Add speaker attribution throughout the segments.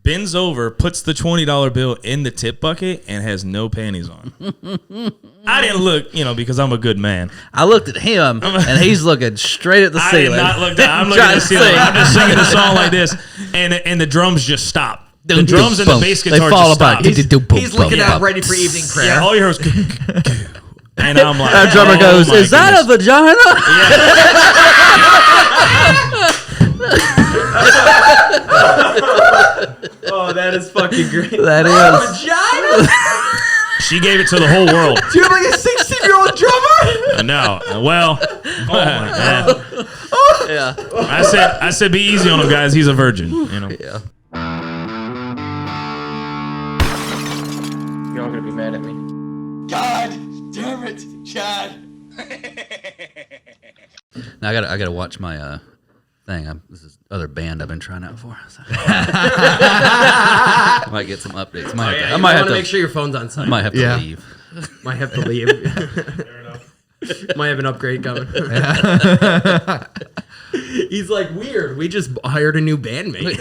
Speaker 1: bends over, puts the $20 bill in the tip bucket, and has no panties on. I didn't look, because I'm a good man.
Speaker 2: I looked at him, and he's looking straight at the ceiling.
Speaker 1: I did not look down. I'm looking at the ceiling. I'm just singing the song like this, and the drums just stop. The drums and the bass guitar just stop.
Speaker 3: He's looking out ready for evening prayer.
Speaker 1: Yeah, all you hear is... And I'm like...
Speaker 2: That drummer goes, is that a vagina?
Speaker 3: Oh, that is fucking great.
Speaker 2: That is.
Speaker 3: Vagina?
Speaker 1: She gave it to the whole world.
Speaker 3: Do you have like a 16-year-old drummer?
Speaker 1: No. Well,
Speaker 2: Yeah.
Speaker 1: I said be easy on him, guys. He's a virgin.
Speaker 2: Yeah.
Speaker 3: You're all gonna be mad at me. God damn it, Chad.
Speaker 2: Now I gotta watch my thing. This is other band I've been trying out for. So. I might get some updates. I might have to
Speaker 3: make sure your phone's on silent.
Speaker 2: Might have to leave.
Speaker 3: Might have to leave. Fair enough. Might have an upgrade coming. He's like, weird. We just hired a new bandmate.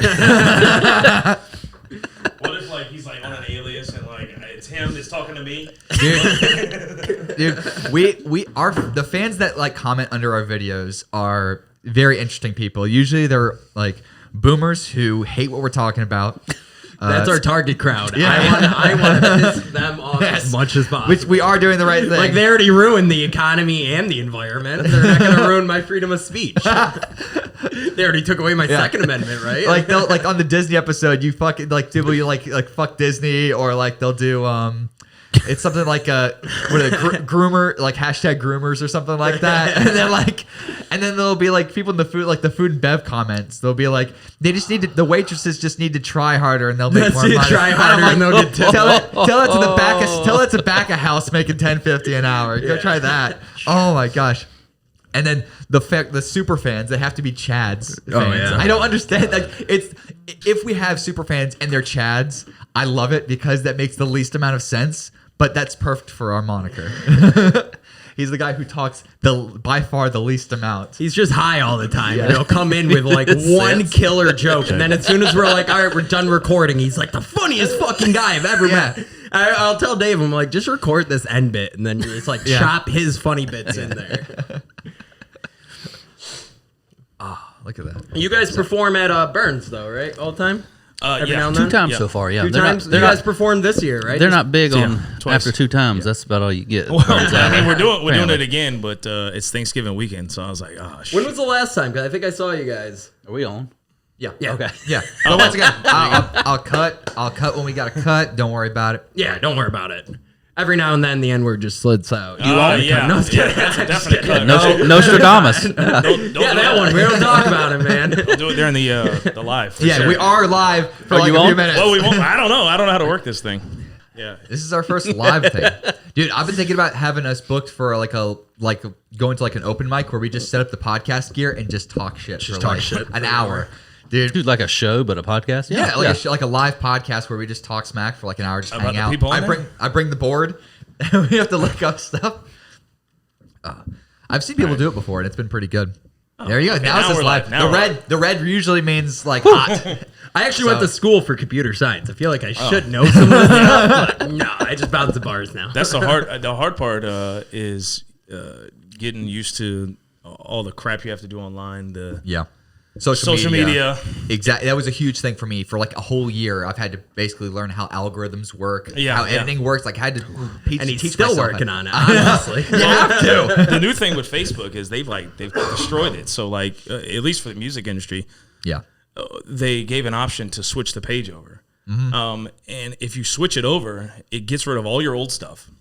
Speaker 1: What if he's on an alias and it's him that's talking to me?
Speaker 4: Dude, the fans that comment under our videos are very interesting people. Usually they're boomers who hate what we're talking about.
Speaker 3: That's our target crowd.
Speaker 4: Yeah.
Speaker 3: I want to piss them off as much as possible.
Speaker 4: Which we are doing the right thing.
Speaker 3: They already ruined the economy and the environment. They're not going to ruin my freedom of speech. They already took away my Second Amendment, right?
Speaker 4: They'll on the Disney episode, you fucking people you fuck Disney, or they'll do it's something like groomer, hashtag groomers or something like that. And then there'll be people in the food and bev comments. They'll be they just need to, the waitresses just need to try harder and they'll make more money.
Speaker 3: Try harder and they'll get tipped.
Speaker 4: Tell it to the back of house making $10.50 an hour. Go try that. Oh my gosh. And then the super fans, they have to be Chads fans.
Speaker 3: Oh, yeah.
Speaker 4: I don't understand. If we have super fans and they're Chads, I love it because that makes the least amount of sense. But that's perfect for our moniker. He's the guy who talks by far the least amount.
Speaker 3: He's just high all the time. Yeah. And he'll come in with one killer joke. And then as soon as we're all right, we're done recording, he's the funniest fucking guy I've ever met. I'll tell Dave, I'm just record this end bit and then just chop his funny bits in there.
Speaker 4: Look at that.
Speaker 3: You guys perform at Burns though, right? All the time? Every now and then?
Speaker 2: 2 times so far, yeah.
Speaker 3: 2 times? You guys performed this year, right?
Speaker 2: They're not big on
Speaker 1: twice.
Speaker 2: After 2 times. That's about all you get.
Speaker 1: Well, we're doing it again, but it's Thanksgiving weekend, so I was like, oh shit.
Speaker 3: When was the last time? Because I think I saw you guys.
Speaker 2: Are we on?
Speaker 3: Yeah.
Speaker 2: Okay.
Speaker 4: Yeah. But once again, I'll cut when we got to cut. Don't worry about it.
Speaker 3: Yeah, don't worry about it. Every now and then the N-word just slids out.
Speaker 1: You want to cut? No, that's a definite cut.
Speaker 2: Nostradamus.
Speaker 1: Don't
Speaker 3: that one. We don't talk about it, man.
Speaker 1: We'll do it during the live.
Speaker 4: Yeah,
Speaker 1: sure.
Speaker 4: We are live for a few minutes.
Speaker 1: Well, we won't. I don't know how to work this thing. Yeah.
Speaker 4: This is our first live thing. Dude, I've been thinking about having us booked for going to an open mic where we just set up the podcast gear and just talk shit for an hour. Dude,
Speaker 2: like a show, but a podcast?
Speaker 4: Yeah, like a live podcast where we just talk smack for an hour, just hang out. I bring the board, and we have to look up stuff. I've seen people do it before, and it's been pretty good. There you go. Now it's just live. The red usually means hot.
Speaker 3: I actually went to school for computer science. I feel like I should know some of this stuff, but no, I just bounce the bars now.
Speaker 1: That's the hard part is getting used to all the crap you have to do online. Social media.
Speaker 4: Exactly. That was a huge thing for me. For a whole year, I've had to basically learn how algorithms work, how editing works. I had to teach.
Speaker 3: And he's still working on it,
Speaker 4: honestly. You have to.
Speaker 1: The new thing with Facebook is they've destroyed it. So at least for the music industry, they gave an option to switch the page over. Mm-hmm. And if you switch it over, it gets rid of all your old stuff.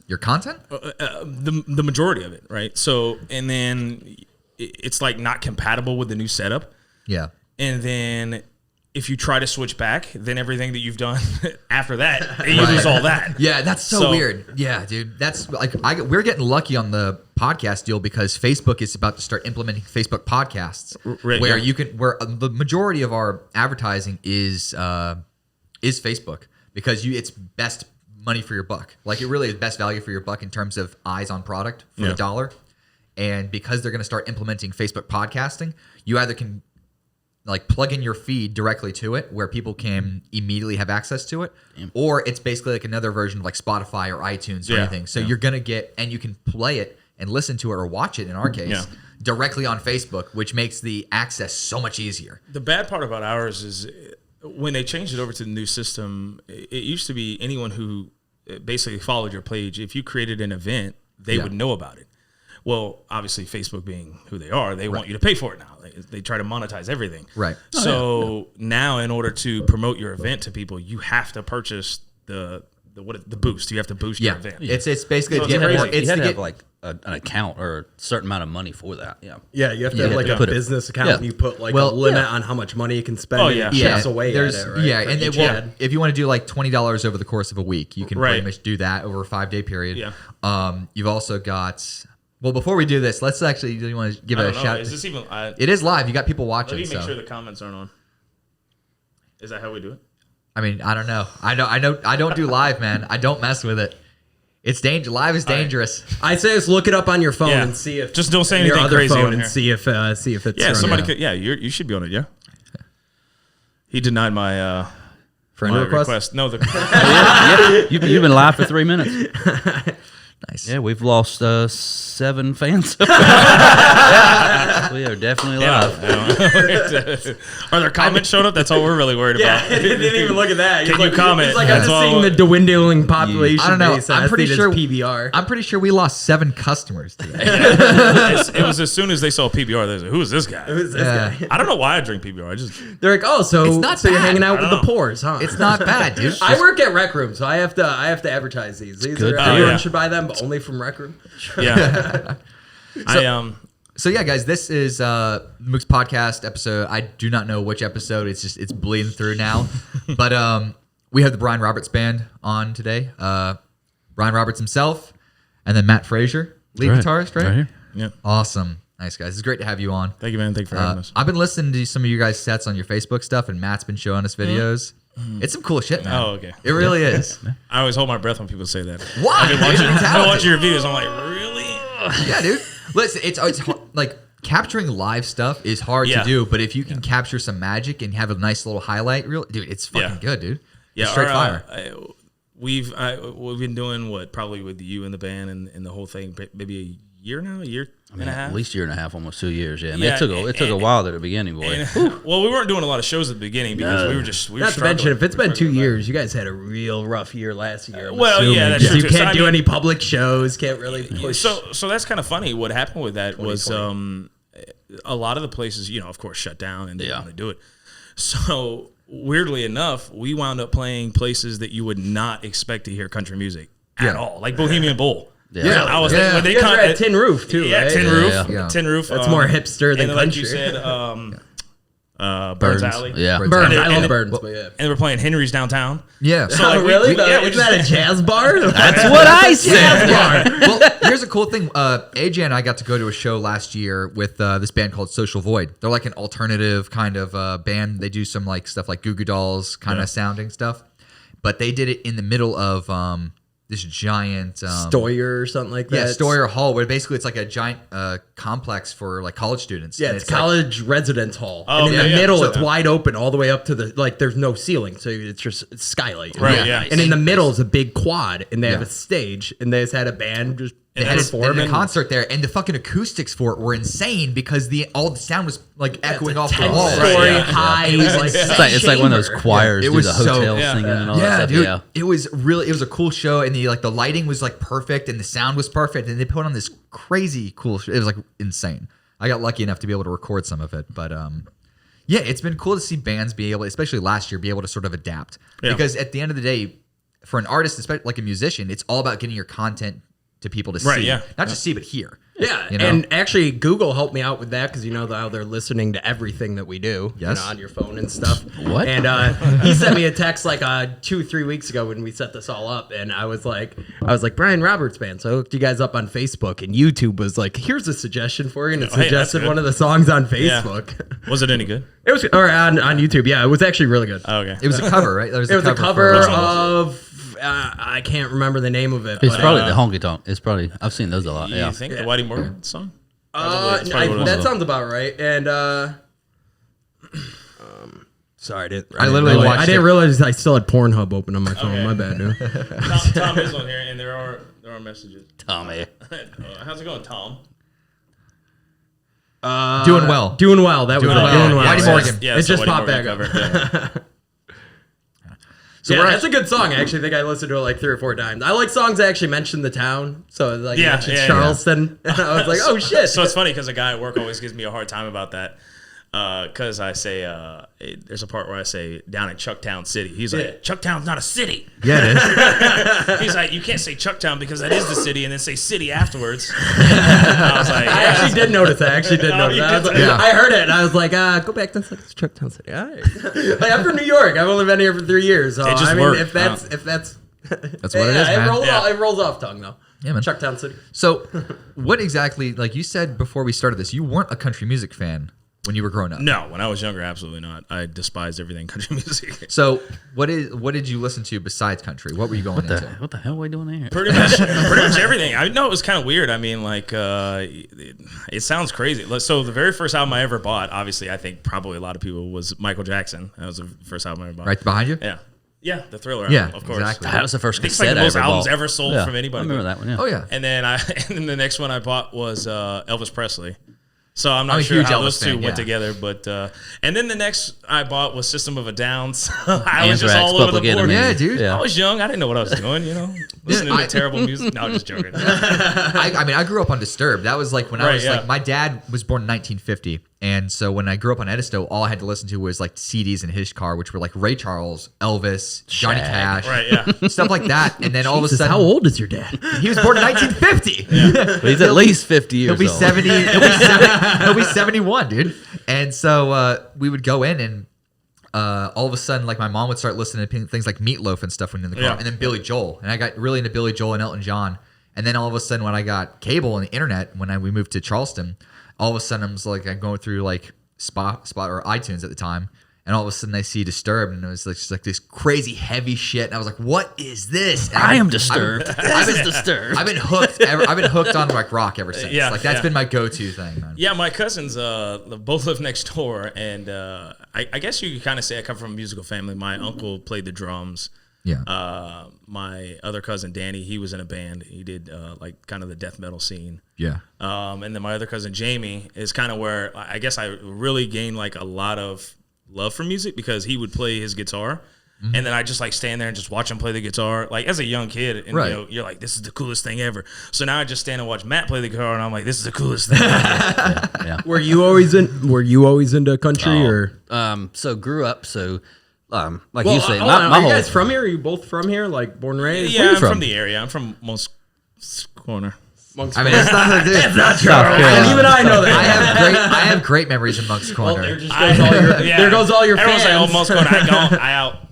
Speaker 4: Your content?
Speaker 1: The majority of it, right? So, and then it's not compatible with the new setup. Yeah. And then if you try to switch back, then everything that you've done after that, you lose all that.
Speaker 4: Yeah, that's so weird. Yeah, dude. That's we're getting lucky on the podcast deal because Facebook is about to start implementing Facebook podcasts where the majority of our advertising is Facebook because it's best money for your buck. It really is best value for your buck in terms of eyes on product for the dollar. And because they're going to start implementing Facebook podcasting, you either can like plug in your feed directly to it where people can immediately have access to it, or it's basically like another version of like Spotify or iTunes or anything. So you're going to get, and you can play it and listen to it or watch it in our case directly on Facebook, which makes the access so much easier.
Speaker 1: The bad part about ours is when they changed it over to the new system, it used to be anyone who basically followed your page. If you created an event, they would know about it. Well, obviously, Facebook being who they are, they want you to pay for it now. They try to monetize everything.
Speaker 4: Right.
Speaker 1: So now, in order to promote your event to people, you have to purchase the boost. You have to boost your event.
Speaker 4: It's basically
Speaker 1: So
Speaker 4: to get more.
Speaker 2: You had to have like an account or a certain amount of money for that. Yeah.
Speaker 3: Yeah, you have to have like a business account. And you put like a limit on how much money you can spend.
Speaker 1: Oh, yeah.
Speaker 3: And chips away at it, right?
Speaker 4: Yeah,
Speaker 3: For
Speaker 4: and
Speaker 3: each ad.
Speaker 4: if you want to do like $20 over the course of a week, you can pretty much do that over a 5-day period.
Speaker 1: Yeah.
Speaker 4: You've also got. Well, before we do this, let's actually. Do you want to give a shout?
Speaker 1: Is this even?
Speaker 4: It is live. You got people watching.
Speaker 1: Let me make sure the comments aren't on. Is that how we do it?
Speaker 4: I mean, I don't know. I don't do live, man. I don't mess with it. It's dangerous. Live is dangerous.
Speaker 3: I say just look it up on your phone and see if
Speaker 1: just don't say anything
Speaker 3: your other
Speaker 1: crazy
Speaker 3: phone
Speaker 1: on
Speaker 3: and
Speaker 1: here.
Speaker 3: see if it's
Speaker 1: Yeah, somebody
Speaker 3: running.
Speaker 1: could. Yeah, you should be on it. Yeah. He denied my
Speaker 3: Friend request?
Speaker 1: No,
Speaker 2: You've been live for 3 minutes.
Speaker 4: Nice.
Speaker 2: Yeah, we've lost 7 fans. We are definitely live.
Speaker 1: Are there comments showing up? That's all we're really worried about.
Speaker 3: Yeah, didn't even look at that.
Speaker 1: Can you comment?
Speaker 3: It's like I'm just seeing the dwindling population.
Speaker 4: I don't know.
Speaker 3: Base.
Speaker 4: I'm pretty sure
Speaker 3: PBR.
Speaker 4: I'm pretty sure we lost 7 customers today.
Speaker 1: It was as soon as they saw PBR, they was like, "Who is this guy?"
Speaker 3: Who's this guy?
Speaker 1: I don't know why I drink PBR.
Speaker 3: They're like, oh, so
Speaker 4: It's not
Speaker 3: so you're
Speaker 4: bad.
Speaker 3: hanging out with
Speaker 1: I don't
Speaker 3: the pores, huh?
Speaker 4: It's not bad, dude.
Speaker 3: I work at Rec Room, so I have to advertise these. These
Speaker 2: good.
Speaker 3: are, everyone
Speaker 1: yeah.
Speaker 3: should buy them, but only from Rec Room.
Speaker 1: Yeah.
Speaker 4: So yeah, guys, this is Mooks podcast episode. I do not know which episode. It's bleeding through now, but we have the Bryan Roberts band on today. Bryan Roberts himself, and then Matt Frazier, lead guitarist, right?
Speaker 2: here.
Speaker 1: Yeah.
Speaker 4: Awesome, nice guys. It's great to have you on.
Speaker 1: Thank you, man. Thank you for having us.
Speaker 4: I've been listening to some of you guys' sets on your Facebook stuff, and Matt's been showing us videos. It's some cool shit, man.
Speaker 1: Oh, okay.
Speaker 4: It really is.
Speaker 1: I always hold my breath when people say that.
Speaker 4: Why?
Speaker 1: I've been watching your videos. I'm like, really?
Speaker 4: Yeah, dude. Listen, it's hard, like capturing live stuff is hard to do, but if you can capture some magic and have a nice little highlight reel, dude, it's fucking good, dude.
Speaker 1: Yeah,
Speaker 4: It's straight fire.
Speaker 1: We've been doing probably with you and the band and the whole thing, maybe a year now, a year and a half.
Speaker 2: At least 1.5 years, almost 2 years. Yeah, I mean,
Speaker 1: Yeah,
Speaker 2: it took a while at the beginning, boy.
Speaker 1: Well, we weren't doing a lot of shows at the beginning because we were
Speaker 3: Not to mention, if it's been 2 years, you guys had a real rough year last year. I'm assuming.
Speaker 1: yeah, that's true.
Speaker 3: You
Speaker 1: too.
Speaker 3: can't
Speaker 1: So,
Speaker 3: do any public shows. Can't really push.
Speaker 1: So that's kind of funny. What happened with that was a lot of the places, of course, shut down and they didn't want to do it. So weirdly enough, we wound up playing places that you would not expect to hear country music at all, like Bohemian Bowl.
Speaker 2: Yeah.
Speaker 1: I was thinking when they
Speaker 3: you guys were
Speaker 1: come
Speaker 3: at Tin Roof too,
Speaker 1: yeah,
Speaker 3: right?
Speaker 1: Tin Roof,
Speaker 4: Yeah.
Speaker 1: Tin Roof.
Speaker 3: That's more hipster than
Speaker 1: and like
Speaker 3: country.
Speaker 1: you said, Burns Alley.
Speaker 2: Yeah.
Speaker 3: Burns. I
Speaker 1: And-
Speaker 3: love
Speaker 1: and-
Speaker 3: Burns, but yeah.
Speaker 1: And we're playing Henry's downtown.
Speaker 4: Yeah.
Speaker 1: So like,
Speaker 3: Really?
Speaker 1: we
Speaker 3: Isn't that a jazz bar?
Speaker 2: That's what I said.
Speaker 4: Well, here's a cool thing. AJ and I got to go to a show last year with this band called Social Void. They're like an alternative kind of band. They do some like stuff like Goo Goo Dolls kind of sounding stuff, but they did it in the middle of this giant
Speaker 3: Stoyer or something like that.
Speaker 4: Yeah, Stoyer Hall, where basically it's like a giant complex for like college students.
Speaker 3: Yeah,
Speaker 4: And
Speaker 3: it's
Speaker 4: like-
Speaker 3: college residence hall.
Speaker 1: Oh,
Speaker 3: and in
Speaker 1: yeah,
Speaker 3: the
Speaker 1: yeah.
Speaker 3: middle,
Speaker 1: So-
Speaker 3: it's wide open all the way up to the, like, there's no ceiling. So it's skylight.
Speaker 1: Right, yeah.
Speaker 3: And in the middle is a big quad, and they have
Speaker 4: Yeah.
Speaker 3: a stage, and they just had a band just
Speaker 4: They had
Speaker 3: perform.
Speaker 4: a concert there, and the fucking acoustics for it were insane because all the sound was like echoing off the
Speaker 3: 10
Speaker 4: wall.
Speaker 3: story
Speaker 1: Right, yeah.
Speaker 3: high.
Speaker 4: It was
Speaker 3: like,
Speaker 4: insane.
Speaker 2: It's like one of those
Speaker 3: chamber.
Speaker 2: choirs
Speaker 4: It
Speaker 2: do
Speaker 4: was
Speaker 2: the
Speaker 4: so-
Speaker 2: hotel
Speaker 1: yeah.
Speaker 2: singing and all that
Speaker 4: Yeah,
Speaker 2: stuff.
Speaker 4: dude,
Speaker 2: Yeah.
Speaker 4: it was a cool show, and the lighting was like perfect, and the sound was perfect, and they put on this crazy cool. It was like insane. I got lucky enough to be able to record some of it, but yeah, it's been cool to see bands be able, especially last year, be able to sort of adapt because at the end of the day, for an artist, especially like a musician, it's all about getting your content to people to see, not just see but hear.
Speaker 3: Yeah,
Speaker 4: You know?
Speaker 3: and actually, Google helped me out with that because how they're listening to everything that we do,
Speaker 4: Yes.
Speaker 3: on your phone and stuff.
Speaker 2: What?
Speaker 3: And he sent me a text like 2-3 weeks ago when we set this all up, and I was like, Bryan Roberts band. So I looked you guys up on Facebook, and YouTube was like, here's a suggestion for you, and it
Speaker 1: Oh, hey, that's
Speaker 3: suggested
Speaker 1: good.
Speaker 3: one of the songs on
Speaker 1: Yeah.
Speaker 3: Facebook.
Speaker 1: Was it any good?
Speaker 3: It was on YouTube. Yeah, it was actually really good.
Speaker 1: Oh, okay.
Speaker 4: It was a cover, right? There
Speaker 3: It was a cover
Speaker 4: for-
Speaker 3: of I can't remember the name of it.
Speaker 2: It's
Speaker 3: but,
Speaker 2: probably the honky tonk. It's probably I've seen those a lot.
Speaker 1: You
Speaker 2: Yeah.
Speaker 1: think the Whitey Morgan song? That's probably what it
Speaker 3: that
Speaker 1: was.
Speaker 3: sounds about right. And Sorry,
Speaker 4: I literally watched
Speaker 3: I didn't realize I still had Pornhub open on my phone. Okay. My bad, dude.
Speaker 1: Tom is on here, and there are messages.
Speaker 2: Tommy.
Speaker 1: How's it going, Tom?
Speaker 4: Doing well.
Speaker 3: Doing well. That was doing well.
Speaker 4: Whitey Morgan.
Speaker 1: Yeah,
Speaker 3: it just popped back up. So that's a good song. I actually think I listened to it like 3 or 4 times. I like songs that actually mention the town. So like Charleston. And I was like, oh shit.
Speaker 1: So it's funny because a guy at work always gives me a hard time about that. Because I say, there's a part where I say down in Chucktown City. He's like, Chucktown's not a city.
Speaker 4: Yeah, it is.
Speaker 1: He's like, you can't say Chucktown because that is the city and then say city afterwards. I was like,
Speaker 3: I actually did notice that. I heard it and I was like, go back to Chucktown City. All right. Like, I'm from New York. I've only been here for 3 years. So,
Speaker 1: it just worked.
Speaker 3: If that's
Speaker 4: that's what it is, man.
Speaker 3: It rolls off tongue though.
Speaker 4: Yeah, man.
Speaker 3: Chucktown City.
Speaker 4: So, what exactly, like you said before we started this, you weren't a country music fan when you were growing up?
Speaker 1: No, when I was younger, absolutely not. I despised everything country music.
Speaker 4: So, what did you listen to besides country? What were you going into?
Speaker 2: What the hell are we doing here?
Speaker 1: Pretty much everything. I know it was kind of weird. I mean, like, it sounds crazy. So the very first album I ever bought, obviously, I think probably a lot of people, was Michael Jackson. That was the first album I ever bought.
Speaker 4: Right behind you?
Speaker 1: Yeah. Yeah, the Thriller album, of course.
Speaker 4: Exactly.
Speaker 2: That was the first
Speaker 1: it's
Speaker 2: cassette
Speaker 1: like the most
Speaker 2: I ever
Speaker 1: albums
Speaker 2: bought.
Speaker 1: ever sold from anybody.
Speaker 2: I remember that one, yeah.
Speaker 4: Oh, yeah.
Speaker 1: And then the next one I bought was Elvis Presley. So I'm not
Speaker 4: a
Speaker 1: sure
Speaker 4: huge
Speaker 1: how
Speaker 4: Elvis
Speaker 1: those two
Speaker 4: fan,
Speaker 1: went together, but and then the next I bought was System of a Down. So I was just all over the board.
Speaker 4: Yeah, dude.
Speaker 1: I was young. I didn't know what I was doing, listening to terrible music. No, I'm just joking.
Speaker 4: I mean, I grew up on Disturbed. That was like when I was like, my dad was born in 1950. And so when I grew up on Edisto, all I had to listen to was like CDs in his car, which were like Ray Charles, Elvis, Johnny Cash, stuff like that. And then all of a sudden,
Speaker 3: how old is your dad?
Speaker 4: He was born in 1950.
Speaker 2: Well, he's at least 50 years old.
Speaker 4: He'll be 70. He'll be 71, dude. And so we would go in and all of a sudden, like my mom would start listening to things like Meatloaf and stuff when in the car, and then Billy Joel. And I got really into Billy Joel and Elton John. And then all of a sudden, when I got cable and the internet, we moved to Charleston, all of a sudden I'm going through like Spot or iTunes at the time, and all of a sudden I see Disturbed, and it was just like this crazy heavy shit, and I was like, "What is this?" And
Speaker 2: I am Disturbed. This is Disturbed.
Speaker 4: I've been hooked on like rock ever since. Like that's been my go-to thing, man.
Speaker 1: Yeah, my cousins both live next door, and I guess you could kind of say I come from a musical family. My uncle played the drums.
Speaker 4: Yeah.
Speaker 1: My other cousin Danny, he was in a band. He did like kind of the death metal scene.
Speaker 4: Yeah.
Speaker 1: And then my other cousin Jamie is kind of where I guess I really gained like a lot of love for music, because he would play his guitar, and then I just like stand there and just watch him play the guitar, like as a young kid, and you're like, this is the coolest thing ever. So now I just stand and watch Matt play the guitar, and I'm like, this is the coolest thing ever.
Speaker 2: Yeah.
Speaker 3: Were you always into country or?
Speaker 2: So grew up like
Speaker 3: well,
Speaker 2: you say,
Speaker 3: are you guys from here? Are you both from here, like born and raised?
Speaker 1: Yeah, I'm from the area. I'm from Mooks Corner.
Speaker 4: I mean, it's not true.
Speaker 3: Even I know that.
Speaker 4: I have great memories in Mooks Corner.
Speaker 3: Well, there goes all your fans.
Speaker 1: Everyone's like, oh, Mooks Corner. I out.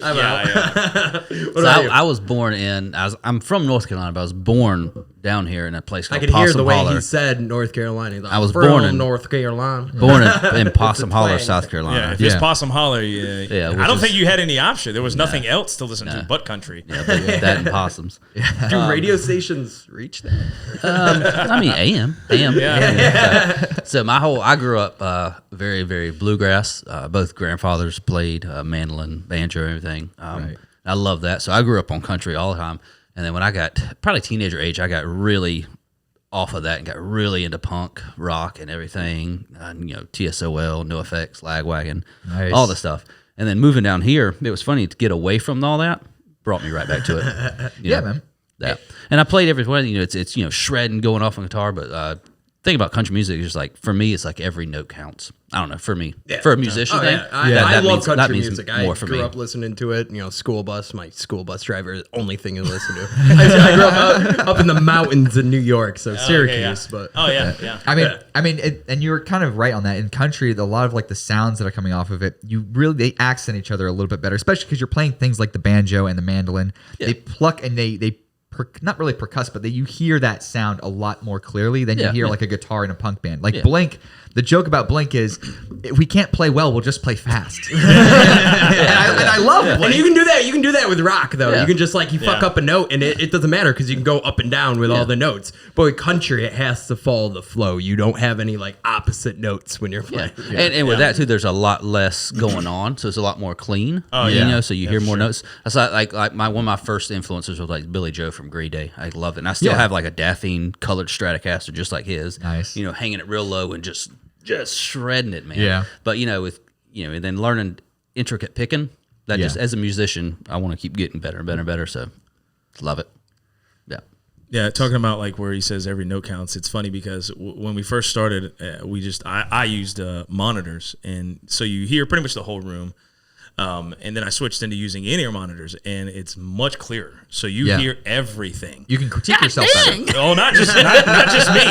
Speaker 3: I'm out.
Speaker 2: So I was born I'm from North Carolina, but I was born down here in a place called Possum Holler.
Speaker 3: I could hear the way he said North Carolina.
Speaker 2: I was born in
Speaker 3: North Carolina.
Speaker 2: Born in Possum Holler, South Carolina.
Speaker 1: Yeah, if it's Possum Holler, I don't think you had I had was nothing else to listen to but country.
Speaker 2: Yeah, but that and possums.
Speaker 3: Do radio stations reach that?
Speaker 2: I mean, AM. Yeah. So I grew up very, very bluegrass. Both grandfathers played mandolin, banjo, everything. I love that. So I grew up on country all the time. And then when I got probably teenager age, I got really off of that and got really into punk rock and everything. TSOL, NoFX, Lagwagon, all the stuff. And then moving down here, it was funny to get away from all that. Brought me right back to it.
Speaker 4: Yeah, man.
Speaker 2: That. And I played everything. It's shredding, going off on guitar. But thing about country music is just like, for me, it's like every note counts. I don't know, for me. For a musician thing.
Speaker 3: I love country music.
Speaker 2: More
Speaker 3: I
Speaker 2: for
Speaker 3: grew
Speaker 2: me.
Speaker 3: up listening to it. School bus. My school bus driver, the only thing to listen to. I grew up in the mountains in New York, so Syracuse. But
Speaker 4: I mean, and you're kind of right on that. In country, a lot of like the sounds that are coming off of it, they accent each other a little bit better, especially because you're playing things like the banjo and the mandolin. They pluck and they not really percussive, but you hear that sound a lot more clearly than you hear like a guitar in a punk band. Like Blink, the joke about Blink is if we can't play well, we'll just play fast. and I love Blink.
Speaker 3: And you can do that. You can do that with rock though. You can just like fuck up a note and it doesn't matter because you can go up and down with all the notes. But with country, it has to follow the flow. You don't have any like opposite notes when you're playing.
Speaker 2: And with that too, there's a lot less going on, so it's a lot more clean. You know, so you hear more notes. That's like one of my first influences was like Billy Joe from Green Day. I love it, and I still have like a Daphne colored Stratocaster just like his.
Speaker 4: Nice.
Speaker 2: You know, hanging it real low and just shredding it, man.
Speaker 4: Yeah.
Speaker 2: But and then learning intricate picking. That just as a musician, I want to keep getting better and better and better. So, love it. Yeah.
Speaker 1: Yeah, talking about like where he says every note counts. It's funny because when we first started, I used monitors, and so you hear pretty much the whole room. And then I switched into using in-ear monitors, and it's much clearer. So you hear everything.
Speaker 4: You can critique yourself better.
Speaker 1: Oh, not just me.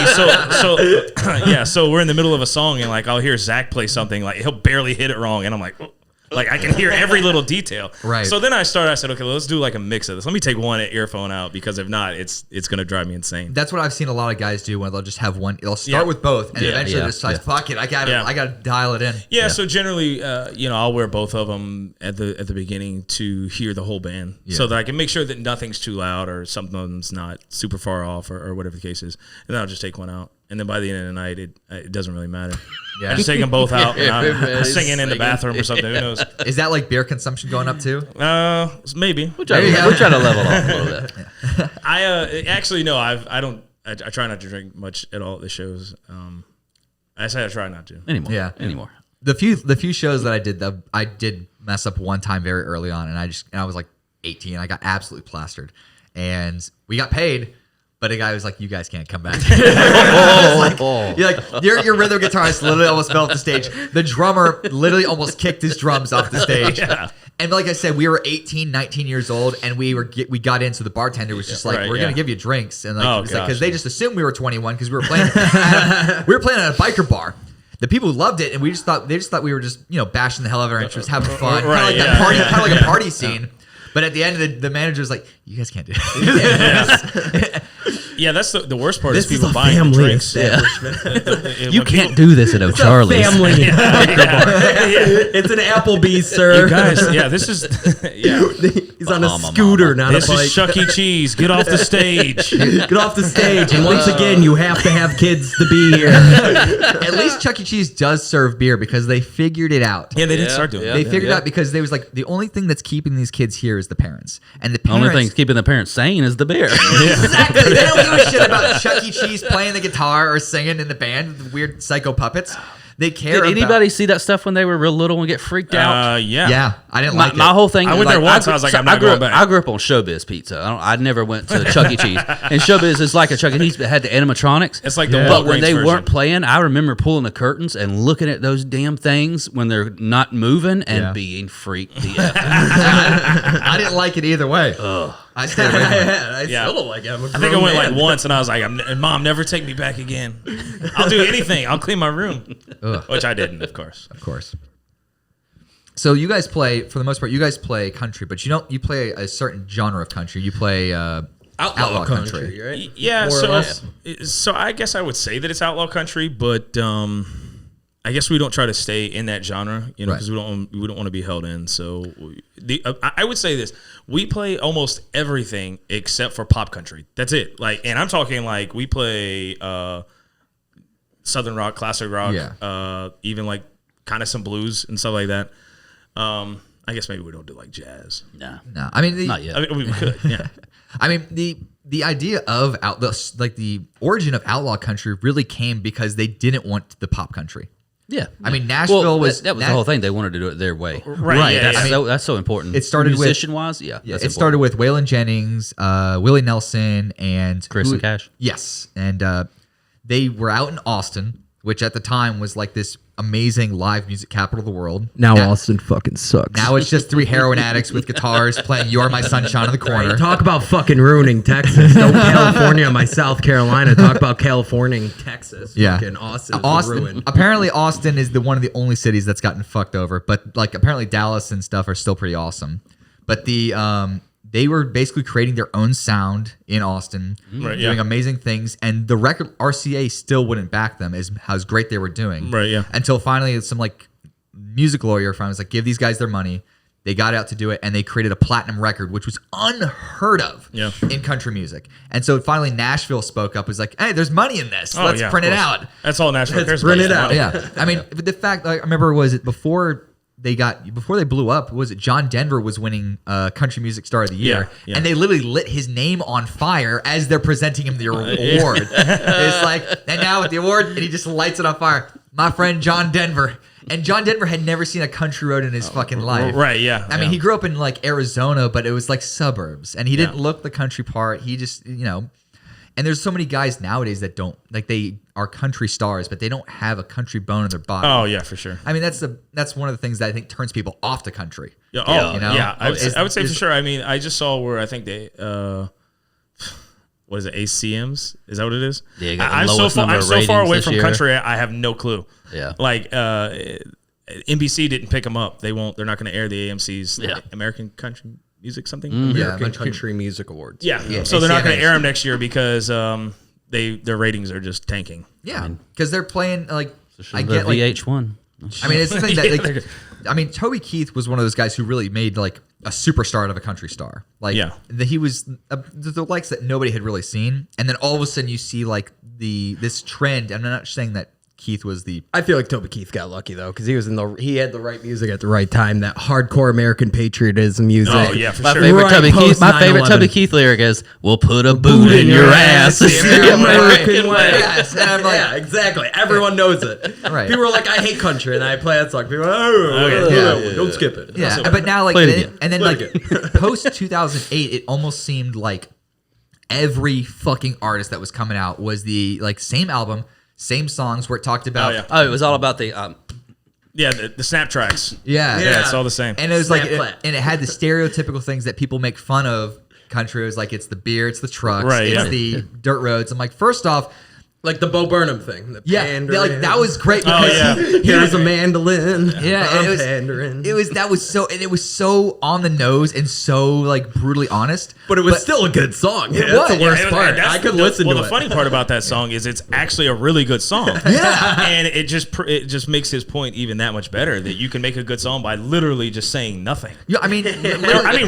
Speaker 1: So we're in the middle of a song, and like I'll hear Zach play something, like he'll barely hit it wrong, and I'm like, oh. Like I can hear every little detail.
Speaker 4: Right.
Speaker 1: So then I said, okay, let's do like a mix of this. Let me take one earphone out because if not, it's gonna drive me insane.
Speaker 4: That's what I've seen a lot of guys do when they'll just have one. They'll start with both and eventually decide, fuck it, I gotta dial it in.
Speaker 1: Yeah. So generally, I'll wear both of them at the beginning to hear the whole band, so that I can make sure that nothing's too loud or something's not super far off or whatever the case is. And then I'll just take one out. And then by the end of the night, it doesn't really matter. I just take them both out. And I'm singing in the bathroom or something. Who knows?
Speaker 4: Is that like beer consumption going up too?
Speaker 1: Maybe.
Speaker 2: We'll try to level off a little bit.
Speaker 1: I actually no. I don't. I try not to drink much at all at the shows. I say I try not to
Speaker 2: anymore.
Speaker 4: Yeah,
Speaker 2: anymore.
Speaker 4: The few shows that I did mess up one time very early on, and I was like 18. I got absolutely plastered, and we got paid. But a guy was like, "You guys can't come back." Your rhythm guitarist literally almost fell off the stage. The drummer literally almost kicked his drums off the stage. And like I said, we were 18, 19 years old, and we got in. So the bartender was just like, "We're gonna give you drinks," and because they just assumed we were 21 because we were playing. We were playing at a biker bar. The people loved it, and they just thought we were just bashing the hell out of our interests, having fun, kind of like a party scene. But at the end, the manager's like, "You guys can't do it."
Speaker 1: Yeah, that's the worst part. Is people buying the drinks.
Speaker 2: You can't do this at O'Charlie's.
Speaker 3: Family. It's an Applebee's, sir.
Speaker 1: You guys, this is.
Speaker 3: He's on a scooter, not a bike.
Speaker 1: This is Chuck E. Cheese. Get off the stage.
Speaker 3: Get off the stage. And once again, you have to have kids to be here.
Speaker 4: At least Chuck E. Cheese does serve beer because they figured it out.
Speaker 1: Yeah, they did start doing it.
Speaker 4: They figured it out because they was like, the only thing that's keeping these kids here is the parents. And the parents,
Speaker 2: only thing keeping the parents sane is the beer.
Speaker 4: Exactly. They don't give a shit about Chuck E. Cheese playing the guitar or singing in the band, the weird psycho puppets. They care.
Speaker 2: Did anybody see that stuff when they were real little and get freaked out?
Speaker 4: Yeah. I didn't like it.
Speaker 2: My whole thing.
Speaker 1: I went there once. I was like, I'm not going back.
Speaker 2: I grew up on Showbiz Pizza. I never went to Chuck E. Cheese. And Showbiz is like a Chuck E. Cheese, but had the animatronics.
Speaker 1: It's like the
Speaker 2: But when they weren't playing, I remember pulling the curtains and looking at those damn things when they're not moving and being freaked the F out.
Speaker 4: I didn't like it either way. I stayed away from it.
Speaker 3: I still don't like it.
Speaker 1: I think I went like once, and I was like, "Mom, never take me back again. I'll do anything. I'll clean my room," which I didn't, of course.
Speaker 4: Of course. So you guys play, for the most part, you guys play country, but you play a certain genre of country. You play outlaw country,
Speaker 3: right?
Speaker 1: Yeah. So I guess I would say that it's outlaw country, but I guess we don't try to stay in that genre, because we don't want to be held in. So I would say this: we play almost everything except for pop country. That's it. And I'm talking like we play southern rock, classic rock, even like kind of some blues and stuff like that. I guess maybe we don't do like jazz.
Speaker 2: No.
Speaker 4: I mean,
Speaker 2: not yet.
Speaker 1: I mean, we could. Yeah.
Speaker 4: I mean, the idea of the origin of outlaw country really came because they didn't want the pop country.
Speaker 2: Yeah,
Speaker 4: I mean Nashville was
Speaker 2: the whole thing. They wanted to do it their way,
Speaker 1: right?
Speaker 2: That's so important.
Speaker 4: It started
Speaker 2: musician-wise,
Speaker 4: started with Waylon Jennings, Willie Nelson, and
Speaker 2: Chris and Cash.
Speaker 4: Yes, and they were out in Austin, which at the time was like this amazing live music capital of the world.
Speaker 3: Now Austin fucking sucks.
Speaker 4: Now it's just three heroin addicts with guitars playing "You Are My Sunshine" in the corner.
Speaker 3: Talk about fucking ruining Texas. Don't California my South Carolina. Talk about California, Texas.
Speaker 4: Yeah,
Speaker 3: fucking Austin.
Speaker 4: Ruined. Apparently, Austin is one of the only cities that's gotten fucked over. But like apparently Dallas and stuff are still pretty awesome. But the they were basically creating their own sound in Austin, doing amazing things, and the record RCA still wouldn't back them as how great they were doing.
Speaker 1: Right, yeah.
Speaker 4: Until finally some like music lawyer finally was like, give these guys their money. They got out to do it, and they created a platinum record, which was unheard of in country music. And so finally Nashville spoke up, was like, hey, there's money in this. Let's print it out.
Speaker 1: That's all Nashville cares
Speaker 3: about. Print it
Speaker 4: out. Yeah. I mean, the fact, like, I remember, was it before they blew up, was it John Denver was winning Country Music Star of the Year, and they literally lit his name on fire as they're presenting him the award. It's like, and now with the award, and he just lights it on fire. My friend John Denver. And John Denver had never seen a country road in his fucking life.
Speaker 1: Right, yeah.
Speaker 4: I mean, he grew up in like Arizona, but it was like suburbs, and he didn't look the country part. He just, and there's so many guys nowadays that don't, like, they are country stars, but they don't have a country bone in their body.
Speaker 1: Oh yeah, for sure.
Speaker 4: I mean, that's one of the things that I think turns people off the country.
Speaker 1: Yeah. I would say for sure. I mean, I just saw where I think they, what is it, ACMs? Is that what it is?
Speaker 2: Yeah,
Speaker 1: I'm so far away from country. I have no clue.
Speaker 2: Yeah.
Speaker 1: Like NBC didn't pick them up. They're not going to air the AMC's American Country Music something.
Speaker 3: American Country Music Awards.
Speaker 1: Yeah. So they're not going to air them next year because their ratings are just tanking.
Speaker 4: Yeah, because they're playing like
Speaker 2: I get VH1.
Speaker 4: I mean, it's the thing that Toby Keith was one of those guys who really made like a superstar out of a country star. Like, he was the likes that nobody had really seen, and then all of a sudden you see like this trend. And I'm not saying that Keith was the.
Speaker 3: I feel like Toby Keith got lucky though, because he had the right music at the right time. That hardcore American patriotism music.
Speaker 1: Oh yeah, for
Speaker 2: my
Speaker 1: sure.
Speaker 2: My favorite Toby Keith lyric is, "We'll put a boot in your ass."
Speaker 3: The American way. Yes, and I'm like, yeah, exactly. Everyone knows it.
Speaker 4: Right.
Speaker 3: People are like, I hate country, and I play that song. People are like, don't skip it.
Speaker 4: Yeah, but now like, post 2008, it almost seemed like every fucking artist that was coming out was the like same album. Same songs where it talked about.
Speaker 2: It was all about the.
Speaker 1: The snap tracks.
Speaker 4: Yeah,
Speaker 1: it's all the same.
Speaker 4: And it was and it had the stereotypical things that people make fun of. Country, it was like, it's the beer, it's the trucks, it's the dirt roads. I'm like, first off,
Speaker 3: like the Bo Burnham thing.
Speaker 4: That was great because
Speaker 3: here's a mandolin.
Speaker 4: Yeah, that was so on the nose and so like brutally honest.
Speaker 3: But it was still a good song. That's the worst part. I could listen to it.
Speaker 1: Well, the funny part about that song is it's actually a really good song. And it just makes his point even that much better, that you can make a good song by literally just saying nothing.
Speaker 4: Yeah, I mean,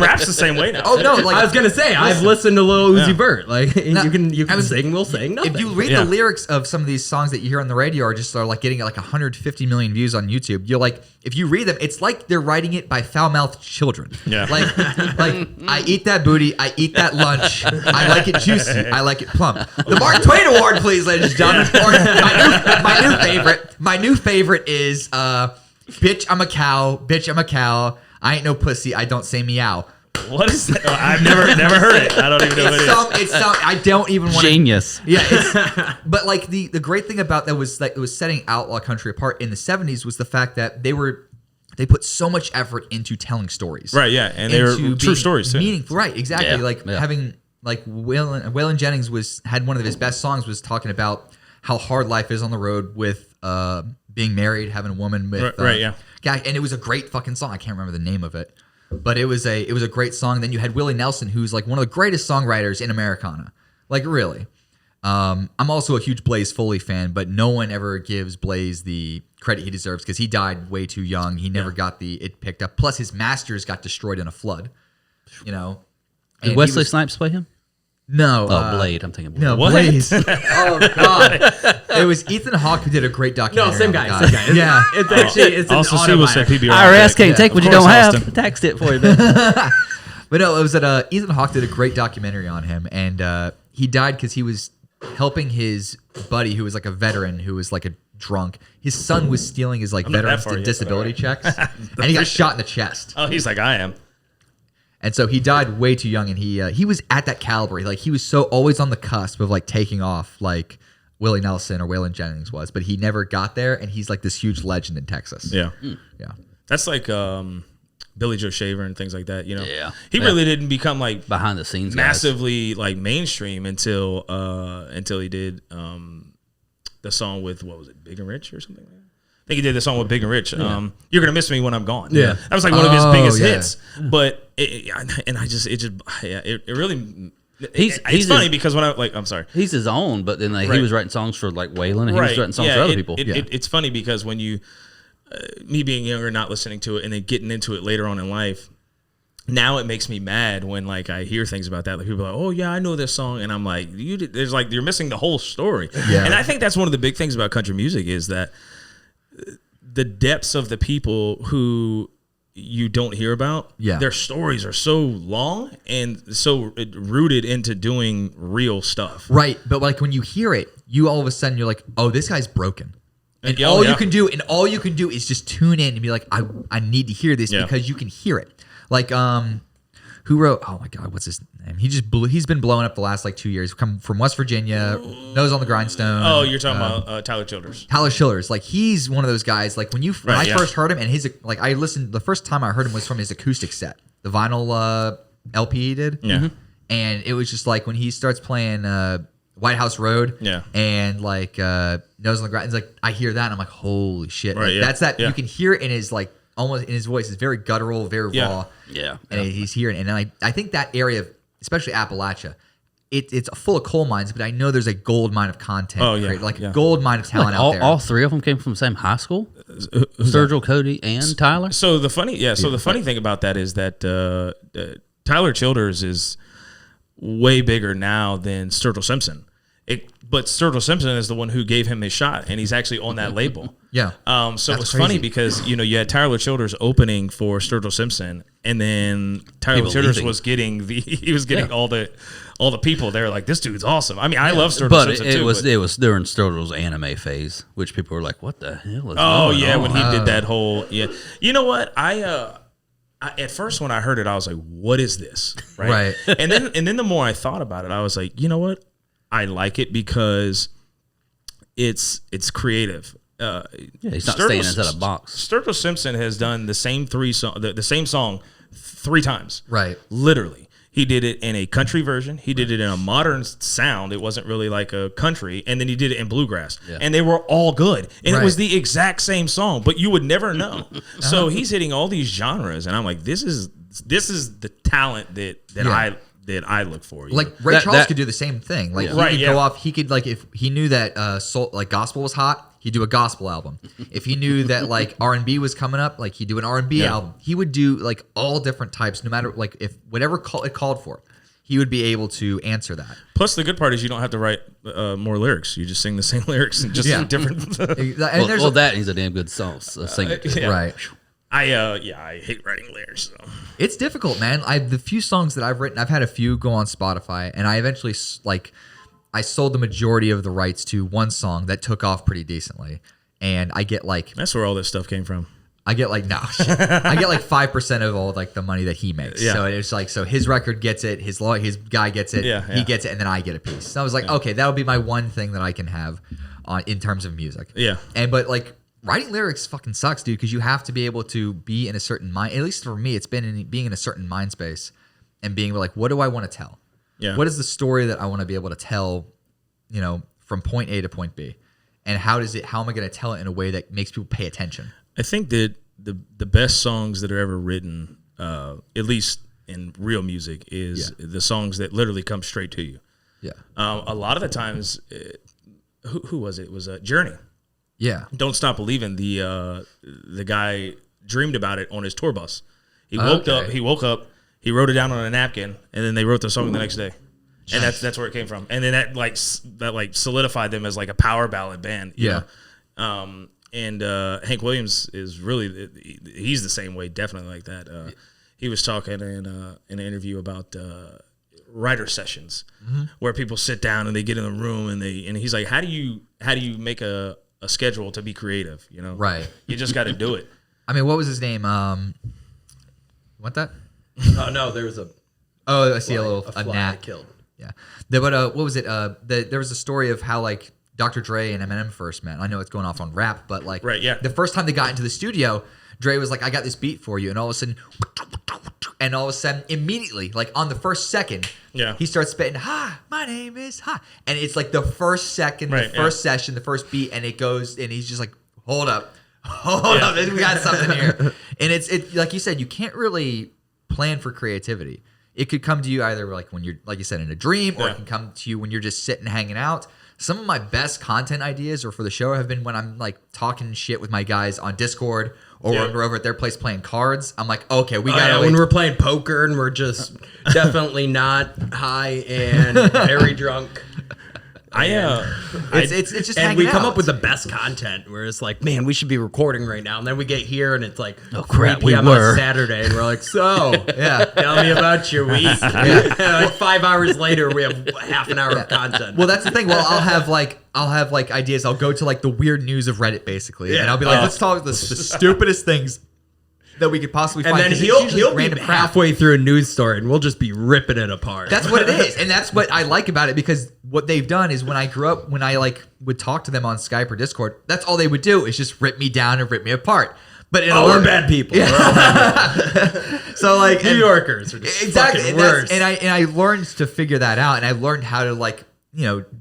Speaker 1: rap's the same way now.
Speaker 4: Oh no, like
Speaker 3: I was gonna say, I've listened to Lil Uzi Vert. Like you can sing, we'll sing nothing.
Speaker 4: If you read the lyrics of some of these songs that you hear on the radio are like getting like 150 million views on YouTube. You're like, if you read them, it's like they're writing it by foul-mouthed children.
Speaker 1: Yeah.
Speaker 4: Like I eat that booty, I eat that lunch, I like it juicy, I like it plump. The Mark Twain Award, please, ladies and gentlemen. My new favorite is bitch, I'm a cow, I ain't no pussy, I don't say meow.
Speaker 1: What is that? I've never heard it. I don't even know what it is.
Speaker 4: I don't even want
Speaker 2: Genius.
Speaker 4: Yeah, but like the great thing about that was like it was setting outlaw country apart in the 70s was the fact that they put so much effort into telling stories.
Speaker 1: Right, yeah, and they were true stories too.
Speaker 4: Meaningful, right? Exactly. Having like Waylon Jennings had one of his best songs was talking about how hard life is on the road with being married, having a woman with and it was a great fucking song. I can't remember the name of it. But it was a great song. Then you had Willie Nelson, who's like one of the greatest songwriters in Americana. Like, really. I'm also a huge Blaze Foley fan, but no one ever gives Blaze the credit he deserves because he died way too young. He never got it picked up. Plus, his masters got destroyed in a flood.
Speaker 2: Did Wesley Snipes play him?
Speaker 4: No.
Speaker 2: Blade. I'm thinking Blade.
Speaker 4: No, Blaze. Oh, God. It was Ethan Hawke who did a great documentary.
Speaker 3: No, same guy. Yeah. It's actually, it's
Speaker 1: also
Speaker 3: an
Speaker 1: PBR.
Speaker 2: IRS can't take what you don't have. Taxed it for you, man.
Speaker 4: But no, it was that Ethan Hawke did a great documentary on him, and he died because he was helping his buddy who was like a veteran who was like a drunk. His son was stealing his like veterans disability checks, and he got shot in the chest.
Speaker 1: Oh, he's like, I am.
Speaker 4: And so he died way too young, and he was at that caliber. Like he was so always on the cusp of like taking off, like Willie Nelson or Waylon Jennings was, but he never got there. And he's like this huge legend in Texas.
Speaker 1: Yeah,
Speaker 4: yeah.
Speaker 1: That's like Billy Joe Shaver and things like that.
Speaker 2: Yeah,
Speaker 1: he really didn't become like
Speaker 2: behind the scenes
Speaker 1: massively like mainstream until he did the song with what was it, Big and Rich or something like that. I think he did the song with Big and Rich. You're gonna miss me when I'm gone.
Speaker 4: Yeah,
Speaker 1: that was like one of his biggest hits. But it really.
Speaker 2: He's
Speaker 1: funny because when I'm sorry.
Speaker 2: He's his own, but then he was writing songs for like Waylon, and he was writing songs for other people.
Speaker 1: It's funny because when you, me being younger, not listening to it, and then getting into it later on in life, now it makes me mad when like I hear things about that. Like people are like, oh yeah, I know this song, and I'm like, you're missing the whole story. Yeah. And I think that's one of the big things about country music is that the depths of the people who you don't hear about, their stories are so long and so rooted into doing real stuff.
Speaker 4: Right. But like when you hear it, you all of a sudden you're like, oh, this guy's broken. And all you can do is just tune in and be like, I need to hear this because you can hear it. Like who wrote, oh my God, what's his name? He's been blowing up the last like 2 years. Come from West Virginia, Nose on the Grindstone.
Speaker 1: Oh, you're talking about Tyler Childers.
Speaker 4: Tyler Childers, like he's one of those guys. Like when I first heard him, and I listened. The first time I heard him was from his acoustic set, the vinyl LP he did.
Speaker 1: Yeah,
Speaker 4: and it was just like when he starts playing White House Road.
Speaker 1: Yeah,
Speaker 4: and like Nose on the Grindstone. Like I hear that, and I'm like, holy shit!
Speaker 1: Right,
Speaker 4: like, that's that. Yeah. You can hear it in his like. Almost in his voice, it's very guttural, very raw.
Speaker 2: Yeah.
Speaker 4: And he's hearing it. And I think that area, especially Appalachia, it's full of coal mines, but I know there's a gold mine of content.
Speaker 1: Oh, yeah.
Speaker 4: A gold mine of talent out there.
Speaker 2: All three of them came from the same high school? Sturgill, Cody, and Tyler?
Speaker 1: So the funny thing about that is that Tyler Childers is way bigger now than Sturgill Simpson. But Sturgill Simpson is the one who gave him his shot, and he's actually on that label.
Speaker 4: Yeah.
Speaker 1: So it was funny because you had Tyler Childers opening for Sturgill Simpson, and then Tyler Childers was getting all the people there like, this dude's awesome. I mean, I love Sturgill Simpson too.
Speaker 2: But it was during Sturgill's anime phase, which people were like, what the hell is going on?
Speaker 1: When he did that whole You know what? I at first when I heard it, I was like, what is this? Right. and then the more I thought about it, I was like, you know what? I like it because it's creative.
Speaker 2: He's not staying inside a box.
Speaker 1: Sturgill Simpson has done the same the same song 3 times.
Speaker 4: Right.
Speaker 1: Literally. He did it in a country version. He did it in a modern sound. It wasn't really like a country. And then he did it in bluegrass. Yeah. And they were all good. And it was the exact same song, but you would never know. So he's hitting all these genres. And I'm like, this is the talent that I look for.
Speaker 4: Like Ray Charles could do the same thing. Like he could go off. He could like if he knew that soul, like gospel was hot, he'd do a gospel album. If he knew that like R&B was coming up, like he'd do an R&B album. He would do like all different types, no matter like if whatever it called for, he would be able to answer that.
Speaker 1: Plus, the good part is you don't have to write more lyrics. You just sing the same lyrics and just different.
Speaker 2: That he's a damn good singer,
Speaker 4: right?
Speaker 1: I hate writing lyrics. So.
Speaker 4: It's difficult, man. The few songs that I've written, I've had a few go on Spotify, and I eventually I sold the majority of the rights to one song that took off pretty decently, and I get like
Speaker 1: that's where all this stuff came from.
Speaker 4: I get like I get like 5% of all like the money that he makes. Yeah. So it's like his record gets it, his guy gets it, he gets it, and then I get a piece. So I was like, okay, that'll be my one thing that I can have in terms of music.
Speaker 1: Yeah,
Speaker 4: but like. Writing lyrics fucking sucks, dude, because you have to be able to be in a certain mind. At least for me, it's been being in a certain mind space and being like, what do I want to tell?
Speaker 1: Yeah.
Speaker 4: What is the story that I want to be able to tell, from point A to point B? And how am I going to tell it in a way that makes people pay attention?
Speaker 1: I think that the best songs that are ever written, at least in real music, is the songs that literally come straight to you.
Speaker 4: Yeah.
Speaker 1: A lot of the times, who was it? It was Journey.
Speaker 4: Yeah.
Speaker 1: Don't Stop Believing. The guy dreamed about it on his tour bus. He woke up, he wrote it down on a napkin, and then they wrote the song the next day. And that's where it came from. And then that solidified them as like a power ballad band. You know? And Hank Williams is really, he's the same way, definitely like that. He was talking in an interview about writer sessions where people sit down and they get in the room and he's like, how do you make a schedule to be creative,
Speaker 4: Right.
Speaker 1: You just got to do it.
Speaker 4: I mean, what was his name? Want that?
Speaker 3: Oh no, there was
Speaker 4: I see a gnat
Speaker 3: killed.
Speaker 4: Yeah. But what was it? There was a story of how like Dr. Dre and Eminem first met. I know it's going off on rap, but like the first time they got into the studio, Dre was like, I got this beat for you, and all of a sudden, immediately, like on the first second, he starts spitting, "Hi, my name is Hi," and it's like the first second, the first session, the first beat, and it goes, and he's just like, hold up, we got something here, and it's like you said, you can't really plan for creativity. It could come to you either like when you're, like you said, in a dream, or it can come to you when you're just sitting hanging out. Some of my best content ideas or for the show have been when I'm like talking shit with my guys on Discord, or when we're over at their place playing cards. I'm like, okay, we got
Speaker 3: when we're playing poker and we're just definitely not high and very drunk.
Speaker 4: It's just
Speaker 3: and
Speaker 4: hanging
Speaker 3: we come
Speaker 4: out.
Speaker 3: up with the best content where it's like, man, we should be recording right now, and then we get here and it's like,
Speaker 2: oh crap,
Speaker 3: 3 p.m. on Saturday, and we're like, so tell me about your week. Like 5 hours later, we have half an hour of content.
Speaker 4: Well, that's the thing. Well, I'll have like ideas. I'll go to like the weird news of Reddit basically, and I'll be like, let's talk the stupidest things that we could possibly find.
Speaker 3: And then he'll be halfway through a news story, and we'll just be ripping it apart.
Speaker 4: That's what it is, and that's what I like about it, because what they've done is when I grew up, when I like would talk to them on Skype or Discord, that's all they would do is just rip me down and rip me apart. But
Speaker 3: we're bad people.
Speaker 4: Yeah. So like
Speaker 3: New Yorkers are just
Speaker 4: exactly,
Speaker 3: worse.
Speaker 4: And I learned to figure that out, and I learned how to like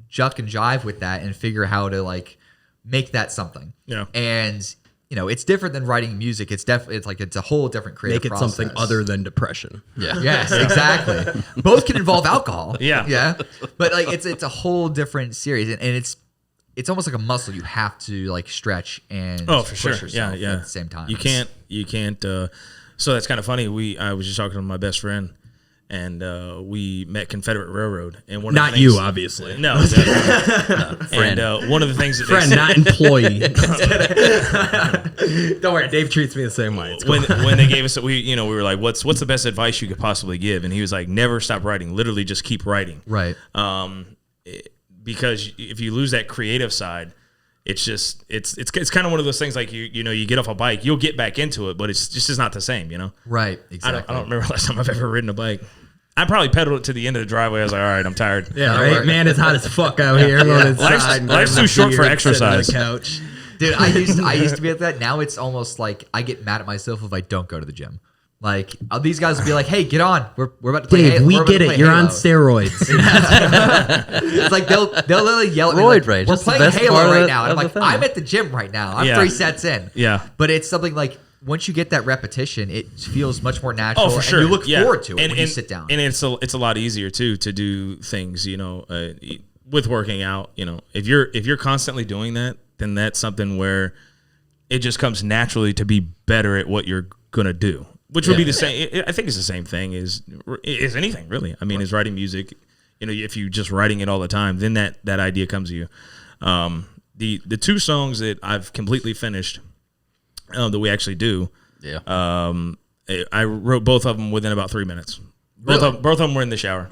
Speaker 4: juck and jive with that and figure how to like make that something.
Speaker 1: Yeah.
Speaker 4: And it's different than writing music. It's a whole different creative process.
Speaker 3: Make it something other than depression.
Speaker 2: Yeah.
Speaker 4: Yes, exactly. Both can involve alcohol.
Speaker 1: Yeah.
Speaker 4: Yeah. But like it's a whole different series, and it's almost like a muscle you have to like stretch and
Speaker 1: for sure.
Speaker 4: push yourself
Speaker 1: Yeah.
Speaker 4: at the same time.
Speaker 1: You can't. So that's kind of funny. I was just talking to my best friend, and we met Confederate Railroad, and one of the things,
Speaker 3: you, obviously.
Speaker 1: No, friend. And one of the things that
Speaker 3: friend, not employee. Don't worry, Dave treats me the same way.
Speaker 1: When they gave us, we were like, what's the best advice you could possibly give? And he was like, never stop writing. Literally, just keep writing.
Speaker 4: Right.
Speaker 1: Because if you lose that creative side, it's kind of one of those things like you get off a bike, you'll get back into it, but it's just not the same,
Speaker 4: Right. Exactly.
Speaker 1: I don't remember last time I've ever ridden a bike. I probably pedaled it to the end of the driveway. I was like, all right, I'm tired.
Speaker 3: Yeah, right. Man, it's hot as fuck out here.
Speaker 1: Life's too short for exercise.
Speaker 3: Couch.
Speaker 4: Dude, I used to be like that. Now it's almost like I get mad at myself if I don't go to the gym. Like these guys will be like, "Hey, get on! We're about to play."
Speaker 3: Dave, we get it. You're on steroids.
Speaker 4: It's like they'll literally yell at me.
Speaker 2: Roid
Speaker 4: Like,
Speaker 2: rage.
Speaker 4: we're
Speaker 2: That's the
Speaker 4: playing
Speaker 2: best
Speaker 4: Halo
Speaker 2: part
Speaker 4: right
Speaker 2: of
Speaker 4: now, and I'm
Speaker 2: the
Speaker 4: like,
Speaker 2: thing.
Speaker 4: I'm at the gym right now. I'm 3 sets in.
Speaker 1: Yeah,
Speaker 4: but it's something like once you get that repetition, it feels much more natural.
Speaker 1: Oh, for sure.
Speaker 4: And you look forward to it when you sit down.
Speaker 1: And it's a lot easier too to do things. With working out. If you're constantly doing that, then that's something where it just comes naturally to be better at what you're gonna do. Which would be the same. I think it's the same thing as anything, really. I mean, as writing music, if you're just writing it all the time, then that idea comes to you. The 2 songs that I've completely finished that we actually do, I wrote both of them within about 3 minutes. Both of them were in the shower.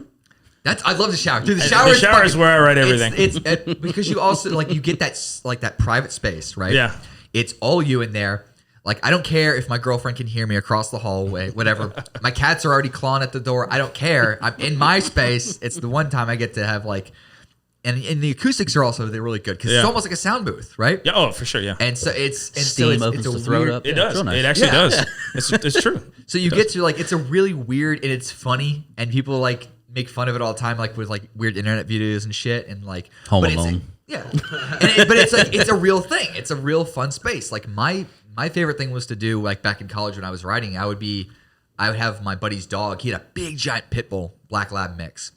Speaker 4: I love the shower. Dude, the shower
Speaker 1: is where I write everything.
Speaker 4: It's because you also you get that private space, right?
Speaker 1: Yeah.
Speaker 4: It's all you in there. Like, I don't care if my girlfriend can hear me across the hallway, whatever. My cats are already clawing at the door. I don't care. I'm in my space. It's the one time I get to have and the acoustics are also, they're really good because it's almost like a sound booth, right?
Speaker 1: Yeah. Oh, for sure. Yeah.
Speaker 4: And so it's
Speaker 2: opens the throat up.
Speaker 1: It
Speaker 2: Yeah,
Speaker 1: does.
Speaker 2: nice.
Speaker 1: It actually does. It's true.
Speaker 4: So you get to it's a really weird, and it's funny, and people make fun of it all the time, with weird internet videos and shit, and
Speaker 2: Home Alone.
Speaker 4: Yeah. But it's a real thing. It's a real fun space. Like my favorite thing was to do back in college when I was writing, I would have my buddy's dog. He had a big giant pit bull black lab mix.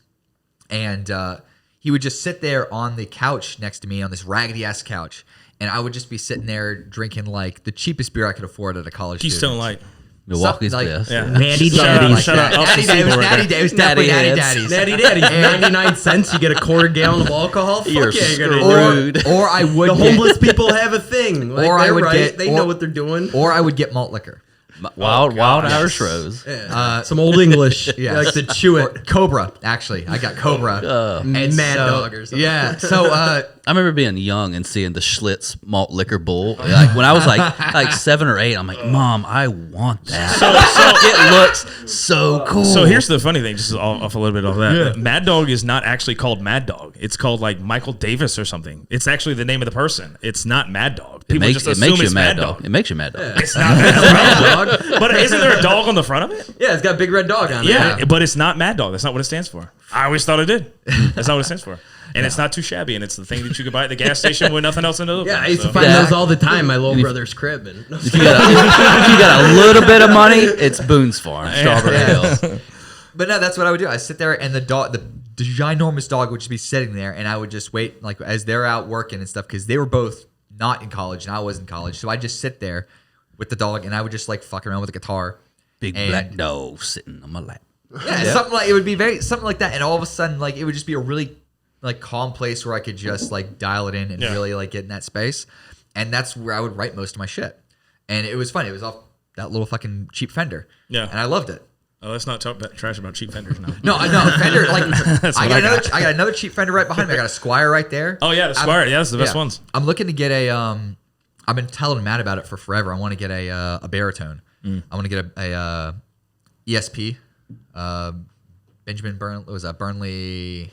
Speaker 4: And he would just sit there on the couch next to me on this raggedy ass couch. And I would just be sitting there drinking the cheapest beer I could afford at a college
Speaker 1: Keystone Light.
Speaker 2: Milwaukee's best.
Speaker 1: Yeah.
Speaker 3: Natty
Speaker 1: Daddies.
Speaker 3: Daddies.
Speaker 4: It was Natty Daddies. It was definitely Natty Daddies.
Speaker 3: Natty Daddies. 99 cents, you get a quarter gallon of alcohol. Fuck
Speaker 2: You're
Speaker 3: yeah, you're gonna
Speaker 2: screwed.
Speaker 4: Or I would
Speaker 3: The homeless people have a thing.
Speaker 4: Or I would get-
Speaker 3: They
Speaker 4: or-
Speaker 3: know what they're doing.
Speaker 4: Or I would get malt liquor.
Speaker 2: Wild Irish Rose.
Speaker 3: Some old English.
Speaker 4: Yes.
Speaker 3: Like the chew
Speaker 4: Or
Speaker 3: it.
Speaker 4: Cobra, actually. I got Cobra. And
Speaker 3: Mad
Speaker 4: so-
Speaker 3: Dog or something.
Speaker 4: Yeah. So
Speaker 2: I remember being young and seeing the Schlitz malt liquor bowl. When I was like 7 or 8, I'm like, Mom, I want that. It looks so cool.
Speaker 1: So here's the funny thing, just off a little bit of that. Yeah. Mad Dog is not actually called Mad Dog. It's called Michael Davis or something. It's actually the name of the person. It's not Mad Dog. People just assume it's Mad Dog.
Speaker 2: It makes you Mad Dog.
Speaker 1: It's not Mad Dog. But isn't there a dog on the front of it?
Speaker 3: Yeah, it's got a big red dog on it.
Speaker 1: Yeah, but it's not Mad Dog. That's not what it stands for. I always thought it did. That's not what it stands for. And it's not too shabby, and it's the thing that you could buy at the gas station with nothing else in the
Speaker 3: I used to find those all the time. My little brother's crib. And
Speaker 2: if you got a little bit of money, it's Boone's Farm, Strawberry Hills.
Speaker 4: But no, that's what I would do. I sit there, and the ginormous dog would just be sitting there, and I would just wait, like as they're out working and stuff, because they were both not in college, and I was in college. So I just sit there with the dog, and I would just like fuck around with the guitar.
Speaker 2: Big black dog sitting on my lap.
Speaker 4: Yeah, something like it would be something like that, and all of a sudden, like it would just be a really like calm place where I could just like dial it in and really like get in that space, and that's where I would write most of my shit. And it was funny. It was off that little fucking cheap Fender. Yeah, and I loved it.
Speaker 1: Oh, let's not talk trash about cheap Fenders now.
Speaker 4: No, Fender. Like I got another cheap Fender right behind me. I got a Squire right there.
Speaker 1: Oh yeah, the Squire. Yeah, that's the best ones.
Speaker 4: I'm looking to get a. I've been telling Matt about it for forever. I want to get a baritone. I want to get a ESP. Benjamin Burnley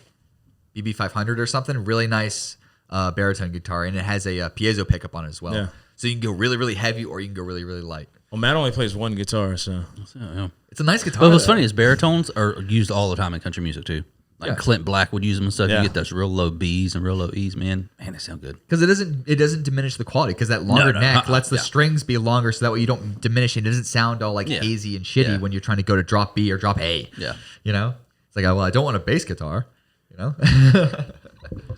Speaker 4: BB500 or something. Really nice baritone guitar, and it has a piezo pickup on it as well. Yeah. So you can go really, really heavy, or you can go really, really light.
Speaker 1: Well, Matt only plays one guitar, so
Speaker 4: it's a nice guitar.
Speaker 2: But what's funny is baritones are used all the time in country music too. Like Clint Black would use them and stuff. You get those real low B's and real low E's, man. Man, they sound good.
Speaker 4: Because it doesn't diminish the quality. Because that longer neck lets the strings be longer, so that way you don't diminish it. It doesn't sound all like hazy and shitty when you're trying to go to drop B or drop A. Yeah, you know, it's like, well, I don't want a bass guitar. You know.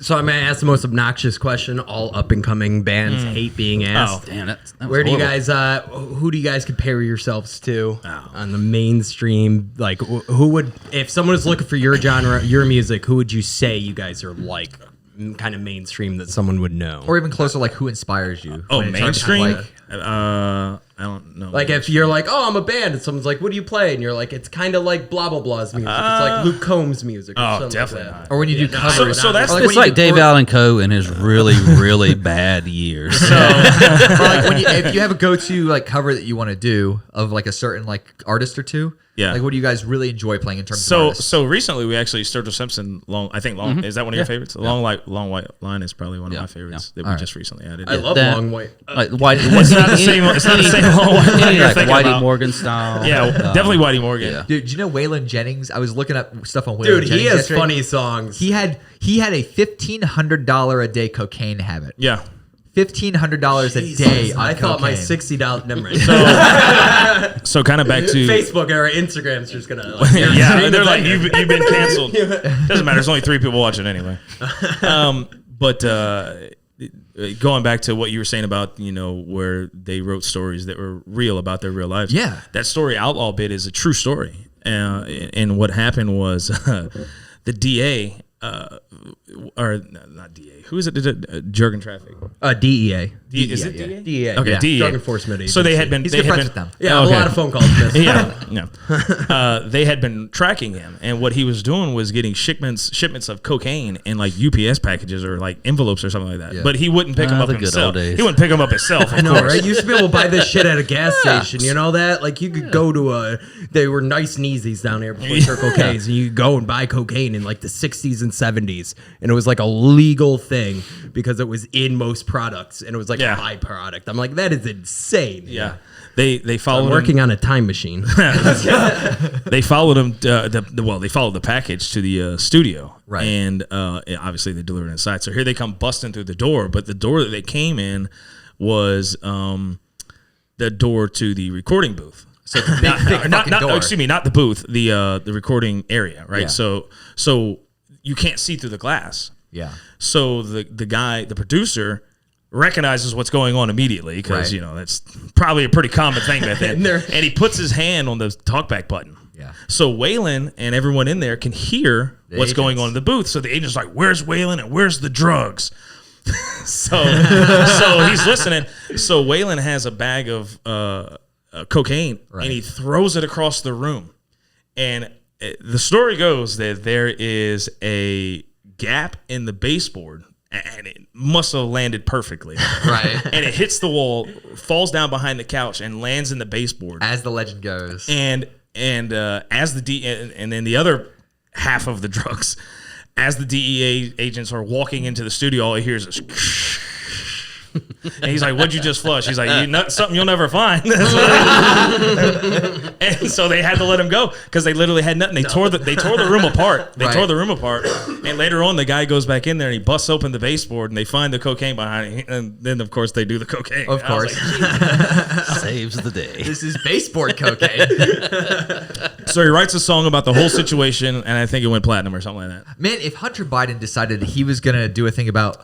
Speaker 3: So I'm gonna ask the most obnoxious question all up and coming bands hate being asked.
Speaker 2: Oh, damn it!
Speaker 3: Where do you guys? Who do you guys compare yourselves to on the mainstream? Like, who would, if someone was looking for your genre, your music, who would you say you guys are like? Kind of mainstream that someone would know,
Speaker 4: or even closer, like who inspires you?
Speaker 1: Oh, mainstream. I don't know.
Speaker 3: Like if you're like, oh, I'm a band, and someone's like, what do you play? And you're like, it's kind of like blah blah blah's music. It's like Luke Combs music. Or
Speaker 1: definitely.
Speaker 3: Like
Speaker 4: or when you do covers.
Speaker 1: So that's
Speaker 2: it's like Dave Allen Coe in his really really bad years.
Speaker 4: So, or like if you have a go-to like cover that you want to do of like a certain like artist or two. Yeah. Like, what do you guys really enjoy playing in terms of artists?
Speaker 1: So recently we actually Sturgill Simpson. Is that one of your favorites? Long White Line is probably one of my favorites that we just recently added.
Speaker 3: I love Long White.
Speaker 1: It's not the same. It's not the same Long White Line.
Speaker 2: Like Whitey Morgan style.
Speaker 1: Yeah, definitely Whitey Morgan.
Speaker 2: Yeah.
Speaker 4: Dude, do you know Waylon Jennings? I was looking up stuff on Waylon Jennings.
Speaker 3: Dude, he has funny songs.
Speaker 4: He had a $1,500 a day cocaine habit.
Speaker 1: Yeah.
Speaker 4: $1,500 a day.
Speaker 3: I thought my $60. Never mind.
Speaker 1: So kind of back to
Speaker 3: Facebook or Instagram's just gonna.
Speaker 1: They're like you've been canceled. Doesn't matter. There's only 3 people watching anyway. But going back to what you were saying about where they wrote stories that were real about their real lives.
Speaker 4: Yeah,
Speaker 1: that story Outlaw bit is a true story. And what happened was the DA. Or not DA. Who is it? Jurgen Traffic.
Speaker 3: DEA.
Speaker 1: Is it DEA?
Speaker 3: DEA.
Speaker 1: Okay, DEA.
Speaker 3: Drug Enforcement Agency.
Speaker 1: So they had been.
Speaker 4: He's good friends with them.
Speaker 3: Yeah, a lot of phone calls.
Speaker 1: They had been tracking him, and what he was doing was getting shipments of cocaine in like UPS packages or like envelopes or something like that. Yeah. But he wouldn't pick them up himself. He wouldn't pick them up himself.
Speaker 3: I know, right? You used to be able to buy this shit at a gas station. You know that? Like you could go to they were nice Neesies down there before Circle K's, and you could go and buy cocaine in like the 60s and 70s, and it was like a legal thing because it was in most products, and it was like a byproduct. I'm like, that is insane.
Speaker 1: Yeah. They followed.
Speaker 3: I'm working on a time machine.
Speaker 1: They followed him. They followed the package to the studio,
Speaker 4: right?
Speaker 1: And obviously they delivered inside. So here they come busting through the door, but the door that they came in was the door to the recording booth.
Speaker 4: So
Speaker 1: not the booth, the recording area, right? Yeah. So you can't see through the glass.
Speaker 4: Yeah.
Speaker 1: So the guy, the producer, recognizes what's going on immediately because that's probably a pretty common thing back then. And he puts his hand on the talkback button.
Speaker 4: Yeah.
Speaker 1: So Waylon and everyone in there can hear what's going on in the booth. So the agent's like, "Where's Waylon and where's the drugs?" so he's listening. So Waylon has a bag of cocaine and he throws it across the room. And the story goes that there is a gap in the baseboard. And it must have landed perfectly.
Speaker 4: Right.
Speaker 1: And it hits the wall, falls down behind the couch, and lands in the baseboard.
Speaker 4: As the legend goes.
Speaker 1: And as and then the other half of the drugs, as the DEA agents are walking into the studio, all he hears is And he's like, what'd you just flush? He's like, something you'll never find. And so they had to let him go because they literally had nothing. They tore the room apart. They tore the room apart. And later on, the guy goes back in there and he busts open the baseboard and they find the cocaine behind it. And then, of course, they do the cocaine.
Speaker 4: Of course.
Speaker 2: Saves the day.
Speaker 4: This is baseboard cocaine.
Speaker 1: So he writes a song about the whole situation, and I think it went platinum or something like that.
Speaker 4: Man, if Hunter Biden decided he was going to do a thing about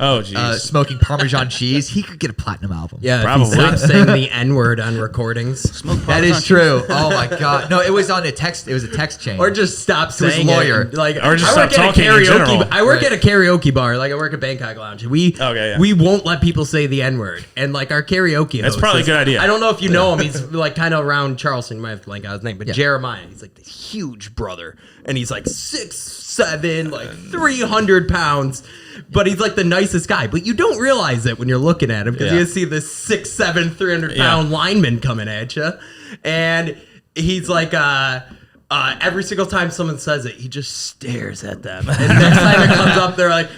Speaker 4: smoking Parmesan cheese, he could get a platinum album.
Speaker 3: Yeah,
Speaker 1: probably.
Speaker 3: Stop saying the N-word on recordings.
Speaker 4: That is true. Oh my God. No, it was on a text. It was a text chain.
Speaker 3: Or just stop saying
Speaker 4: lawyer.
Speaker 3: it. Like,
Speaker 1: or just stop talking in general.
Speaker 3: I work at a karaoke bar. Like I work at Bangkok Lounge. We won't let people say the N-word. And like our karaoke
Speaker 1: That's
Speaker 3: host
Speaker 1: probably a good idea.
Speaker 3: I don't know if you know him. He's like kind of around Charleston. You might have to blank out his name, but Jeremiah. He's like this huge brother, and he's like 6'7", like 300 pounds. But he's like the nicest guy. But you don't realize it when you're looking at him because you see this 6'7", 300-pound lineman coming at you, and he's like every single time someone says it, he just stares at them. And next time it comes up, they're like,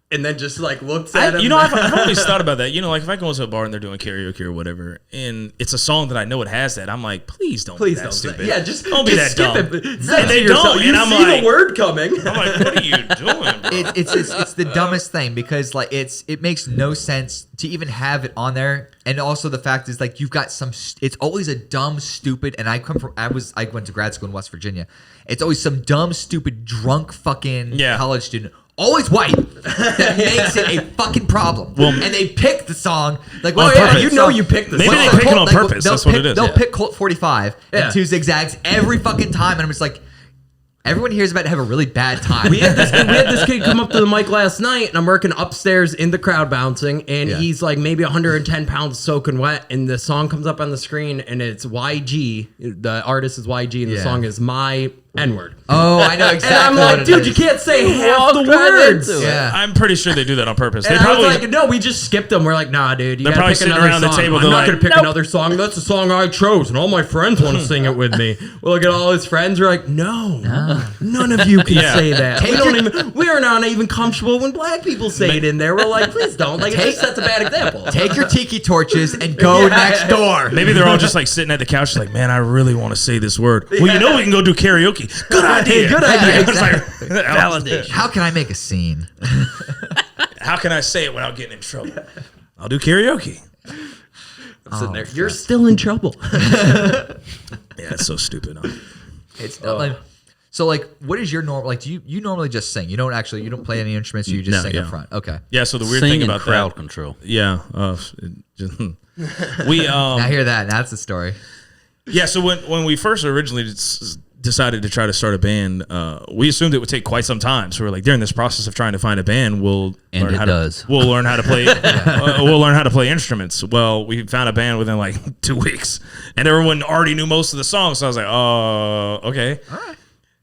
Speaker 3: and then just like looks at him.
Speaker 1: You know, I've always thought about that. You know, like if I go into a bar and they're doing karaoke or whatever, and it's a song that I know it has that, I'm like, please don't be that stupid.
Speaker 3: Yeah, just
Speaker 1: don't be that
Speaker 3: skip
Speaker 1: dumb.
Speaker 3: it.
Speaker 1: They don't,
Speaker 3: you
Speaker 1: and I'm
Speaker 3: see
Speaker 1: like,
Speaker 3: the word coming.
Speaker 1: I'm like, what are you doing, bro?
Speaker 4: It's the dumbest thing because like it makes no sense to even have it on there, and also the fact is like you've got it's always a dumb, stupid, and I went to grad school in West Virginia. It's always some dumb, stupid, drunk, fucking college student. Always white. That makes it a fucking problem. Well, and they pick the song like, well,
Speaker 1: yeah,
Speaker 3: you know, you picked the song.
Speaker 1: Maybe they pick it on purpose. That's what it is.
Speaker 4: They'll pick Colt 45 and 2 Zigzags every fucking time, and I'm just like, everyone here is about to have a really bad time.
Speaker 3: We had this kid come up to the mic last night, and I'm working upstairs in the crowd bouncing, and he's like maybe 110 pounds soaking wet, and the song comes up on the screen, and it's YG. The artist is YG, and the song is My N-word.
Speaker 4: Oh, I know exactly.
Speaker 3: And I'm like, dude, you can't say half the words.
Speaker 4: Yeah.
Speaker 1: I'm pretty sure they do that on purpose.
Speaker 3: And I was like, no, we just skipped them. We're like, nah, dude, you
Speaker 1: they're
Speaker 3: gotta
Speaker 1: probably
Speaker 3: pick
Speaker 1: sitting
Speaker 3: another
Speaker 1: around
Speaker 3: song.
Speaker 1: the table.
Speaker 3: I'm not
Speaker 1: like,
Speaker 3: gonna pick another song. That's the song I chose, and all my friends want to sing it with me. We look at all his friends. We're like, no, none of you can say that. We are not even comfortable when black people say it in there. We're like, please don't. Like, it just sets a bad example.
Speaker 4: Take your tiki torches and go next door.
Speaker 1: Maybe they're all just like sitting at the couch, like, man, I really want to say this word. Well, you know, we can go do karaoke. Good idea.
Speaker 3: Good idea.
Speaker 4: Exactly.
Speaker 1: Validation.
Speaker 4: How can I make a scene?
Speaker 1: How can I say it without getting in trouble? I'll do karaoke.
Speaker 3: I'm sitting there. You're still in trouble.
Speaker 1: Yeah, it's so stupid. Huh?
Speaker 4: It's not like, so like, what is your normal? Like, do you normally just sing? You don't play any instruments. You just sing up front. Okay.
Speaker 1: Yeah. So the weird
Speaker 2: Sing
Speaker 1: thing
Speaker 2: and
Speaker 1: about
Speaker 2: crowd
Speaker 1: that,
Speaker 2: control.
Speaker 1: Yeah. We
Speaker 4: I hear that. That's the story.
Speaker 1: Yeah. So when we first originally decided to try to start a band, we assumed it would take quite some time. So we're like, during this process of trying to find a band, we'll learn how to play. We'll learn how to play instruments. Well, we found a band within like 2 weeks, and everyone already knew most of the songs. So I was like, oh, okay. All right.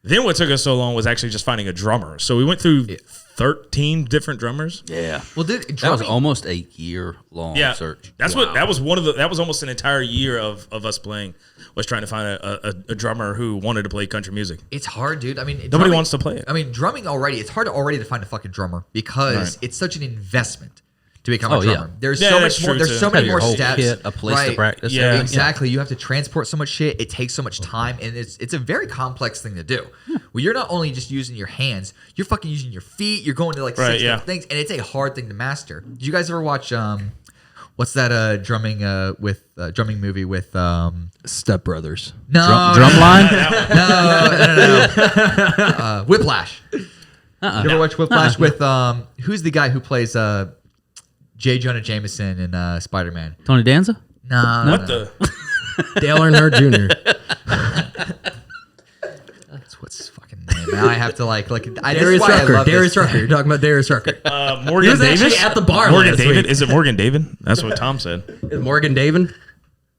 Speaker 1: Then what took us so long was actually just finding a drummer. So we went through 13 different drummers.
Speaker 2: Yeah.
Speaker 4: Well,
Speaker 2: that was almost a year-long search.
Speaker 1: That was almost an entire year of us playing, was trying to find a drummer who wanted to play country music.
Speaker 4: It's hard, dude. I mean,
Speaker 1: nobody wants to play it.
Speaker 4: I mean, drumming already, it's hard to find a fucking drummer because it's such an investment to become a drummer.
Speaker 1: Yeah.
Speaker 4: There's so much more. There's so many more steps.
Speaker 2: Kit, a place to practice.
Speaker 1: Yeah,
Speaker 4: exactly. You have to transport so much shit. It takes so much time, and it's a very complex thing to do. Well, you're not only just using your hands, you're fucking using your feet. You're going to like 6 different things, and it's a hard thing to master. Did you guys ever watch what's that drumming movie with
Speaker 3: Step Brothers?
Speaker 4: No,
Speaker 2: Drumline.
Speaker 4: No. Whiplash. You ever watch Whiplash with who's the guy who plays J. Jonah Jameson in Spider-Man?
Speaker 2: Tony Danza?
Speaker 4: No.
Speaker 1: What the?
Speaker 3: Dale Earnhardt Jr.
Speaker 4: What's his fucking name? Now I have to like
Speaker 3: Darius Rucker. Darius Rucker. You're talking about Darius Rucker.
Speaker 1: Morgan
Speaker 3: He was
Speaker 1: Davis
Speaker 3: actually at the bar
Speaker 1: Morgan
Speaker 3: last
Speaker 1: David.
Speaker 3: week.
Speaker 1: Is it Morgan David? That's what Tom said.
Speaker 3: Is Morgan David?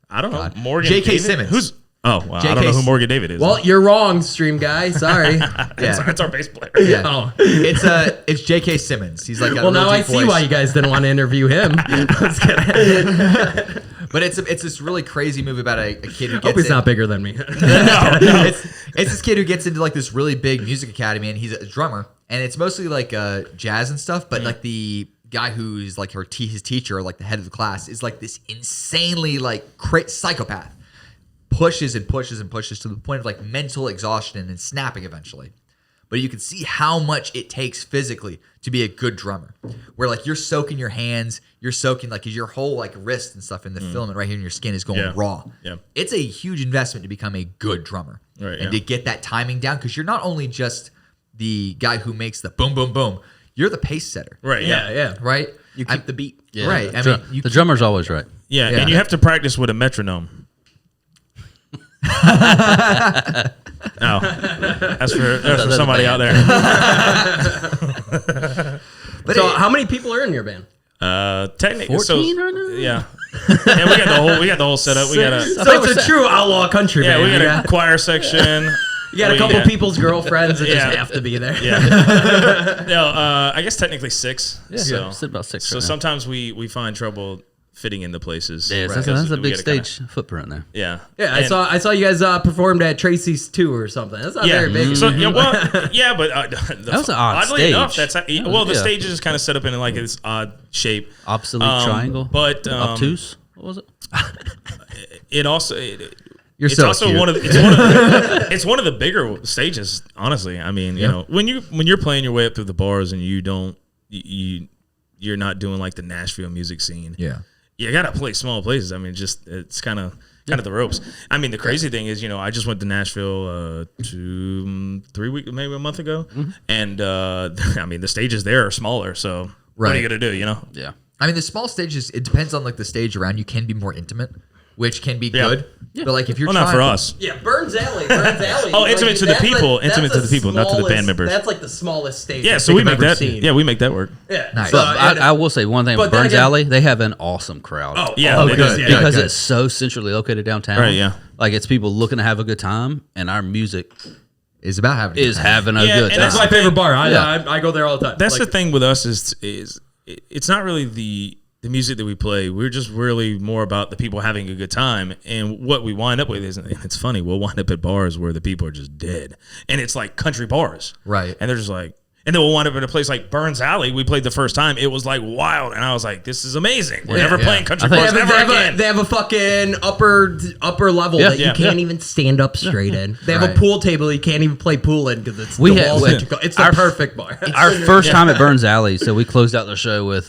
Speaker 1: I don't know. Morgan
Speaker 4: J.K.
Speaker 1: David?
Speaker 4: Simmons.
Speaker 1: Who's? Oh, well, I don't know who Morgan David is.
Speaker 3: Well, you're wrong, stream guy. Sorry.
Speaker 1: That's our bass player.
Speaker 4: Yeah.
Speaker 3: Oh.
Speaker 4: It's J.K. Simmons. He's like a
Speaker 3: Well, now I
Speaker 4: deep
Speaker 3: see
Speaker 4: voice.
Speaker 3: why you guys didn't want to interview him.
Speaker 4: But it's this really crazy movie about a kid who gets
Speaker 3: Hope he's not bigger than me.
Speaker 4: it's this kid who gets into like this really big music academy, and he's a drummer, and it's mostly like jazz and stuff, but like the guy who's like his teacher, or like the head of the class, is like this insanely like psychopath. Pushes and pushes and pushes to the point of like mental exhaustion and snapping eventually. But you can see how much it takes physically to be a good drummer. Where like you're soaking your hands, you're soaking like your whole like wrist and stuff in the filament right here in your skin is going raw.
Speaker 1: Yeah.
Speaker 4: It's a huge investment to become a good drummer.
Speaker 1: Right,
Speaker 4: and to get that timing down, because you're not only just the guy who makes the boom, boom, boom, you're the pace setter.
Speaker 1: Right. Yeah.
Speaker 4: Right?
Speaker 3: You keep the beat.
Speaker 2: Yeah.
Speaker 4: Right.
Speaker 2: The drummer's always right.
Speaker 1: Yeah. And you have to practice with a metronome. No, that's for somebody out there.
Speaker 3: So how many people are in your band?
Speaker 1: Technically,
Speaker 2: 14 right now?
Speaker 1: Yeah, and we got the whole setup. We got a
Speaker 3: So it's a true outlaw country band.
Speaker 1: we got a choir section.
Speaker 3: You got a couple people's girlfriends that just have to be there.
Speaker 1: Yeah. No, I guess technically 6.
Speaker 2: Yeah, it's about 6.
Speaker 1: So sometimes we find trouble fitting into places.
Speaker 2: Yeah, that's a big stage footprint there.
Speaker 1: Yeah.
Speaker 3: Yeah, I saw you guys performed at Tracy's 2 or something. That's not very big.
Speaker 1: So but
Speaker 2: that was an odd
Speaker 1: oddly
Speaker 2: stage.
Speaker 1: enough, that's the stage is just kind of set up in like this odd shape,
Speaker 2: obsolete triangle,
Speaker 1: but
Speaker 2: obtuse. What was it?
Speaker 1: It also.
Speaker 4: It's
Speaker 1: also
Speaker 4: cute.
Speaker 1: it's one of the bigger stages. Honestly, I mean, you know, when you're playing your way up through the bars and you're not doing like the Nashville music scene.
Speaker 4: Yeah.
Speaker 1: You gotta play small places. I mean, it's kind of the ropes. I mean, the crazy thing is, I just went to Nashville 3 weeks, maybe a month ago, and I mean, the stages there are smaller. So what are you gonna do?
Speaker 2: Yeah.
Speaker 4: I mean, the small stages, it depends on like the stage around you, can be more intimate, which can be good. Yeah. But like if you're
Speaker 1: not for us.
Speaker 3: Yeah, Burns Alley.
Speaker 1: Oh, intimate to the people, not to the band members.
Speaker 3: That's like the smallest stage.
Speaker 1: Yeah, so we make that. Yeah, we make that work.
Speaker 3: Yeah,
Speaker 4: nice.
Speaker 2: But I will say one thing: Burns Alley, they have an awesome crowd.
Speaker 1: Oh, yeah,
Speaker 2: because it's so centrally located downtown.
Speaker 1: Right, yeah.
Speaker 2: Like it's people looking to have a good time, and our music
Speaker 4: is about having
Speaker 2: a good
Speaker 3: and
Speaker 2: time.
Speaker 3: that's my favorite bar. I go there all the time.
Speaker 1: That's the thing with us is it's not really the music that we play. We're just really more about the people having a good time. And what we wind up with is, it's funny, we'll wind up at bars where the people are just dead. And it's like country bars.
Speaker 4: Right.
Speaker 1: And they're just like, and then we'll wind up in a place like Burns Alley. We played the first time. It was like wild. And I was like, this is amazing. We're never playing country bars ever again.
Speaker 3: They have a fucking upper level that you can't even stand up straight in. They have a pool table you can't even play pool in because it's it's the perfect bar.
Speaker 2: Our first time at Burns Alley, so we closed out the show with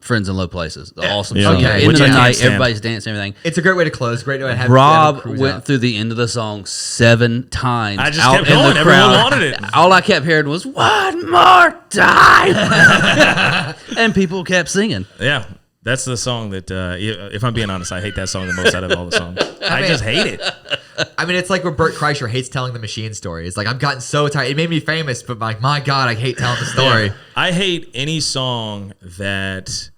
Speaker 2: Friends in Low Places. The awesome song.
Speaker 4: Okay.
Speaker 2: End of the night, everybody's dancing, everything.
Speaker 4: It's a great way to close. Great way to have
Speaker 2: Rob went through the end of the song 7 times.
Speaker 1: I just kept going. Everyone wanted it.
Speaker 2: All I kept hearing was, one more time. And people kept singing.
Speaker 1: Yeah. That's the song that, if I'm being honest, I hate that song the most out of all the songs. I just hate it.
Speaker 4: I mean, it's like where Bert Kreischer hates telling the Machine story. It's like, I've gotten so tired. It made me famous, but like, my God, I hate telling the story.
Speaker 1: Yeah. I hate any song that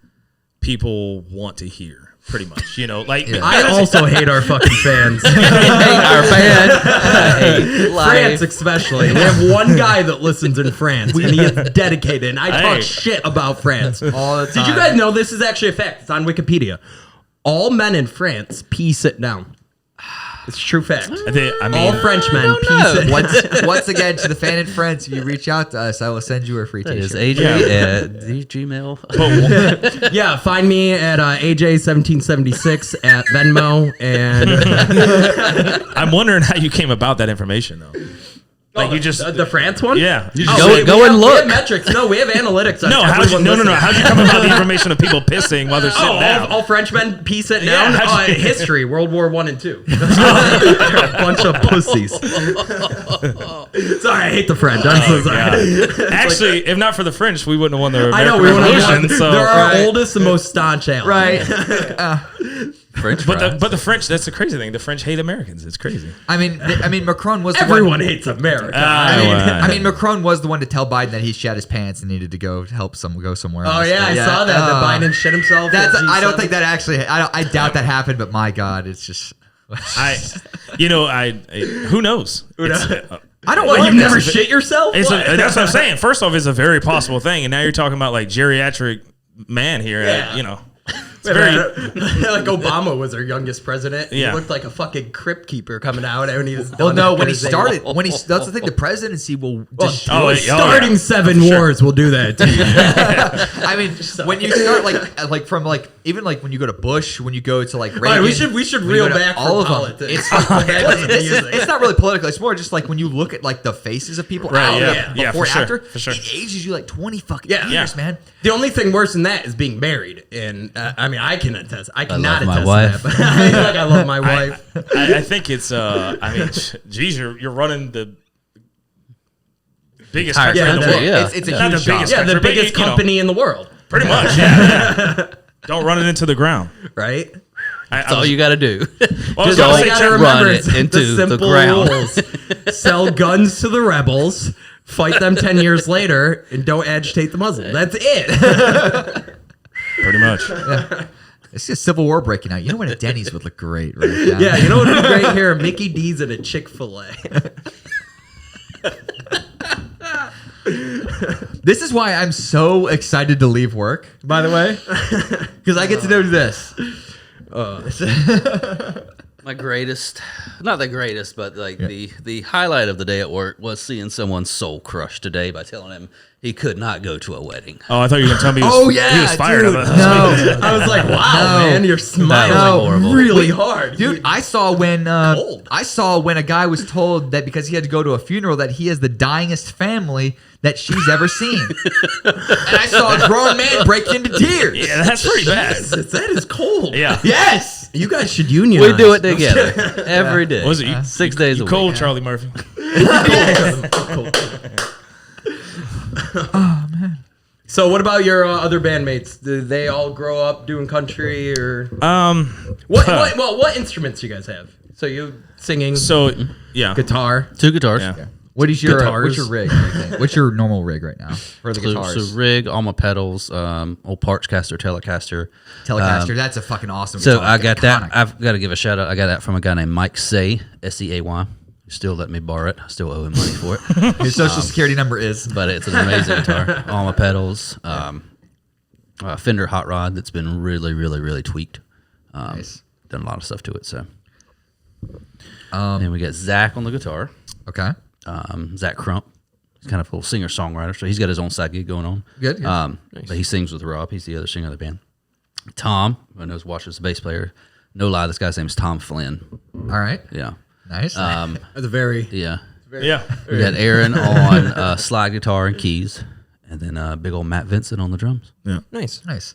Speaker 1: people want to hear. Pretty much, like
Speaker 3: I also hate our fucking fans.
Speaker 2: I hate our band. I hate
Speaker 3: France, especially. We have one guy that listens in France, and he is dedicated. And I talk shit about France
Speaker 4: all the time.
Speaker 3: Did you guys know this is actually a fact? It's on Wikipedia. All men in France pee sit down. It's a true fact. All Frenchmen pee sit down.
Speaker 4: Once again, to the fan in France, if you reach out to us, I will send you a free t-shirt.
Speaker 2: Is AJ at Gmail?
Speaker 3: Yeah, find me at AJ1776 at Venmo. And
Speaker 1: I'm wondering how you came about that information, though. Like you just
Speaker 3: the France one?
Speaker 1: Yeah.
Speaker 2: You just go and look.
Speaker 3: We have metrics. No, we have analytics. On
Speaker 1: no, how'd you come about the information of people pissing while they're sitting down?
Speaker 3: All Frenchmen pee sitting down? History, World War I and II. A bunch of pussies. Sorry, I hate the French. I'm so sorry.
Speaker 1: Actually, if not for the French, we wouldn't have won the
Speaker 3: American
Speaker 1: Revolution. So
Speaker 3: they're our oldest and most staunch ally.
Speaker 4: Right.
Speaker 2: French
Speaker 1: but the French, that's the crazy thing. The French hate Americans. It's crazy.
Speaker 4: I mean, Macron was
Speaker 3: everyone hates America.
Speaker 4: I mean, Macron was the one to tell Biden that he shat his pants and needed to go help go somewhere else.
Speaker 3: Oh yeah, I saw that. That Biden shit himself.
Speaker 4: I don't think that actually. I doubt that happened. But my God, it's just.
Speaker 1: Who knows?
Speaker 3: I don't know. You've never shit yourself?
Speaker 1: That's what I'm saying. First off, it's a very possible thing, and now you're talking about like geriatric man here.
Speaker 3: Yeah. Like Obama was our youngest president.
Speaker 1: Yeah.
Speaker 3: He looked like a fucking crypt keeper coming out, and he was.
Speaker 4: Well, no, when he started, that's the thing. The presidency will.
Speaker 3: Starting 7 wars will do that to you.
Speaker 4: I mean, when you start like from like even like when you go to Bush, when you go to like Reagan,
Speaker 3: right, we should reel back
Speaker 4: all of
Speaker 3: politics.
Speaker 4: It's not really political. It's more just like when you look at like the faces of people before and after,
Speaker 1: for sure.
Speaker 4: it ages you like 20 fucking
Speaker 3: Yeah.
Speaker 4: years, man.
Speaker 3: The only thing worse than that is being married, and I mean, I can attest. I cannot
Speaker 2: love my
Speaker 3: attest
Speaker 2: wife.
Speaker 3: to that. But I feel like I love my wife.
Speaker 1: I think it's. I mean, geez, you're running the biggest country in the world.
Speaker 4: It's a
Speaker 1: Not
Speaker 4: huge
Speaker 1: the biggest
Speaker 4: job.
Speaker 1: country,
Speaker 3: The biggest
Speaker 1: but,
Speaker 3: company in the world,
Speaker 1: pretty much. Yeah. Don't run it into the ground.
Speaker 3: right?
Speaker 2: That's all you got to do.
Speaker 1: Well, I was
Speaker 3: Just all
Speaker 1: gonna
Speaker 3: you
Speaker 1: say,
Speaker 3: gotta remember
Speaker 2: run
Speaker 3: is
Speaker 2: it into
Speaker 3: the
Speaker 2: the
Speaker 3: simple
Speaker 2: ground.
Speaker 3: rules. Sell guns to the rebels, fight them 10 years later, and don't agitate the Muslim. That's it.
Speaker 1: pretty much.
Speaker 4: It's a civil war breaking out. You know what? A Denny's would look great, right?
Speaker 3: Yeah, you know what would be great here? Mickey D's at a Chick-fil-A.
Speaker 4: This is why I'm so excited to leave work, by the way, because I get to do this.
Speaker 2: My greatest, not the greatest, but like the highlight of the day at work was seeing someone's soul crushed today by telling him he could not go to a wedding.
Speaker 1: Oh, I thought you were gonna tell me. He was fired.
Speaker 4: dude,
Speaker 1: No.
Speaker 3: I was like, wow, man, you're
Speaker 2: That was
Speaker 3: smiling
Speaker 2: horrible.
Speaker 3: really hard.
Speaker 4: Dude, I saw when
Speaker 3: Cold.
Speaker 4: a guy was told that because he had to go to a funeral that he has the dyingest family that she's ever seen. And I saw a grown man break into tears.
Speaker 1: Yeah, that's pretty bad.
Speaker 3: That is cold.
Speaker 1: Yeah.
Speaker 4: Yes.
Speaker 3: You guys should unionize.
Speaker 2: We do it together every day.
Speaker 1: What was it? You,
Speaker 2: 6 days a
Speaker 1: cold,
Speaker 2: week.
Speaker 1: Charlie Murphy.
Speaker 3: Oh man. So what about your other bandmates? Did they all grow up doing country or what instruments do you guys have? So you singing
Speaker 1: So yeah,
Speaker 3: guitar?
Speaker 2: 2 guitars.
Speaker 1: yeah.
Speaker 4: What is your
Speaker 3: Guitars.
Speaker 4: what's your rig? What's your normal rig right now for the guitars?
Speaker 2: So rig, all my pedals, old Parchcaster, Telecaster.
Speaker 4: Telecaster, that's a fucking awesome
Speaker 2: So
Speaker 4: guitar.
Speaker 2: I got that.
Speaker 4: Iconic.
Speaker 2: I've got to give a shout out. I got that from a guy named Mike Say, Seay. Still let me borrow it. I still owe him money for it.
Speaker 4: His social security number is.
Speaker 2: But it's an amazing guitar. All my pedals. Fender Hot Rod that's been really, really, really tweaked.
Speaker 4: Nice.
Speaker 2: Done a lot of stuff to it. So, and we got Zach on the guitar.
Speaker 4: Okay.
Speaker 2: Zach Crump. He's kind of a little singer-songwriter, so he's got his own side gig going on.
Speaker 4: Good.
Speaker 2: But he sings with Rob. He's the other singer of the band. Tom, I know Watcher's the bass player. No lie, this guy's name is Tom Flynn.
Speaker 4: All right.
Speaker 2: Yeah.
Speaker 4: Nice.
Speaker 3: That's a very
Speaker 2: Yeah.
Speaker 1: Yeah.
Speaker 2: We got Aaron on slide guitar and keys, and then big old Matt Vincent on the drums.
Speaker 1: Yeah.
Speaker 3: nice.
Speaker 4: Nice.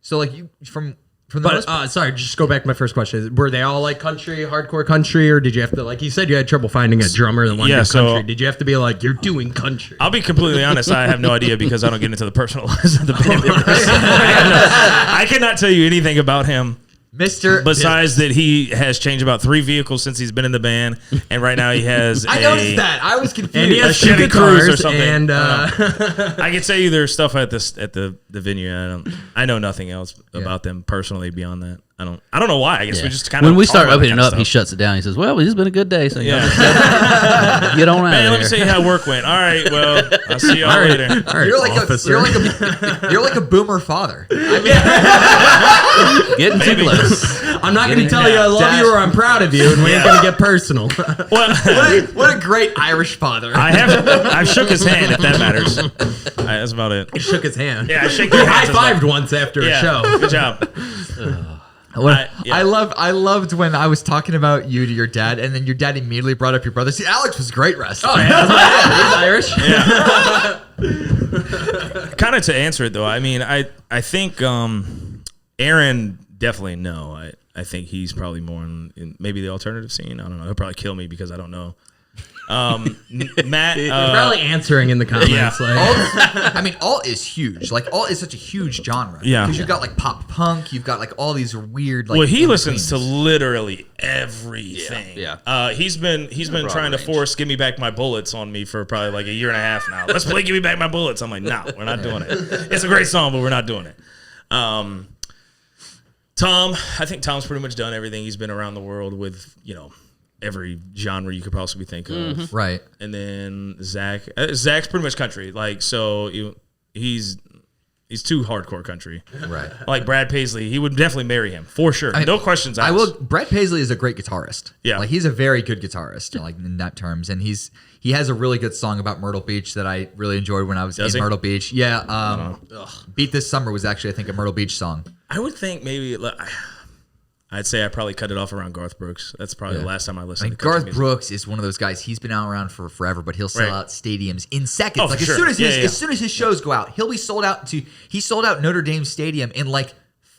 Speaker 4: So like you from the
Speaker 3: But
Speaker 4: most
Speaker 3: sorry, just go back to my first question. Were they all like country, hardcore country, or did you have to, like you said, you had trouble finding a drummer that wanted to do
Speaker 1: so-
Speaker 3: country? Did you have to be like, you're doing country?
Speaker 1: I'll be completely honest. I have no idea because I don't get into the personal lives of the band members. I cannot tell you anything about him.
Speaker 4: Mr.
Speaker 1: Besides that, he has changed about 3 vehicles since he's been in the band, and right now he has.
Speaker 4: I noticed that. I was confused.
Speaker 3: And he has
Speaker 1: a Chevy
Speaker 3: two
Speaker 1: Cruise or
Speaker 3: guitars,
Speaker 1: something.
Speaker 3: and
Speaker 1: I can tell you there's stuff at the venue. I know nothing else about them personally beyond that. I don't know why. I guess we just kind of
Speaker 2: when we start opening up, he shuts it down. He says, "Well, it's been a good day, so you know, get on out
Speaker 1: Man,
Speaker 2: of
Speaker 1: let me
Speaker 2: here."
Speaker 1: see how work went. All right, well, I'll see y'all later.
Speaker 3: all right,
Speaker 4: You're like a boomer father.
Speaker 2: Getting too close.
Speaker 3: I'm not going to tell you I love you or I'm proud of you, and we ain't going to get personal.
Speaker 1: Well,
Speaker 4: What a great Irish father.
Speaker 1: I've shook his hand if that matters. That's about it.
Speaker 3: He shook his hand.
Speaker 1: Yeah, I shake your hands.
Speaker 3: High-fived once after a show.
Speaker 1: Good job.
Speaker 4: I loved when I was talking about you to your dad, and then your dad immediately brought up your brother. See, Alex was a great wrestler.
Speaker 3: Oh, yeah, he's Irish.
Speaker 1: Kind of to answer it though, I mean, I think Aaron definitely no. I think he's probably more in maybe the alternative scene. I don't know. He'll probably kill me because I don't know. Matt,
Speaker 3: You're probably answering in the comments.
Speaker 1: Yeah.
Speaker 4: Alt is huge. Like, alt is such a huge genre.
Speaker 1: Yeah.
Speaker 4: Because you've got, like, pop punk. You've got, like, all these weird, like...
Speaker 1: well, he listens
Speaker 4: in-betweens.
Speaker 1: to literally everything.
Speaker 2: Yeah.
Speaker 1: He's been trying to force "Give Me Back My Bullets" on me for probably like a year and a half now. Let's play "Give Me Back My Bullets." I'm like, no, we're not doing it. It's a great song, but we're not doing it. Tom, I think Tom's pretty much done everything. He's been around the world with, every genre you could possibly think of.
Speaker 4: Right.
Speaker 1: And then Zach's pretty much country. Like, so he's He's too hardcore country.
Speaker 4: Right.
Speaker 1: Like Brad Paisley, he would definitely marry him for sure. No questions asked.
Speaker 4: Brad Paisley is a great guitarist.
Speaker 1: Yeah.
Speaker 4: Like he's a very good guitarist, like in that terms. And he has a really good song about Myrtle Beach that I really enjoyed when I was in Myrtle Beach. Yeah. Beat This Summer was actually, I think, a Myrtle Beach song.
Speaker 1: I would think maybe I'd say I probably cut it off around Garth Brooks. That's probably the last time I listened to
Speaker 4: Garth
Speaker 1: music.
Speaker 4: Brooks is one of those guys. He's been out around for forever, but he'll sell out stadiums in seconds.
Speaker 1: Oh,
Speaker 4: like
Speaker 1: for sure.
Speaker 4: As soon as his shows go out, he'll be sold out he sold out Notre Dame Stadium in like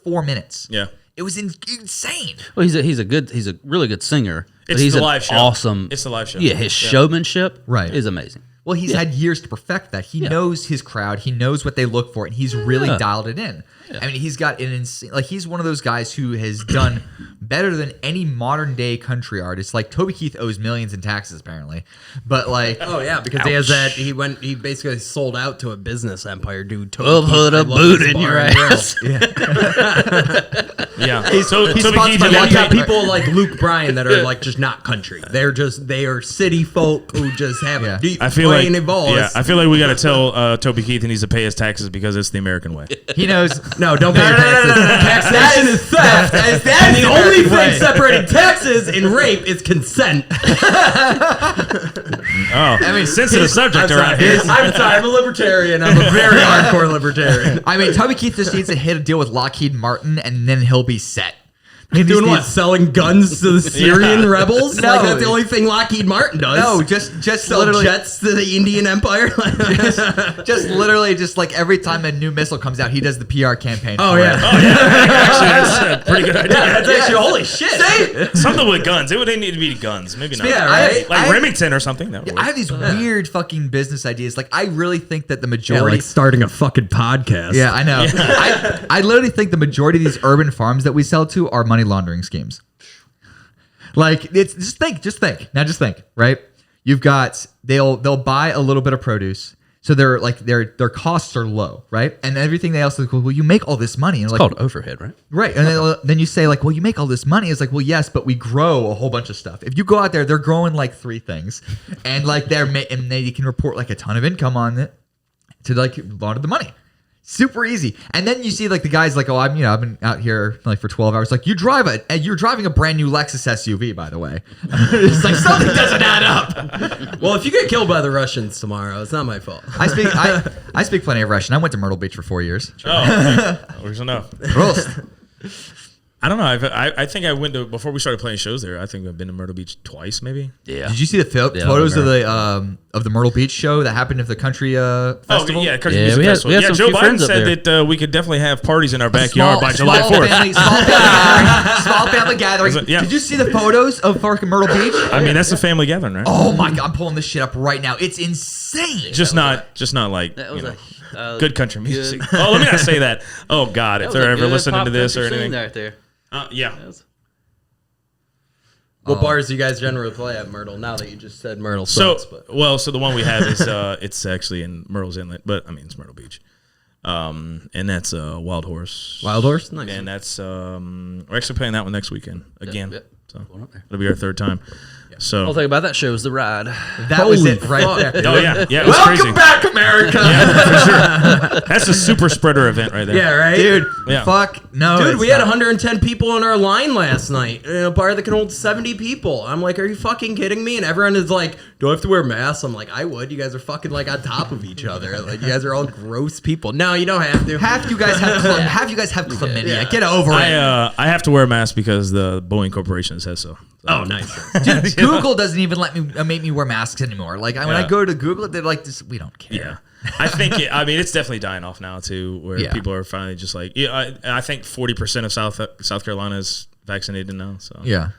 Speaker 4: 4 minutes.
Speaker 1: Yeah.
Speaker 4: It was insane.
Speaker 2: Well, he's a really good singer.
Speaker 1: It's
Speaker 2: he's
Speaker 1: the live show.
Speaker 2: Awesome.
Speaker 1: It's the live show.
Speaker 2: Yeah, his showmanship is amazing.
Speaker 4: Well, he's had years to perfect that. He knows his crowd. He knows what they look for, and he's really dialed it in. Yeah. I mean, he's got an insane... Like, he's one of those guys who has done better than any modern-day country artist. Like, Toby Keith owes millions in taxes, apparently. But, like...
Speaker 3: Oh, yeah, because he has that... He basically sold out to a business empire, dude.
Speaker 2: We'll put a boot in your ass.
Speaker 1: Yeah.
Speaker 3: He's Toby Keith, and then you got people like Luke Bryan that are, like, just not country. They are city folk who just have a deep brain and balls.
Speaker 1: Yeah, I feel like we got to tell Toby Keith he needs to pay his taxes because it's the American way.
Speaker 4: He knows...
Speaker 3: No, don't pay your taxes. Taxation is theft. And the only thing separating taxes and rape is consent.
Speaker 1: I mean, sensitive subject around here.
Speaker 3: I'm sorry, I'm a libertarian. I'm a very hardcore libertarian.
Speaker 4: I mean, Toby Keith just needs to hit a deal with Lockheed Martin, and then he'll be set.
Speaker 3: Doing what? Selling guns to the Syrian rebels?
Speaker 4: No.
Speaker 3: Like, that's the only thing Lockheed Martin does.
Speaker 4: No, just
Speaker 3: sell
Speaker 4: literally
Speaker 3: jets to the Indian Empire.
Speaker 4: just literally, like every time a new missile comes out, he does the PR campaign.
Speaker 3: Oh, yeah.
Speaker 1: Actually, that's a pretty good idea.
Speaker 3: That's actually holy shit.
Speaker 1: Something with guns. It would need to be guns. Maybe not.
Speaker 3: Yeah, right?
Speaker 1: Like Remington or something.
Speaker 4: I have these weird fucking business ideas. Like, I really think that the majority...
Speaker 3: like starting a fucking podcast.
Speaker 4: Yeah, I know. Yeah. I literally think the majority of these urban farms that we sell to are money laundering schemes. Like, it's just think, right? You've got they'll buy a little bit of produce, so their costs are low, right? And everything else is well, you make all this money, and
Speaker 2: It's called overhead, right?
Speaker 4: Right, and then you say like, well, you make all this money. It's like, well, yes, but we grow a whole bunch of stuff. If you go out there, they're growing like 3 things, and like and they can report like a ton of income on it to like launder the money. Super easy. And then you see like the guys like, oh, I've been out here like for 12 hours. Like, you're driving a brand new Lexus SUV, by the way. It's like something doesn't add up.
Speaker 3: Well, if you get killed by the Russians tomorrow, it's not my fault.
Speaker 4: I speak plenty of Russian. I went to Myrtle Beach for 4 years.
Speaker 1: Oh, where's enough?
Speaker 4: Prost.
Speaker 1: I don't know. I think I went to before we started playing shows there. I think I've been to Myrtle Beach twice, maybe.
Speaker 2: Yeah.
Speaker 4: Did you see the photos of the Myrtle Beach show that happened at the country festival?
Speaker 1: Oh yeah, country music festival.
Speaker 2: We had
Speaker 1: Joe
Speaker 2: some
Speaker 1: Biden
Speaker 2: friends
Speaker 1: said that we could definitely have parties in our backyard by July 4th.
Speaker 4: Small family gathering.
Speaker 1: Yeah.
Speaker 4: Did you see the photos of fucking Myrtle Beach?
Speaker 1: I mean, that's a family gathering, right?
Speaker 4: Oh my god, I'm pulling this shit up right now. It's insane.
Speaker 1: Just not like good country music. Oh, let me not say that. Oh God, if they're ever listening to this or anything.
Speaker 2: Right there.
Speaker 1: Yeah.
Speaker 3: What bars do you guys generally play at Myrtle? Now that you just said Myrtle
Speaker 1: So
Speaker 3: sucks, but.
Speaker 1: the one we have is it's actually in Myrtle's Inlet, but I mean it's Myrtle Beach, and that's Wild Horse.
Speaker 3: Wild Horse, nice.
Speaker 1: And that's we're actually playing that one next weekend again.
Speaker 2: Yep.
Speaker 1: So it'll be our 3rd time. So
Speaker 2: I'll think about that show was the ride.
Speaker 4: That was it right there.
Speaker 1: Oh yeah, it was crazy.
Speaker 4: Welcome back, America.
Speaker 1: Yeah, for sure. That's a super spreader event right there.
Speaker 3: Yeah, right?
Speaker 4: Dude,
Speaker 1: Yeah.
Speaker 4: fuck no.
Speaker 3: Dude, we had 110 people in our line last night in a bar that can hold 70 people. I'm like, are you fucking kidding me? And everyone is like, do I have to wear masks? I'm like, I would. You guys are fucking like on top of each other. Like, you guys are all gross people. No, you don't have to.
Speaker 4: Half you guys have chlamydia.
Speaker 3: Yeah.
Speaker 4: Get over it.
Speaker 1: I have to wear a mask because the Boeing Corporation says so.
Speaker 3: Oh, nice.
Speaker 4: Dude, Google doesn't even let me make me wear masks anymore. Like when I go to Google, they're like, "This, we don't care."
Speaker 1: Yeah, I think it's definitely dying off now too, where people are finally just like, I think 40% of South Carolina is vaccinated now. So
Speaker 4: yeah.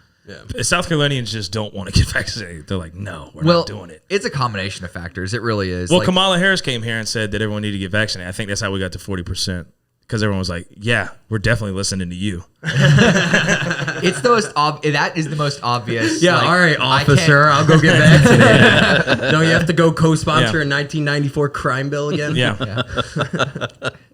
Speaker 1: South Carolinians just don't want to get vaccinated. They're like, no, we're not doing it.
Speaker 4: It's a combination of factors. It really is.
Speaker 1: Well, Kamala Harris came here and said that everyone needed to get vaccinated. I think that's how we got to 40%. Because everyone was like, yeah, we're definitely listening to you.
Speaker 4: It's the most that is the most obvious.
Speaker 3: Yeah, all right, officer, I'll go get vaccinated. Don't you have to go co-sponsor a 1994 crime bill again?
Speaker 1: Yeah.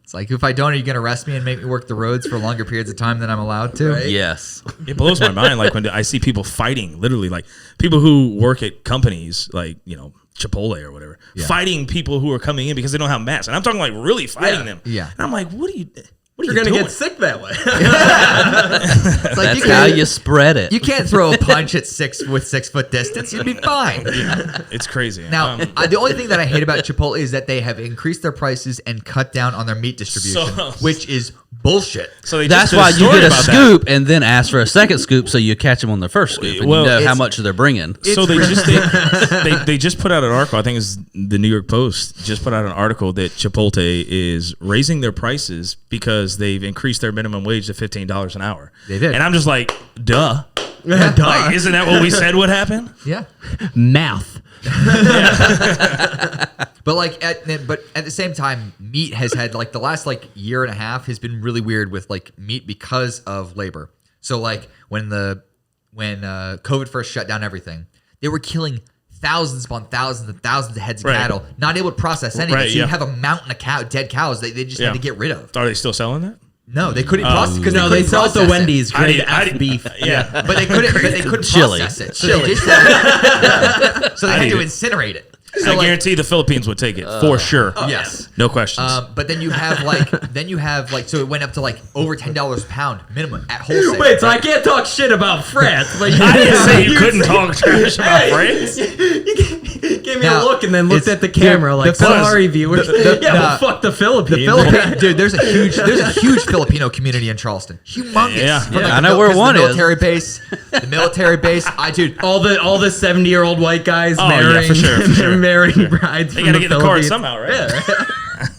Speaker 4: It's like, if I don't, are you going to arrest me and make me work the roads for longer periods of time than I'm allowed to?
Speaker 3: Right?
Speaker 2: Yes.
Speaker 1: It blows my mind. Like when I see people fighting, literally, like people who work at companies, like, Chipotle or whatever, fighting people who are coming in because they don't have masks. And I'm talking like really fighting them.
Speaker 3: Yeah.
Speaker 1: And I'm like, what are you
Speaker 3: You're going to get sick that way.
Speaker 4: It's like
Speaker 2: That's how you spread it.
Speaker 4: You can't throw a punch at 6 foot distance. You'd be fine.
Speaker 1: It's crazy.
Speaker 4: Now, the only thing that I hate about Chipotle is that they have increased their prices and cut down on their meat distribution, which is bullshit.
Speaker 1: So
Speaker 2: that's why you get a scoop and then ask for a second scoop so you catch them on their first scoop and you know how much they're bringing.
Speaker 1: So they just put out an article. I think it's the New York Post just put out an article that Chipotle is raising their prices because they've increased their minimum wage to $15 an hour.
Speaker 4: They did.
Speaker 1: And I'm just like, duh.
Speaker 3: Duh.
Speaker 1: Like, isn't that what we said would happen?
Speaker 4: Yeah.
Speaker 3: Math.
Speaker 4: But at the same time, meat has had like the last like year and a half has been really weird with like meat because of labor. So like when COVID first shut down everything, they were killing thousands upon thousands and thousands of heads of cattle, not able to process anything. So you have a mountain of dead cows they just had to get rid of.
Speaker 1: Are they still selling that?
Speaker 4: No, they couldn't process because
Speaker 3: they sell it to Wendy's grade F beef.
Speaker 1: Yeah,
Speaker 4: but they couldn't
Speaker 2: Chili.
Speaker 4: process it. So they had to incinerate it. So
Speaker 1: I guarantee the Philippines would take it for sure.
Speaker 4: Yes,
Speaker 1: no questions.
Speaker 4: But then you have so it went up to like over $10 a pound minimum at wholesale.
Speaker 3: Wait, so I can't talk shit about France. But
Speaker 1: I didn't say you couldn't talk trash about France.
Speaker 3: You gave me a look and then looked at the camera like, sorry, viewers. Fuck the Philippines.
Speaker 4: Dude, there's a huge Filipino community in Charleston. Humongous.
Speaker 1: Yeah.
Speaker 2: I know where one is.
Speaker 4: The military base.
Speaker 3: All the 70-year-old white guys
Speaker 1: marrying, for sure.
Speaker 3: marrying brides.
Speaker 1: They gotta get the card somehow, right?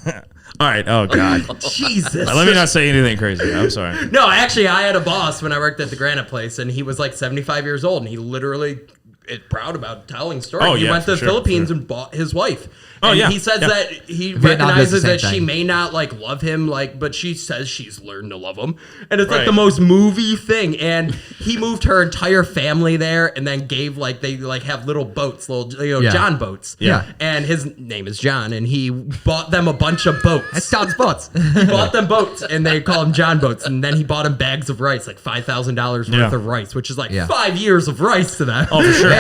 Speaker 3: Yeah.
Speaker 1: All right. Oh God.
Speaker 3: Jesus.
Speaker 1: Let me not say anything crazy. I'm sorry.
Speaker 3: No, actually, I had a boss when I worked at the granite place, and he was like 75 years old, and he literally is proud about telling stories. He went to the Philippines and bought his wife. And he says that he recognizes that she may not like love him, but she says she's learned to love him, and it's like the most movie thing. And he moved her entire family there, and then gave they have little boats, John boats.
Speaker 1: Yeah.
Speaker 3: And his name is John, and he bought them a bunch of boats.
Speaker 4: That's John's boats.
Speaker 3: He bought them boats, and they call them John boats. And then he bought them bags of rice, like $5,000 worth of rice, which is like 5 years of rice to them.
Speaker 1: Oh, for sure.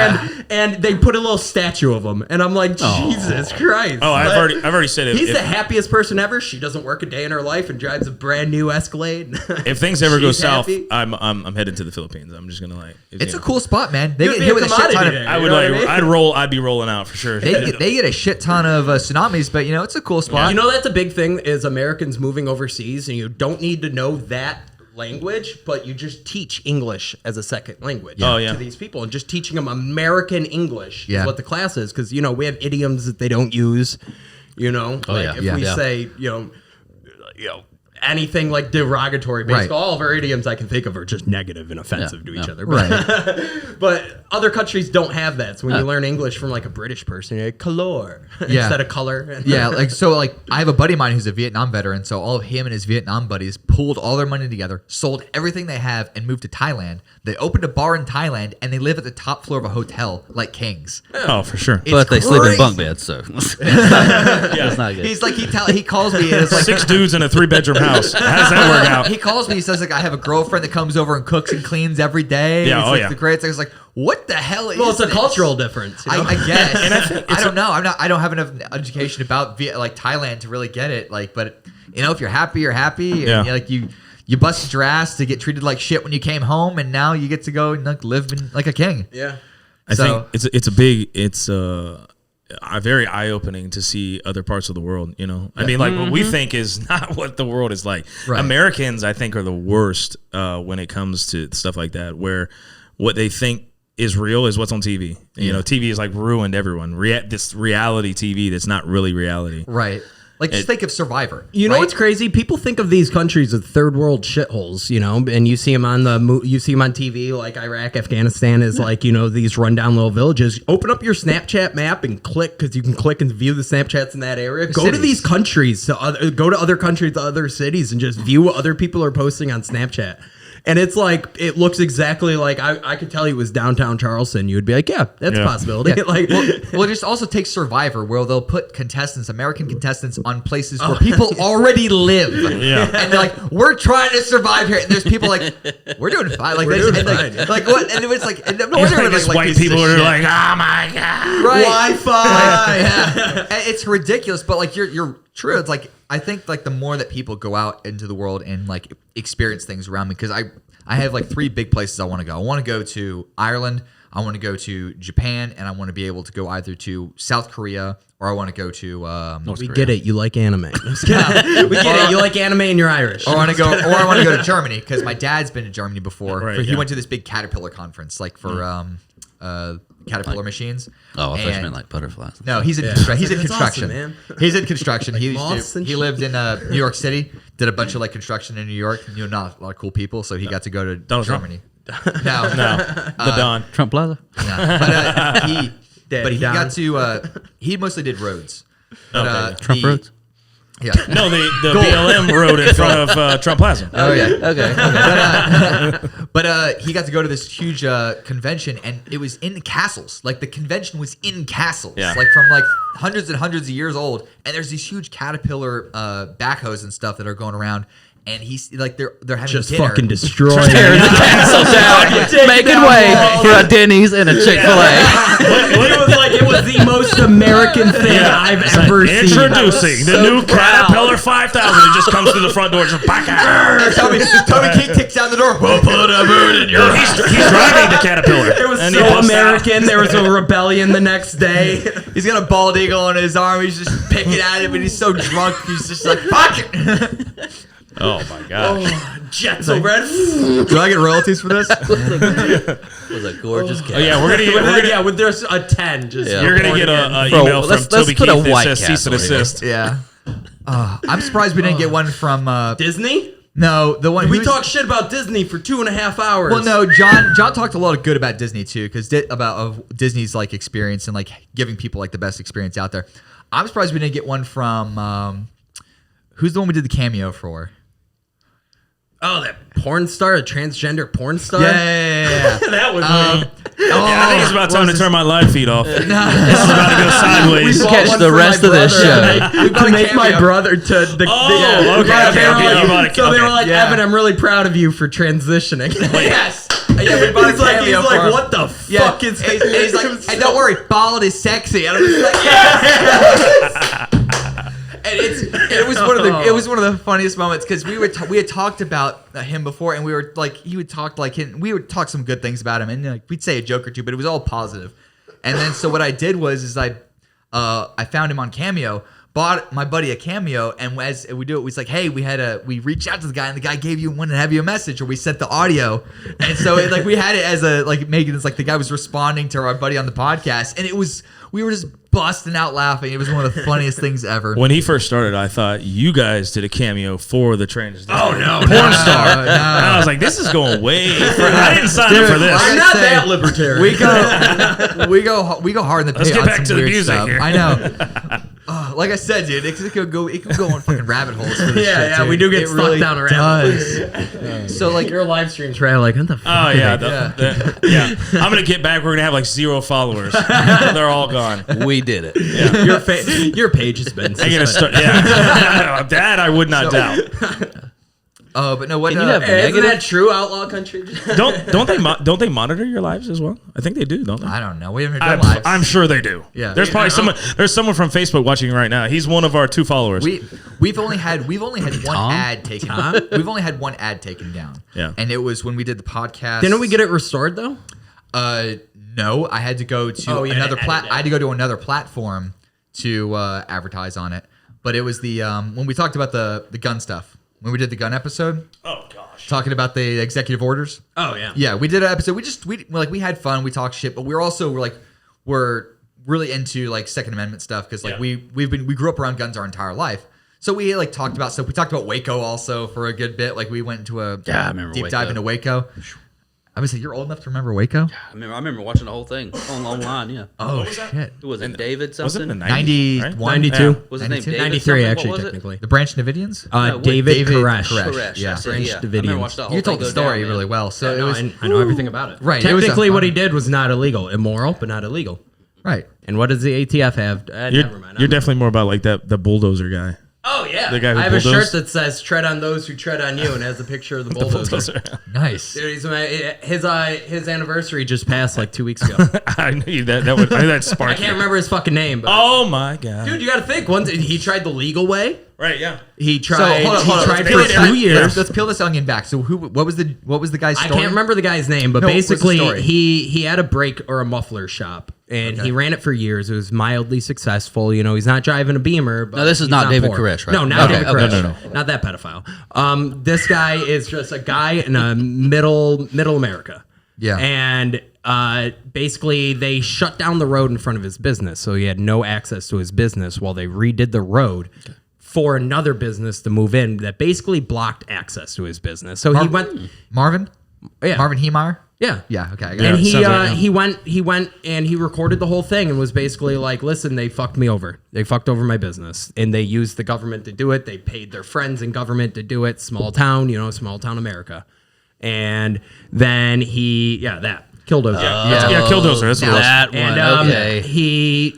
Speaker 3: And they put a little statue of him, and I'm like, Jesus Christ.
Speaker 1: Oh, I've already said it.
Speaker 3: He's the happiest person ever. She doesn't work a day in her life and drives a brand new Escalade.
Speaker 1: If things ever go south, I'm headed to the Philippines. I'm just gonna
Speaker 4: It's a cool spot, man. They get hit with a shit ton of.
Speaker 1: I'd be rolling out for sure.
Speaker 4: They get a shit ton of tsunamis, but it's a cool spot.
Speaker 3: You know that's a big thing is Americans moving overseas, and you don't need to know that language, but you just teach English as a second language to these people, and just teaching them American English is what the class is, because we have idioms that they don't use. If we say anything like derogatory, basically all of our idioms I can think of are just negative and offensive to each other. But other countries don't have that. So when you learn English from a British person, you're like color instead of color.
Speaker 4: I have a buddy of mine who's a Vietnam veteran. So all of him and his Vietnam buddies pooled all their money together, sold everything they have, and moved to Thailand. They opened a bar in Thailand, and they live at the top floor of a hotel like kings.
Speaker 1: Oh, for sure.
Speaker 2: But they sleep in bunk beds, so that's not good.
Speaker 4: He's like he calls me and it's like
Speaker 1: 6 dudes in a 3-bedroom house. How does that work out?
Speaker 4: He calls me. He says I have a girlfriend that comes over and cooks and cleans every day.
Speaker 1: Yeah,
Speaker 4: the greatest. I was like, what the hell is
Speaker 3: Well, it's
Speaker 4: this?
Speaker 3: a cultural difference.
Speaker 4: I guess. And I don't know. I don't have enough education about Thailand to really get it. But if you're happy, you're happy. And, you busted your ass to get treated like shit when you came home, and now you get to go and live like a king.
Speaker 3: Yeah.
Speaker 1: I think it's very eye-opening to see other parts of the world. I mean, what we think is not what the world is like. Right. Americans, I think, are the worst when it comes to stuff like that, where what they think is real is what's on TV. TV is ruined everyone. This reality TV that's not really reality.
Speaker 4: Right. Just think of Survivor.
Speaker 3: What's crazy? People think of these countries as third world shitholes, and you see them on TV, like Iraq, Afghanistan is these rundown little villages. Open up your Snapchat map and click, because you can click and view the Snapchats in that area. Go to these countries, go to other countries, to other cities, and just view what other people are posting on Snapchat. And it's like, it looks exactly like, I could tell you it was downtown Charleston. You would be like, yeah, that's a possibility.
Speaker 4: Yeah.
Speaker 3: Like,
Speaker 4: well, just also take Survivor, where they'll put American contestants on places where people already live.
Speaker 1: Yeah.
Speaker 4: And they're like, we're trying to survive here. And there's people like, we're doing fine. Like, like what? And it's like, and no wonder
Speaker 1: like this white people are like, oh my God.
Speaker 4: Right.
Speaker 3: Wi-Fi.
Speaker 4: Yeah. It's ridiculous, but like you're true. It's like, I think like the more that people go out into the world and like experience things around me, because I have like 3 big places I want to go. I want to go to Ireland, I want to go to Japan, and I want to be able to go either to South Korea or I want to go to
Speaker 3: we get it. You like anime. We get it. You like anime and you're Irish.
Speaker 4: Or I want to go to Germany, because my dad's been to Germany before.
Speaker 1: Right,
Speaker 4: He went to this big Caterpillar conference, like for Caterpillar machines.
Speaker 2: Oh, I thought you meant like butterflies.
Speaker 4: No, he's in he's in
Speaker 3: That's
Speaker 4: construction.
Speaker 3: awesome, man.
Speaker 4: He's in construction.
Speaker 3: moths and
Speaker 4: He lived in New York City, did a bunch of like construction in New York. Not a lot of cool people, so he got to go to
Speaker 1: Donald Trump.
Speaker 4: Germany. No,
Speaker 1: The Don.
Speaker 2: Trump Plaza.
Speaker 4: no. But he
Speaker 3: Don.
Speaker 4: got to. He mostly did roads. But,
Speaker 2: Trump roads.
Speaker 4: Yeah.
Speaker 1: No, the BLM road in front of Trump Plaza.
Speaker 4: Oh yeah.
Speaker 2: Okay.
Speaker 4: But he got to go to this huge convention, and it was in castles. Like the convention was in castles, like from like hundreds and hundreds of years old. And there's these huge Caterpillar backhoes and stuff that are going around. And he's like, they're having
Speaker 3: Just
Speaker 4: dinner.
Speaker 3: fucking destroying
Speaker 2: Tearing the castle down, making way for a Denny's and a Chick-fil-A.
Speaker 3: It was the most American thing I've ever seen.
Speaker 1: Introducing the new Caterpillar 5000. It just comes through the front door. Just back out.
Speaker 4: And Toby King kicks down the door. We'll put a moon in your
Speaker 1: He's driving the Caterpillar.
Speaker 3: It was
Speaker 1: And
Speaker 3: so
Speaker 1: he busts out.
Speaker 3: American. There was a rebellion the next day.
Speaker 4: He's got a bald eagle on his arm. He's just picking at him, and he's so drunk. He's just like, fuck it.
Speaker 1: Oh my gosh.
Speaker 3: Jets overhead.
Speaker 4: Do I get royalties for this?
Speaker 2: It was a gorgeous cat.
Speaker 1: Oh yeah, we're gonna
Speaker 3: With there's a 10. Just
Speaker 2: Yeah.
Speaker 1: you're gonna get a
Speaker 2: Bro,
Speaker 1: email from
Speaker 2: let's
Speaker 1: Toby
Speaker 2: put a
Speaker 1: Keith that
Speaker 2: white
Speaker 1: says cease and
Speaker 2: castle here.
Speaker 1: desist.
Speaker 4: Yeah. I'm surprised we didn't get one from.
Speaker 3: Disney.
Speaker 4: No, the one
Speaker 3: We talked shit about Disney for 2.5 hours.
Speaker 4: Well, no, John talked a lot of good about Disney too, because of Disney's like experience and like giving people like the best experience out there. I'm surprised we didn't get one from. Who's the one we did the cameo for?
Speaker 3: Oh, that porn star, a transgender porn star.
Speaker 4: Yeah.
Speaker 3: That was
Speaker 1: Yeah, I think it's about time to turn my live feed off. This is about to go sideways.
Speaker 2: Catch the rest of this show.
Speaker 3: to make my brother to the.
Speaker 1: Okay, you bought a
Speaker 3: So they were like,
Speaker 4: Yeah.
Speaker 3: Evan, I'm really proud of you for transitioning.
Speaker 4: Yes. Yeah, we bought a cameo
Speaker 3: He's
Speaker 4: for
Speaker 3: like,
Speaker 4: him.
Speaker 3: what the
Speaker 4: Yeah.
Speaker 3: fuck is
Speaker 4: And he's like, hey, don't worry, bald is sexy. And I'm just like, and it was one of the funniest moments, because we had talked about him before, and we were like, he would talk like him. We would talk some good things about him, and like we'd say a joke or two, but it was all positive. And then so what I did was I found him on Cameo, bought my buddy a Cameo, and as we do it, we was like, hey, we reached out to the guy, and the guy wanted to have you a message, or we sent the audio, and so like we had it as a like making it like the guy was responding to our buddy on the podcast, and we were just busting out laughing. It was one of the funniest things ever.
Speaker 1: When he first started, I thought you guys did a cameo for the transgender.
Speaker 3: Oh, no,
Speaker 1: porn star.
Speaker 4: no.
Speaker 1: And I was like, this is going way. I didn't sign up for this.
Speaker 3: I'm not that libertarian.
Speaker 4: We go hard in the paint.
Speaker 1: Let's get
Speaker 4: on
Speaker 1: back
Speaker 4: some
Speaker 1: to the
Speaker 4: weird
Speaker 1: music
Speaker 4: stuff.
Speaker 1: here.
Speaker 4: I know. Like I said, dude, it could go on fucking rabbit holes for this shit, dude.
Speaker 3: we do get
Speaker 4: It
Speaker 3: stuck
Speaker 4: really
Speaker 3: down a rabbit
Speaker 4: does. So like
Speaker 3: your live streams, right? Like, what the fuck?
Speaker 1: Oh yeah, yeah. I'm gonna get back. We're gonna have like 0 followers. They're all gone.
Speaker 2: We did it.
Speaker 3: Your page has been.
Speaker 1: I gotta start. Yeah, that I would not doubt.
Speaker 4: Oh, but no, what?
Speaker 2: Can you have
Speaker 3: Isn't that true, outlaw country?
Speaker 1: Don't they monitor your lives as well? I think they do, don't they?
Speaker 4: I don't know. We haven't done lives.
Speaker 1: I'm sure they do.
Speaker 4: Yeah.
Speaker 1: There's probably someone. There's someone from Facebook watching right now. He's one of our 2 followers.
Speaker 4: We've only had one ad taken. We've only had one ad taken down.
Speaker 1: Yeah.
Speaker 4: And it was when we did the podcast.
Speaker 3: Didn't we get it restored though?
Speaker 4: No, I had to go to
Speaker 3: yeah,
Speaker 4: another
Speaker 3: edit it.
Speaker 4: I had to go to another platform to advertise on it. But it was the when we talked about the gun stuff. When we did the gun episode.
Speaker 1: Oh gosh.
Speaker 4: Talking about the executive orders.
Speaker 3: Oh yeah.
Speaker 4: Yeah, we did an episode. We had fun. We talked shit, but we're really into like Second Amendment stuff, because like we grew up around guns our entire life. So we like talked about stuff. We talked about Waco also for a good bit. Like we went into a
Speaker 2: Yeah, I remember
Speaker 4: deep
Speaker 2: Waco.
Speaker 4: dive into Waco. I was like, you're old enough to remember Waco?
Speaker 2: I remember watching the whole thing online. Yeah.
Speaker 4: Oh shit!
Speaker 2: Who was it? David something?
Speaker 1: Was it in the
Speaker 4: 91,
Speaker 3: 92.
Speaker 1: Yeah.
Speaker 2: Was his name
Speaker 4: 92?
Speaker 2: David?
Speaker 3: 93
Speaker 2: something?
Speaker 3: actually,
Speaker 2: What was it?
Speaker 3: technically.
Speaker 4: The Branch Davidians?
Speaker 3: David Koresh.
Speaker 2: Koresh.
Speaker 4: Yeah.
Speaker 2: That's it,
Speaker 3: Branch
Speaker 2: yeah. I
Speaker 3: Davidians.
Speaker 2: remember watching the whole
Speaker 4: You told
Speaker 2: thing
Speaker 4: the
Speaker 2: go
Speaker 4: story
Speaker 2: down, man.
Speaker 4: really well. So
Speaker 3: No,
Speaker 4: it was
Speaker 3: I know everything about it.
Speaker 4: Right, it was
Speaker 3: Technically,
Speaker 4: a-
Speaker 3: what he did was not illegal. Immoral, but not illegal.
Speaker 4: right.
Speaker 3: And what does the ATF have? Never mind.
Speaker 1: You're definitely more about like the bulldozer guy.
Speaker 3: Oh, yeah.
Speaker 1: The guy who
Speaker 3: I have a
Speaker 1: bulldozed?
Speaker 3: shirt that says, tread on those who tread on you, and has a picture of the bulldozer.
Speaker 4: Nice.
Speaker 3: Dude, his anniversary just passed like 2 weeks ago.
Speaker 1: I knew that would that spark.
Speaker 3: I can't remember his fucking name. But
Speaker 1: Oh my god,
Speaker 3: dude, you got to think. Once he tried the legal way.
Speaker 1: right? Yeah.
Speaker 3: He tried.
Speaker 4: So hold on.
Speaker 3: He tried
Speaker 4: Let's
Speaker 3: for
Speaker 4: peel it-
Speaker 3: 2 years.
Speaker 4: Let's peel this onion back. So what was the guy's
Speaker 3: I
Speaker 4: story?
Speaker 3: can't remember the guy's name, but
Speaker 4: No, what's the
Speaker 3: basically
Speaker 4: story?
Speaker 3: he had a brake or a muffler shop, and he ran it for years. It was mildly successful. You know, he's not driving a Beamer. But
Speaker 2: No, this is
Speaker 3: he's
Speaker 2: not David
Speaker 3: poor.
Speaker 2: Koresh, right?
Speaker 3: No, not
Speaker 2: Okay,
Speaker 3: David
Speaker 2: okay.
Speaker 3: Koresh.
Speaker 1: No.
Speaker 3: Not that pedophile. This guy is just a guy in a middle America.
Speaker 4: Yeah.
Speaker 3: And basically they shut down the road in front of his business, so he had no access to his business while they redid the road. For another business to move in that basically blocked access to his business. So he went,
Speaker 4: Marvin?
Speaker 3: yeah,
Speaker 4: Marvin Hemar?
Speaker 3: yeah.
Speaker 4: Yeah, okay. I got
Speaker 3: And
Speaker 4: it.
Speaker 3: he
Speaker 1: sounds right, yeah.
Speaker 3: he went and he recorded the whole thing and was basically like, listen, they fucked me over. They fucked over my business. And they used the government to do it. They paid their friends in government to do it. Small town, small town America. And then that. Killdozer.
Speaker 1: Yeah, Killdozer. That's what it was.
Speaker 2: That one.
Speaker 3: And
Speaker 2: Okay.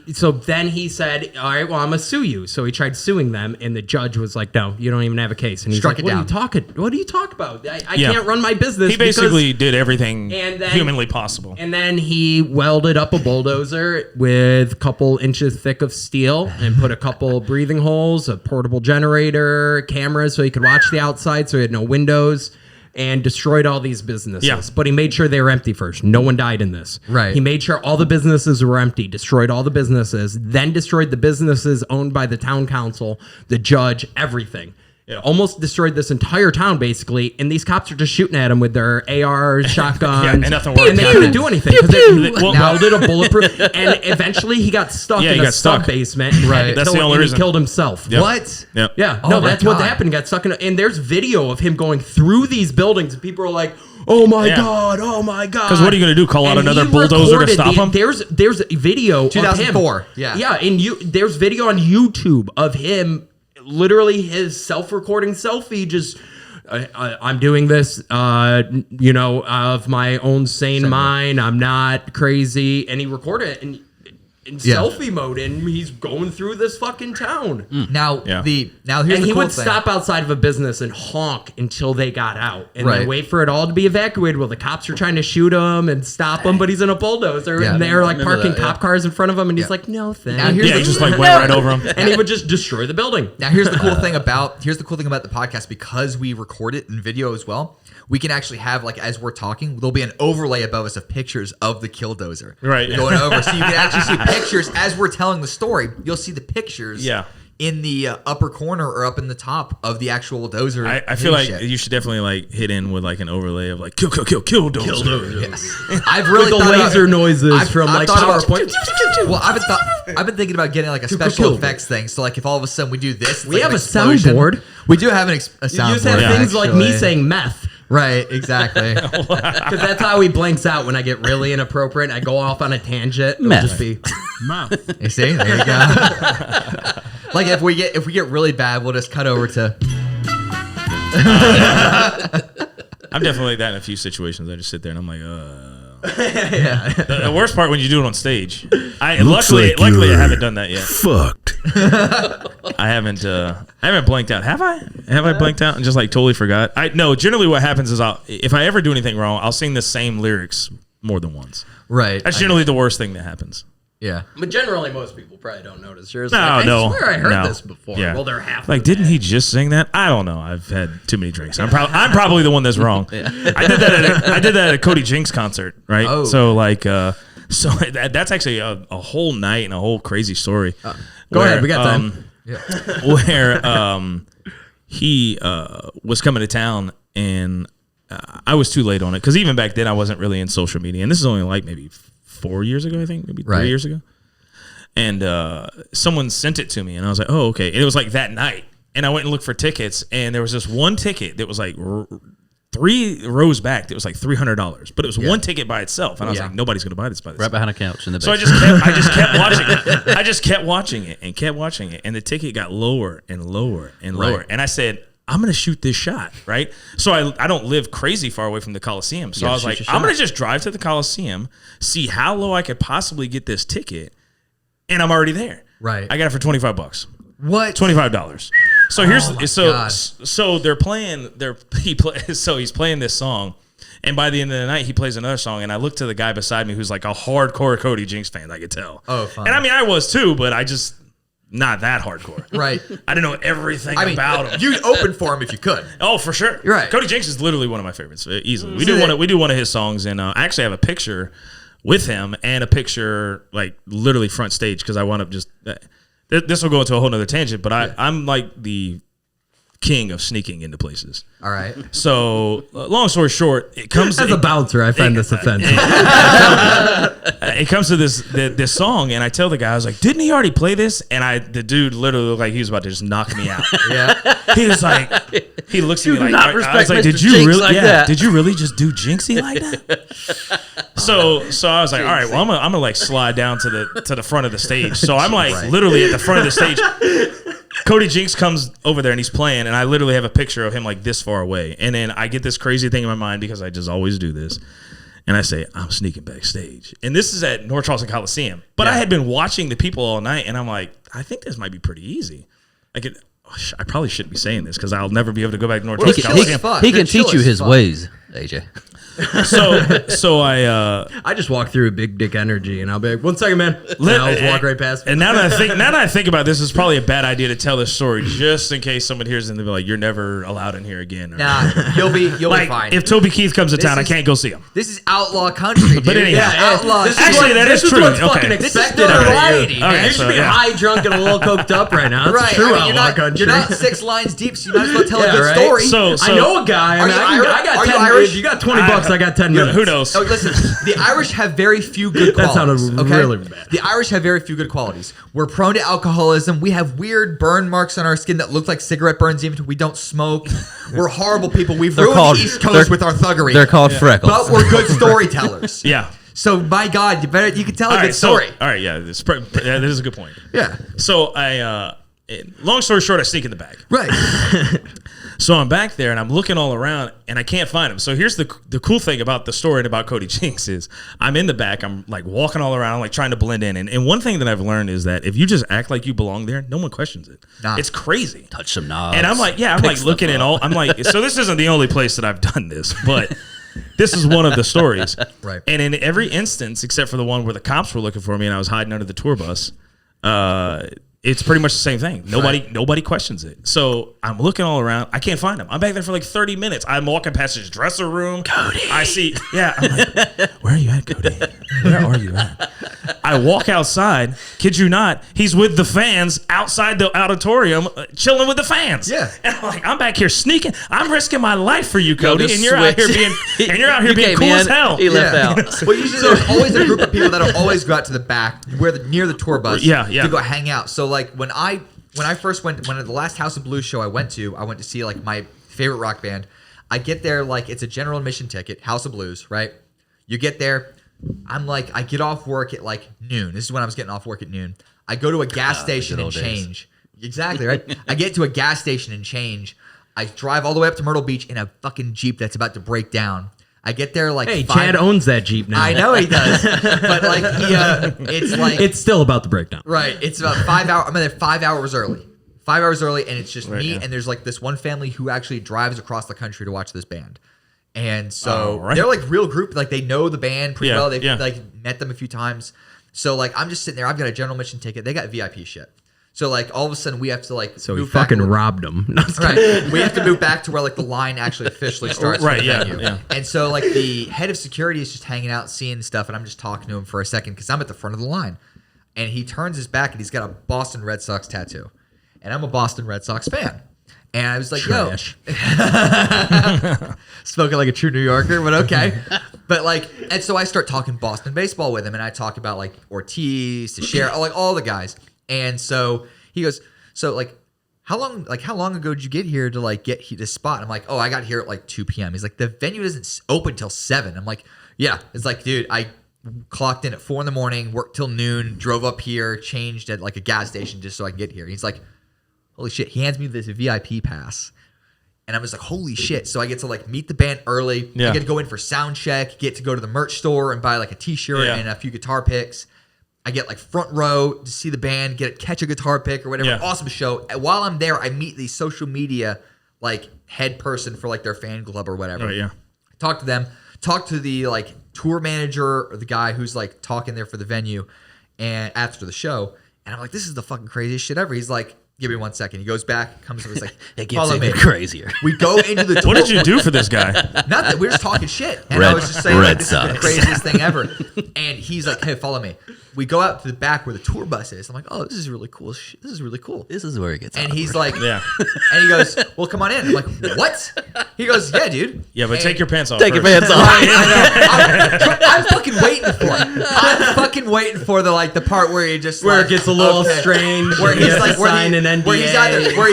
Speaker 3: then he said, all right, well, I'm going to sue you. So he tried suing them, and the judge was like, no, you don't even have a case. And he's
Speaker 4: Struck
Speaker 3: like,
Speaker 4: it
Speaker 3: what
Speaker 4: down.
Speaker 3: are you talking about? I
Speaker 1: Yeah.
Speaker 3: can't run my business.
Speaker 1: He basically did everything
Speaker 3: And then-
Speaker 1: humanly possible.
Speaker 3: And then he welded up a bulldozer with a couple inches thick of steel and put a couple breathing holes, a portable generator, cameras so he could watch the outside so he had no windows, and destroyed all these businesses.
Speaker 1: Yeah.
Speaker 3: But he made sure they were empty first. No one died in this.
Speaker 4: Right.
Speaker 3: He made sure all the businesses were empty, destroyed all the businesses, then destroyed the businesses owned by the town council, the judge, everything.
Speaker 1: Yeah.
Speaker 3: Almost destroyed this entire town, basically, and these cops are just shooting at him with their AR shotguns.
Speaker 1: Yeah, and nothing worked.
Speaker 3: And they couldn't do anything because they
Speaker 1: Well,
Speaker 3: welded a bulletproof. And eventually he got stuck
Speaker 1: Yeah,
Speaker 3: in
Speaker 1: he
Speaker 3: a
Speaker 1: got stuck.
Speaker 3: sub basement. And
Speaker 4: Right.
Speaker 3: had to
Speaker 1: That's
Speaker 3: kill
Speaker 1: the
Speaker 3: him,
Speaker 1: only
Speaker 3: and
Speaker 1: reason.
Speaker 3: He killed himself.
Speaker 1: Yep.
Speaker 4: What?
Speaker 1: Yep.
Speaker 3: Yeah,
Speaker 4: Oh
Speaker 3: no,
Speaker 4: my
Speaker 3: that's what
Speaker 4: God.
Speaker 3: happened. He got stuck in, and there's video of him going through these buildings, and people are like, "Oh my
Speaker 1: Yeah.
Speaker 3: god, oh my god!"
Speaker 1: Because what are you going to do? Call out
Speaker 3: And
Speaker 1: another
Speaker 3: he
Speaker 1: bulldozer to
Speaker 3: recorded
Speaker 1: stop him?
Speaker 3: There's a video
Speaker 4: 2004,
Speaker 3: of him.
Speaker 4: yeah.
Speaker 3: Yeah, and there's video on YouTube of him, literally his self-recording selfie, just. I'm doing this, of my own sane mind. I'm not crazy. And he recorded it in selfie mode, and he's going through this fucking town.
Speaker 4: Now,
Speaker 1: Yeah.
Speaker 4: now here's
Speaker 3: And
Speaker 4: the
Speaker 3: he
Speaker 4: cool
Speaker 3: would
Speaker 4: thing.
Speaker 3: stop outside of a business and honk until they got out, and then
Speaker 4: Right.
Speaker 3: wait for it all to be evacuated. Well, the cops are trying to shoot him and stop him, but he's in a bulldozer,
Speaker 4: Yeah.
Speaker 3: and they're like
Speaker 2: Remember
Speaker 3: parking
Speaker 2: that, yeah.
Speaker 3: cop cars in front of him, and he's like, "No thanks."
Speaker 4: Now, here's
Speaker 1: Yeah,
Speaker 4: the-
Speaker 1: he just like went right over him.
Speaker 3: and he would just destroy the building.
Speaker 4: Now here's the cool thing about the podcast, because we record it in video as well. We can actually have, like, as we're talking, there'll be an overlay above us of pictures of the Killdozer
Speaker 1: Right.
Speaker 4: going over, so you can actually see pictures as we're telling the story. You'll see the pictures.
Speaker 1: Yeah.
Speaker 4: In the upper corner or up in the top of the actual dozer.
Speaker 1: I feel like
Speaker 4: shit.
Speaker 1: you should definitely like hit in with like an overlay of like kill dozer.
Speaker 4: Yes. I've really
Speaker 3: With the
Speaker 4: thought
Speaker 3: laser noises from,
Speaker 4: I've
Speaker 3: like,
Speaker 4: thought about-
Speaker 3: PowerPoint.
Speaker 4: Well, I've been thinking about getting like a special effects thing. So like if all of a sudden we do this,
Speaker 3: We
Speaker 4: like
Speaker 3: have
Speaker 4: an
Speaker 3: a
Speaker 4: explosion.
Speaker 3: soundboard.
Speaker 4: We do have a
Speaker 3: You
Speaker 4: soundboard.
Speaker 3: just have things like me
Speaker 4: actually.
Speaker 3: saying meth.
Speaker 4: Right, exactly.
Speaker 3: Because that's how he blanks out when I get really inappropriate. I go off on a tangent. It'll
Speaker 2: Meth.
Speaker 3: just be
Speaker 4: You see, there you go. Like if we get really bad, we'll just cut over to.
Speaker 1: I'm definitely like that in a few situations. I just sit there and I'm like, The worst part when you do it on stage. Luckily I haven't done that yet.
Speaker 5: Fucked.
Speaker 1: I haven't blanked out. Have I? Have I blanked out and just like totally forgot? No. Generally, what happens is if I ever do anything wrong, I'll sing the same lyrics more than once.
Speaker 4: Right.
Speaker 1: That's generally the worst thing that happens.
Speaker 4: Yeah.
Speaker 3: But generally, most people probably don't notice. Yours,
Speaker 1: No,
Speaker 3: like,
Speaker 1: no,
Speaker 3: I swear I heard
Speaker 1: no.
Speaker 3: this before.
Speaker 1: Yeah.
Speaker 3: Well, they're half.
Speaker 1: Like, didn't he just sing that? I don't know. I've had too many drinks. I'm probably the one that's wrong. I did that at a Cody Jinks concert, right?
Speaker 4: Oh.
Speaker 1: So like, that's actually a whole night and a whole crazy story.
Speaker 3: Go ahead, we got time.
Speaker 1: Where he was coming to town and I was too late on it because even back then I wasn't really in social media, and this is only like maybe 4 years ago, I think, maybe 3 years ago. And someone sent it to me, and I was like, "Oh, okay." And it was like that night, and I went and looked for tickets, and there was this one ticket that was like 3 rows back, it was like $300, but it was one ticket by itself, and I was like, nobody's gonna buy this by this.
Speaker 2: Right behind a couch in the
Speaker 1: So
Speaker 2: basement.
Speaker 1: I just kept watching it. I just kept watching it and kept watching it, and the ticket got lower and lower and lower. And I said, I'm gonna shoot this shot, right? So I don't live crazy far away from the Coliseum, so I was like, I'm gonna just drive to the Coliseum, see how low I could possibly get this ticket, and I'm already there.
Speaker 3: Right.
Speaker 1: I got it for $25.
Speaker 4: What?
Speaker 1: $25. So so they're playing he's playing this song, and by the end of the night he plays another song, and I look to the guy beside me who's like a hardcore Cody Jinks fan, I could tell.
Speaker 4: Oh, fine.
Speaker 1: And I mean I was too, but I just not that hardcore.
Speaker 4: Right.
Speaker 1: I didn't know everything about him.
Speaker 4: You'd open for him if you could.
Speaker 1: Oh, for sure.
Speaker 4: You're right.
Speaker 1: Cody Jinks is literally one of my favorites, easily. We do one of his songs, and I actually have a picture with him and a picture like literally front stage because I wound up just this will go into a whole nother tangent, but I'm like the king of sneaking into places.
Speaker 4: All right.
Speaker 1: So, long story short, it comes
Speaker 3: as a bouncer. I find this offensive.
Speaker 1: It comes to this song, and I tell the guy, I was like, "Didn't he already play this?" And the dude literally looked like he was about to just knock me out.
Speaker 4: Yeah.
Speaker 1: He was like, he looks at me like,
Speaker 2: not
Speaker 1: I was
Speaker 2: respect
Speaker 1: like,
Speaker 2: Mr.
Speaker 1: "Did you
Speaker 2: Jinx
Speaker 1: really?
Speaker 2: like
Speaker 1: Yeah,
Speaker 2: that."
Speaker 1: did you really just do Jinxie like that?" So I was like, "All right, well, I'm gonna like slide down to the front of the stage." So I'm like literally at the front of the stage. Cody Jinks comes over there and he's playing, and I literally have a picture of him like this far away. And then I get this crazy thing in my mind because I just always do this. And I say, I'm sneaking backstage. And this is at North Charleston Coliseum. But I had been watching the people all night, and I'm like, I think this might be pretty easy. I probably shouldn't be saying this because I'll never be able to go back to North Charleston Coliseum.
Speaker 2: He can teach you his ways, AJ.
Speaker 1: So I
Speaker 3: just walk through big dick energy, and I'll be like, 1 second, man. And I'll just walk right past.
Speaker 1: And now that I think about this, it's probably a bad idea to tell this story just in case someone hears it and they'll be like, "You're never allowed in here again."
Speaker 4: Nah, you'll be fine.
Speaker 1: If Toby Keith comes to town, I can't go see him.
Speaker 4: This is outlaw country, dude.
Speaker 1: But anyhow,
Speaker 4: outlaw.
Speaker 1: Actually, that is true.
Speaker 3: What's
Speaker 1: Okay.
Speaker 3: fucking
Speaker 4: This is
Speaker 3: expected.
Speaker 4: notoriety,
Speaker 3: Man.
Speaker 1: man.
Speaker 3: You should be high, drunk, and a little coked up right now. That's
Speaker 4: Right.
Speaker 3: true
Speaker 4: I mean,
Speaker 3: outlaw country.
Speaker 4: you're not 6 lines deep, so you might as well tell a
Speaker 3: Yeah,
Speaker 4: good
Speaker 3: right.
Speaker 4: story.
Speaker 1: So
Speaker 3: I know a guy.
Speaker 4: Are you
Speaker 3: I got
Speaker 4: Are you
Speaker 3: 10
Speaker 4: Irish?
Speaker 3: If you got $20, I got 10 minutes.
Speaker 1: Who knows?
Speaker 4: Oh, listen, the Irish have very few good
Speaker 3: That
Speaker 4: qualities.
Speaker 3: sounded really bad.
Speaker 4: The Irish have very few good qualities. We're prone to alcoholism. We have weird burn marks on our skin that look like cigarette burns even if we don't smoke. We're horrible people. We've ruined the East Coast with our thuggery.
Speaker 2: They're called freckles.
Speaker 4: But we're good storytellers.
Speaker 1: Yeah.
Speaker 4: So, my God, you can tell a good story.
Speaker 1: All right, yeah, this is a good point.
Speaker 4: Yeah.
Speaker 1: So long story short, I sneak in the back.
Speaker 4: Right.
Speaker 1: So I'm back there and I'm looking all around and I can't find him. So here's the cool thing about the story and about Cody Jinks is I'm in the back. I'm like walking all around, like trying to blend in. And one thing that I've learned is that if you just act like you belong there, no one questions it.
Speaker 4: Nah.
Speaker 1: It's crazy.
Speaker 2: Touch some knobs.
Speaker 1: And I'm like, I'm like looking at all. I'm like, so this isn't the only place that I've done this, but this is one of the stories.
Speaker 4: Right.
Speaker 1: And in every instance, except for the one where the cops were looking for me and I was hiding under the tour bus, it's pretty much the same thing. Nobody questions it. So I'm looking all around. I can't find him. I'm back there for like 30 minutes. I'm walking past his dresser room.
Speaker 2: Cody.
Speaker 1: I see. Yeah. I'm like, where are you at, Cody? Where are you at? I walk outside. Kid you not. He's with the fans outside the auditorium, chilling with the fans.
Speaker 4: Yeah.
Speaker 1: And I'm back here sneaking. I'm risking my life for you, Cody,
Speaker 2: just
Speaker 1: and you're out here
Speaker 2: switch.
Speaker 1: being cool as hell.
Speaker 2: He left out.
Speaker 4: Well, usually there's always a group of people that'll always go out to the back, near the tour bus,
Speaker 1: Yeah.
Speaker 4: to go hang out. So like when I first went, when the last House of Blues show I went to see like my favorite rock band. I get there like it's a general admission ticket, House of Blues, right? You get there, I get off work at like noon. This is when I was getting off work at noon. I go to a gas station and change. Exactly, right? I get to a gas station and change. I drive all the way up to Myrtle Beach in a fucking Jeep that's about to break down. I get there like
Speaker 3: Chad owns that Jeep now.
Speaker 4: I know he does, but like
Speaker 3: it's still about to break down.
Speaker 4: Right. It's about 5 hours. I'm there 5 hours early. 5 hours early, and it's just
Speaker 1: Right,
Speaker 4: me.
Speaker 1: yeah.
Speaker 4: And there's like this one family who actually drives across the country to watch this band. And so
Speaker 1: right.
Speaker 4: they're like real group. Like they know the band pretty
Speaker 1: Yeah,
Speaker 4: well. They've
Speaker 1: yeah.
Speaker 4: like met them a few times. So like I'm just sitting there. I've got a general admission ticket. They got VIP shit. So like all of a sudden we have to like
Speaker 3: So he
Speaker 4: move back
Speaker 3: fucking
Speaker 4: a little-
Speaker 3: robbed him.
Speaker 4: Right. We have to move back to where like the line actually officially starts.
Speaker 1: Right,
Speaker 4: For the
Speaker 1: yeah,
Speaker 4: venue.
Speaker 1: yeah.
Speaker 4: And so like the head of security is just hanging out, seeing stuff, and I'm just talking to him for a second because I'm at the front of the line. And he turns his back and he's got a Boston Red Sox tattoo. And I'm a Boston Red Sox fan. And I was like,
Speaker 3: Trash.
Speaker 4: yo. Spoken like a true New Yorker, but okay. But like, and so I start talking Boston baseball with him, and I talk about like Ortiz, Teixeira, like all the guys. And so he goes, so like, how long ago did you get here to like get this spot? I'm like, oh, I got here at like 2 p.m. He's like, the venue doesn't open till 7. I'm like, yeah. It's like, dude, I clocked in at 4 a.m, worked till noon, drove up here, changed at like a gas station just so I can get here. He's like, holy shit. He hands me this VIP pass. And I was like, holy shit. So I get to like meet the band early. I get to go in for sound check, get to go to the merch store and buy like a t-shirt and a few guitar picks. I get like front row to see the band, catch a guitar pick or whatever. Yeah. Awesome show. And while I'm there, I meet the social media like head person for like their fan club or whatever.
Speaker 1: Right, yeah.
Speaker 4: Talk to them. Talk to the like tour manager or the guy who's like talking there for the venue and after the show. And I'm like, this is the fucking craziest shit ever. He's like, give me 1 second. He goes back, comes over, he's like,
Speaker 2: it gets even crazier.
Speaker 4: We go into the tour.
Speaker 1: What did you do for this guy?
Speaker 4: Nothing. We're just talking shit. And I was just saying, like, this is the craziest thing ever. And he's like, hey, follow me. We go out to the back where the tour bus is. I'm like, oh, this is really cool. This is really cool.
Speaker 2: This is where it gets
Speaker 4: And
Speaker 2: awkward.
Speaker 4: he's like, and he goes, well, come on in. I'm like, what? He goes, yeah, dude.
Speaker 1: Yeah, but take your pants off.
Speaker 2: Take your pants off.
Speaker 4: I'm fucking waiting for it. I'm fucking waiting for the part where he just
Speaker 3: where it gets a little strange.
Speaker 4: Where he's like,
Speaker 3: sign an NDA.
Speaker 4: where he's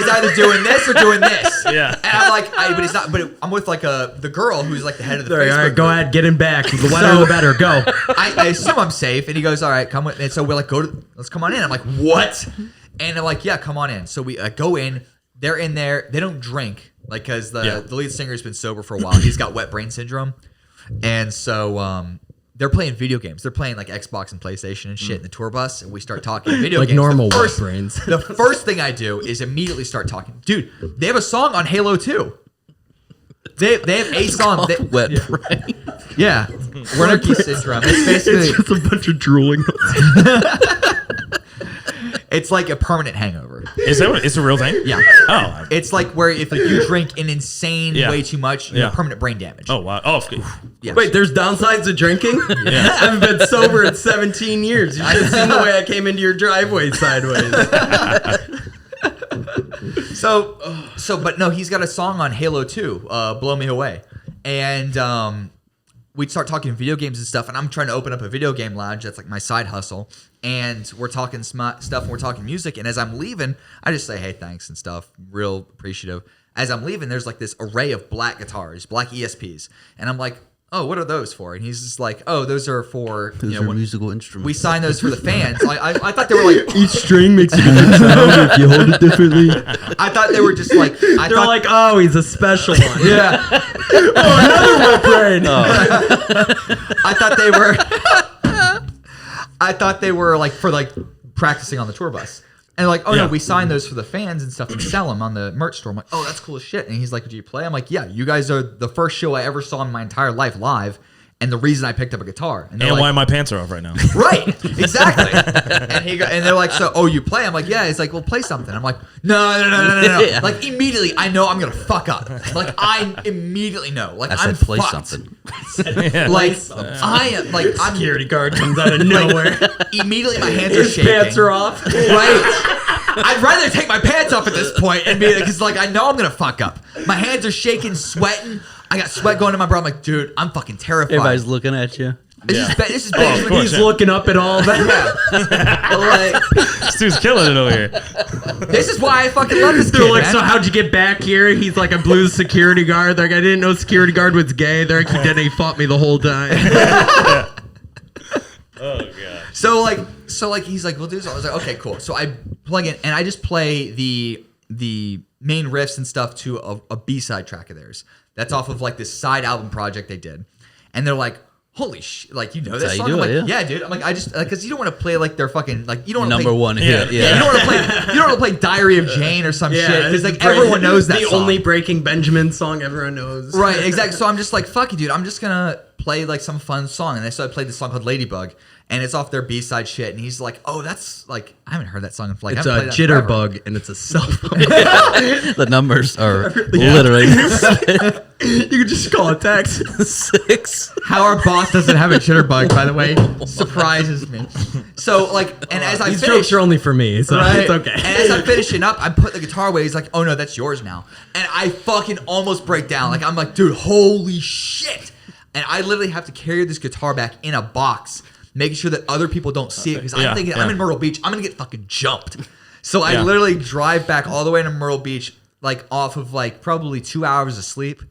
Speaker 4: either doing this or doing this.
Speaker 1: Yeah.
Speaker 4: And I'm like, but he's not. But I'm with like the girl who's like the head of the Facebook.
Speaker 3: All right, go ahead, get him back. The weather, the better. Go.
Speaker 4: I assume I'm safe, and he goes, all right, come with me. And so we're like, let's come on in. I'm like, what? And I'm like, yeah, come on in. So we go in. They're in there. They don't drink, like, because the lead singer's been sober for a while. He's got wet brain syndrome, and so they're playing video games. They're playing like Xbox and PlayStation and shit in the tour bus, and we start talking video
Speaker 3: like
Speaker 4: games.
Speaker 3: Normal wet brains.
Speaker 4: The first thing I do is immediately start talking. Dude, they have a song on Halo 2. They have a song.
Speaker 2: Wet brain.
Speaker 4: Yeah, Wernicke syndrome. It's basically
Speaker 3: just a bunch of drooling.
Speaker 4: It's like a permanent hangover.
Speaker 1: Is that what? It's a real thing?
Speaker 4: Yeah.
Speaker 1: Oh.
Speaker 4: It's like where if you drink an insane way too much, you have permanent brain damage.
Speaker 1: Oh, wow. Oh,
Speaker 4: Yes.
Speaker 3: Wait, there's downsides to drinking?
Speaker 1: Yeah.
Speaker 3: I haven't been sober in 17 years. You should have seen the way I came into your driveway sideways.
Speaker 4: But no, he's got a song on Halo 2, Blow Me Away. And we'd start talking video games and stuff, and I'm trying to open up a video game lounge. That's like my side hustle. And we're talking stuff, and we're talking music. And as I'm leaving, I just say, hey, thanks and stuff. Real appreciative. As I'm leaving, there's like this array of black guitars, black ESPs. And I'm like, oh, what are those for? And he's just like, oh, those are for
Speaker 2: musical instruments.
Speaker 4: We signed those for the fans. I thought they were like
Speaker 3: each string makes a different sound if you hold it differently.
Speaker 4: I thought they were just like
Speaker 3: they're like, oh, he's a special one.
Speaker 4: Yeah.
Speaker 3: Oh, another wet brain.
Speaker 4: I thought they were like for like practicing on the tour bus. And they're like, oh no, we signed those for the fans and stuff and sell them on the merch store. I'm like, oh, that's cool as shit. And he's like, do you play? I'm like, yeah, you guys are the first show I ever saw in my entire life live. And the reason I picked up a guitar. And
Speaker 1: like, why my pants are off right now.
Speaker 4: Right, exactly. And they're like, so, oh, you play? I'm like, yeah. He's like, well, play something. I'm like, no.
Speaker 2: Yeah.
Speaker 4: Like, immediately, I know I'm going to fuck up. Like, I immediately know. Like,
Speaker 2: I said,
Speaker 4: I'm
Speaker 2: play
Speaker 4: fucked.
Speaker 2: something.
Speaker 4: Like, I am, like, I'm.
Speaker 3: Security guard comes out of nowhere.
Speaker 4: Immediately, my hands are
Speaker 3: His
Speaker 4: shaking.
Speaker 3: pants are off.
Speaker 4: Right. I'd rather take my pants off at this point and be like, because like I know I'm gonna fuck up. My hands are shaking, sweating. I got sweat going in my bro. I'm like, dude, I'm fucking terrified.
Speaker 2: Everybody's looking at you.
Speaker 4: This is big.
Speaker 1: Of course,
Speaker 3: He's looking up at all that.
Speaker 4: Like,
Speaker 1: This dude's killing it over here.
Speaker 4: this is why I fucking love this
Speaker 3: They're
Speaker 4: kid,
Speaker 3: like,
Speaker 4: man.
Speaker 3: so how'd you get back here? He's like, I blew the security guard. They're like, I didn't know security guard was gay. They're like, he didn't. He fought me the whole time.
Speaker 1: Oh, God.
Speaker 4: So he's like, we'll do this. I was like, okay, cool. So I plug in and I just play the main riffs and stuff to a B-side track of theirs. That's off of like this side album project they did. And they're like, holy shit, like, you know this song? I'm like, yeah, dude. I'm like, I just, because you don't want to play like their fucking, like, you don't want to play.
Speaker 2: Number one hit,
Speaker 4: Yeah, you don't want to play Diary of Jane or some shit. Because like everyone knows that
Speaker 3: the
Speaker 4: song.
Speaker 3: only Breaking Benjamin song everyone knows.
Speaker 4: Right, exactly. So I'm just like, fuck you, dude. I'm just gonna play like some fun song. And so I played this song called Ladybug, and it's off their B-side shit. And he's like, oh, that's like, I haven't heard that song in like,
Speaker 3: It's a jitterbug, and it's a cell phone.
Speaker 2: The numbers are literally
Speaker 3: You could just call it text.
Speaker 2: 6.
Speaker 4: How our boss doesn't have a jitterbug, by the way, surprises me. So like, and as I
Speaker 3: These
Speaker 4: finish,
Speaker 3: jokes are only for me, so
Speaker 4: right?
Speaker 3: it's okay.
Speaker 4: And as I'm finishing up, I put the guitar away. He's like, oh no, that's yours now. And I fucking almost break down. Like, I'm like, dude, holy shit. And I literally have to carry this guitar back in a box, making sure that other people don't see it. Because I'm thinking, I'm in Myrtle Beach. I'm going to get fucking jumped. So I literally drive back all the way to Myrtle Beach, like off of like probably 2 hours of sleep.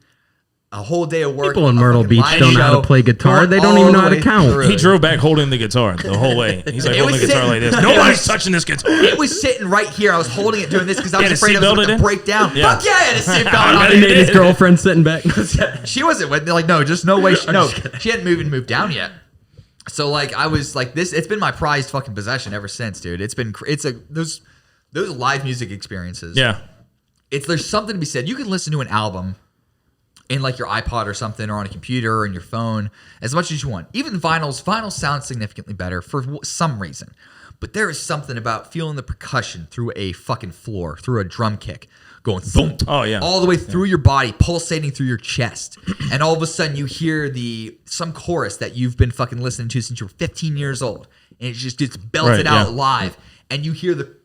Speaker 4: A whole day of work.
Speaker 3: People in Myrtle Beach don't know how to play guitar. They don't even know how to count.
Speaker 1: He drove back holding the guitar the whole way. He's like holding the guitar like this. Nobody's touching this guitar.
Speaker 4: It was sitting right here. I was holding it doing this because I was afraid it was going to break down.
Speaker 1: Yeah.
Speaker 4: Fuck yeah, I had a seatbelt on.
Speaker 3: And his girlfriend sitting back.
Speaker 4: She wasn't with me. Like, no, just no way. No, she hadn't moved down yet. So like, I was like this. It's been my prized fucking possession ever since, dude. Those live music experiences.
Speaker 1: Yeah.
Speaker 4: There's something to be said. You can listen to an album in like your iPod or something, or on a computer or in your phone, as much as you want. Even vinyls sound significantly better for some reason. But there is something about feeling the percussion through a fucking floor, through a drum kick, going boom, all the way through your body, pulsating through your chest. And all of a sudden you hear some chorus that you've been fucking listening to since you were 15 years old. And it just gets belted out live. And you hear the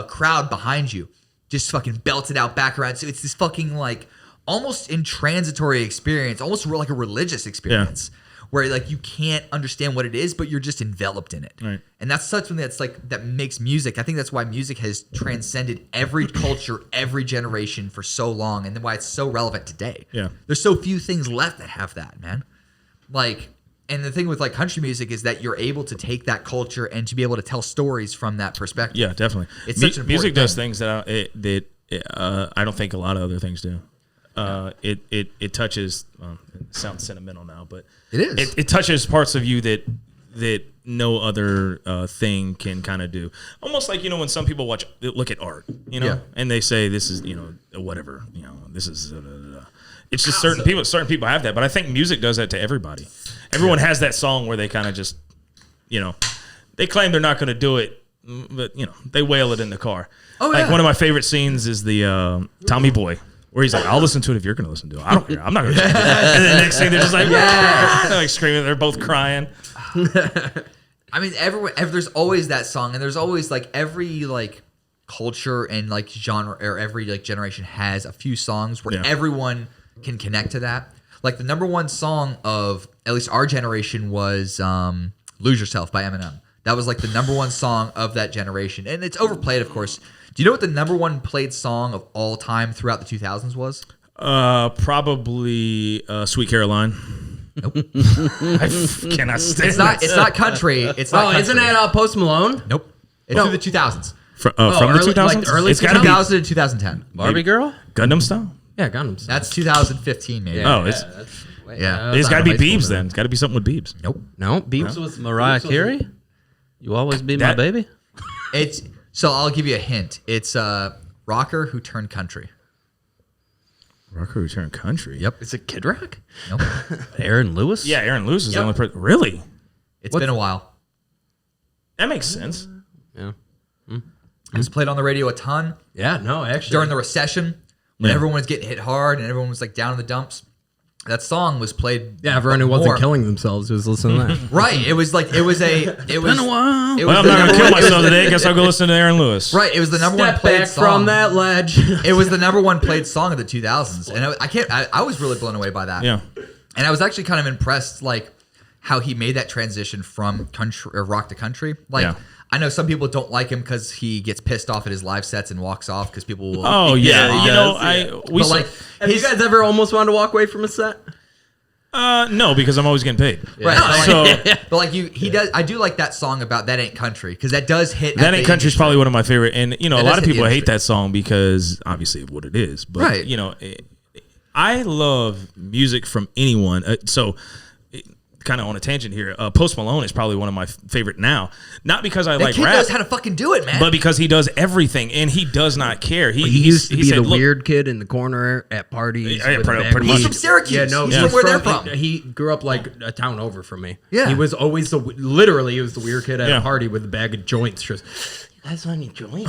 Speaker 4: crowd behind you just fucking belted out back around. So it's this fucking like almost intransitory experience, almost like a religious experience, where like you can't understand what it is, but you're just enveloped in it.
Speaker 1: Right.
Speaker 4: And that's something that's like that makes music. I think that's why music has transcended every culture, every generation for so long, and then why it's so relevant today.
Speaker 1: Yeah.
Speaker 4: There's so few things left that have that, man. Like, and the thing with like country music is that you're able to take that culture and to be able to tell stories from that perspective.
Speaker 1: Yeah, definitely.
Speaker 4: It's such an
Speaker 1: music
Speaker 4: important
Speaker 1: does
Speaker 4: thing.
Speaker 1: things that I don't think a lot of other things do. It touches. It sounds sentimental now, but
Speaker 4: it is.
Speaker 1: It touches parts of you that no other thing can kind of do. Almost like when some people look at art, and they say this is whatever, this is. It's just certain people have that, but I think music does that to everybody. Everyone has that song where they kind of just, they claim they're not going to do it, but they wail it in the car.
Speaker 4: Oh,
Speaker 1: like
Speaker 4: yeah.
Speaker 1: one of my favorite scenes is the Tommy Boy. Where he's like, I'll listen to it if you're going to listen to it. I don't care. I'm not going to listen to it. And then the next thing, they're just like, they're like screaming. They're both crying.
Speaker 4: I mean, there's always that song, and there's always like every like culture and like genre or every like generation has a few songs where everyone can connect to that. Like the number one song of at least our generation was "Lose Yourself" by Eminem. That was like the number one song of that generation, and it's overplayed, of course. Do you know what the number one played song of all time throughout the 2000s was?
Speaker 1: Probably "Sweet Caroline."
Speaker 4: Nope.
Speaker 1: I cannot stand it.
Speaker 4: It's not country. It's not. Country.
Speaker 3: Isn't it Post Malone?
Speaker 4: Nope. It's through the 2000s.
Speaker 1: From the 2000s?
Speaker 3: Like early
Speaker 1: it's got to be
Speaker 4: 2000 to 2010.
Speaker 2: Barbie Girl?
Speaker 1: Gundam Style.
Speaker 3: Yeah, Gundam Style.
Speaker 4: That's 2015, maybe.
Speaker 1: Oh, it's it's got to be Biebs then. It's got to be something with Biebs.
Speaker 4: Nope.
Speaker 3: No, Biebs was
Speaker 2: Mariah Carey? You always be my baby?
Speaker 4: So I'll give you a hint. It's a rocker who turned country.
Speaker 1: Rocker who turned country?
Speaker 4: Yep.
Speaker 3: Is it Kid Rock?
Speaker 4: Nope.
Speaker 2: Aaron Lewis?
Speaker 1: Yeah, Aaron Lewis is the only person. Really?
Speaker 4: It's been a while.
Speaker 1: That makes sense.
Speaker 2: Yeah.
Speaker 4: It was played on the radio a ton.
Speaker 3: Yeah, no, actually.
Speaker 4: During the recession, when everyone was getting hit hard and everyone was like down in the dumps. That song was played.
Speaker 3: Yeah, everyone who wasn't killing themselves was listening to that.
Speaker 4: Right. It was been a while.
Speaker 1: Well, I'm not going to kill myself today. Guess I'll go listen to Aaron Lewis.
Speaker 4: Right. It was the number one played
Speaker 3: back
Speaker 4: song.
Speaker 3: from that ledge.
Speaker 4: It was the number one played song of the 2000s. And I was really blown away by that.
Speaker 1: Yeah.
Speaker 4: And I was actually kind of impressed, like, how he made that transition from country or rock to country. Like, I know some people don't like him because he gets pissed off at his live sets and walks off because people will.
Speaker 1: Oh, yeah.
Speaker 3: Have you guys ever almost wanted to walk away from a set?
Speaker 1: No, because I'm always getting paid.
Speaker 4: Right. But like he does. I do like that song about "That Ain't Country" because that does hit.
Speaker 1: "That Ain't Country" is probably one of my favorite, and a lot of people hate that song because obviously of what it is. But I love music from anyone. Kind of on a tangent here. Post Malone is probably one of my favorite now. Not because I like
Speaker 4: kid
Speaker 1: rap.
Speaker 4: Knows how to fucking do it, man.
Speaker 1: But because he does everything and he does not care. He
Speaker 3: used to be
Speaker 1: said,
Speaker 3: the weird kid in the corner at parties.
Speaker 1: Pretty much.
Speaker 4: He's from Syracuse.
Speaker 3: Yeah, no,
Speaker 4: he's from where they're from.
Speaker 3: He grew up like a town over from me.
Speaker 4: Yeah,
Speaker 3: he was always literally he was the weird kid at a party with a bag of joints. Just, that's on your joint.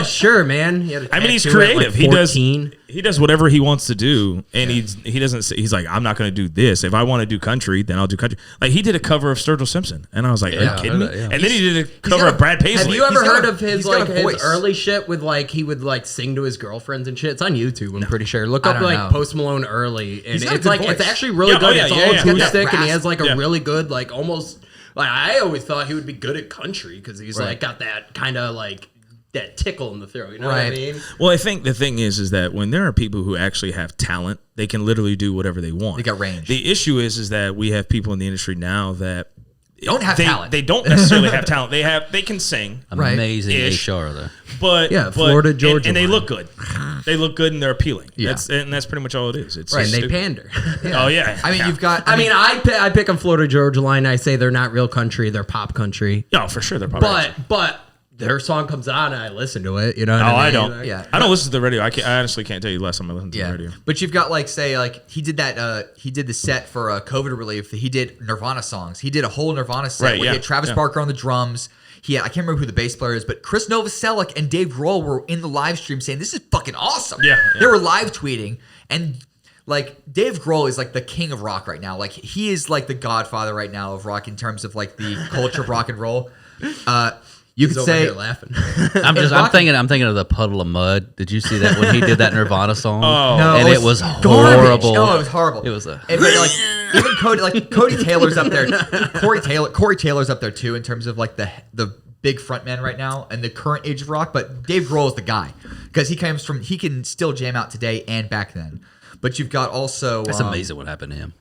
Speaker 3: Sure, man.
Speaker 1: He's creative. He does whatever he wants to do, and he doesn't. He's like, I'm not going to do this. If I want to do country, then I'll do country. Like he did a cover of Sturgill Simpson, and I was like, are you kidding me? And then he did a cover of Brad Paisley.
Speaker 3: Have you ever heard of his early shit with like he would like sing to his girlfriends and shit? It's on YouTube. I'm pretty sure. Look up like Post Malone early, and it's like it's actually really good. It's all acoustic, and he has like a really good like almost. Like I always thought he would be good at country because he's like got that kind of like that tickle in the throat. You know what I mean?
Speaker 1: Well, I think the thing is that when there are people who actually have talent, they can literally do whatever they want.
Speaker 4: They got range.
Speaker 1: The issue is that we have people in the industry now that
Speaker 4: don't have talent.
Speaker 1: They don't necessarily have talent. They can sing.
Speaker 2: Amazing
Speaker 1: Ish.
Speaker 2: HR though.
Speaker 1: But
Speaker 3: Florida, Georgia,
Speaker 1: and they look good. They look good and they're appealing.
Speaker 3: Yeah.
Speaker 1: That's pretty much all it is. It's
Speaker 3: Right, and
Speaker 1: just
Speaker 3: they pander.
Speaker 1: Oh yeah.
Speaker 4: I mean, you've got.
Speaker 3: I pick on Florida Georgia Line. I say they're not real country; they're pop country.
Speaker 1: Yeah, for sure. They're probably.
Speaker 3: But their song comes on and I listen to it. You know?
Speaker 1: I don't.
Speaker 3: Like,
Speaker 4: Yeah.
Speaker 1: I don't listen to the radio. I honestly can't tell you the last time I listened to the radio.
Speaker 4: But you've got he did that. He did the set for COVID relief. He did Nirvana songs. He did a whole Nirvana set.
Speaker 1: Right,
Speaker 4: where he had Travis Barker on the drums. I can't remember who the bass player is, but Chris Novoselic and Dave Grohl were in the live stream saying, "This is fucking awesome."
Speaker 1: Yeah.
Speaker 4: They were live tweeting, and like Dave Grohl is like the king of rock right now. Like he is like the godfather right now of rock in terms of like the culture of rock and roll. You could say
Speaker 3: laughing.
Speaker 2: I'm thinking of the Puddle of Mud. Did you see that when he did that Nirvana song?
Speaker 1: Oh,
Speaker 4: no,
Speaker 2: and it was
Speaker 4: garbage.
Speaker 2: horrible.
Speaker 4: No, it was horrible.
Speaker 2: It was
Speaker 4: even Cody Taylor's up there. Corey Taylor's up there too in terms of like the big frontman right now and the current age of rock. But Dave Grohl is the guy because he can still jam out today and back then. But you've got also
Speaker 2: That's amazing what happened to him.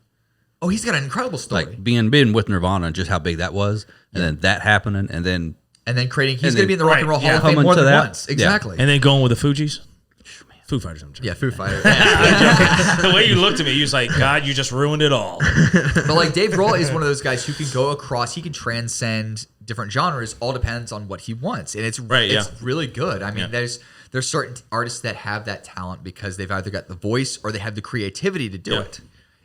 Speaker 4: Oh, he's got an incredible story.
Speaker 2: Like being with Nirvana and just how big that was, and then that happening, and then
Speaker 4: creating. He's going to be in the Rock and Roll Hall of Fame more than once. Exactly.
Speaker 1: And then going with the Fugees. Foo Fighters. I'm joking.
Speaker 4: Yeah, Foo Fighters.
Speaker 1: The way you looked at me, you was like, God, you just ruined it all.
Speaker 4: But like Dave Grohl is one of those guys who can go across. He can transcend different genres. All depends on what he wants, and it's really good. I mean, there's certain artists that have that talent because they've either got the voice or they have the creativity to do it.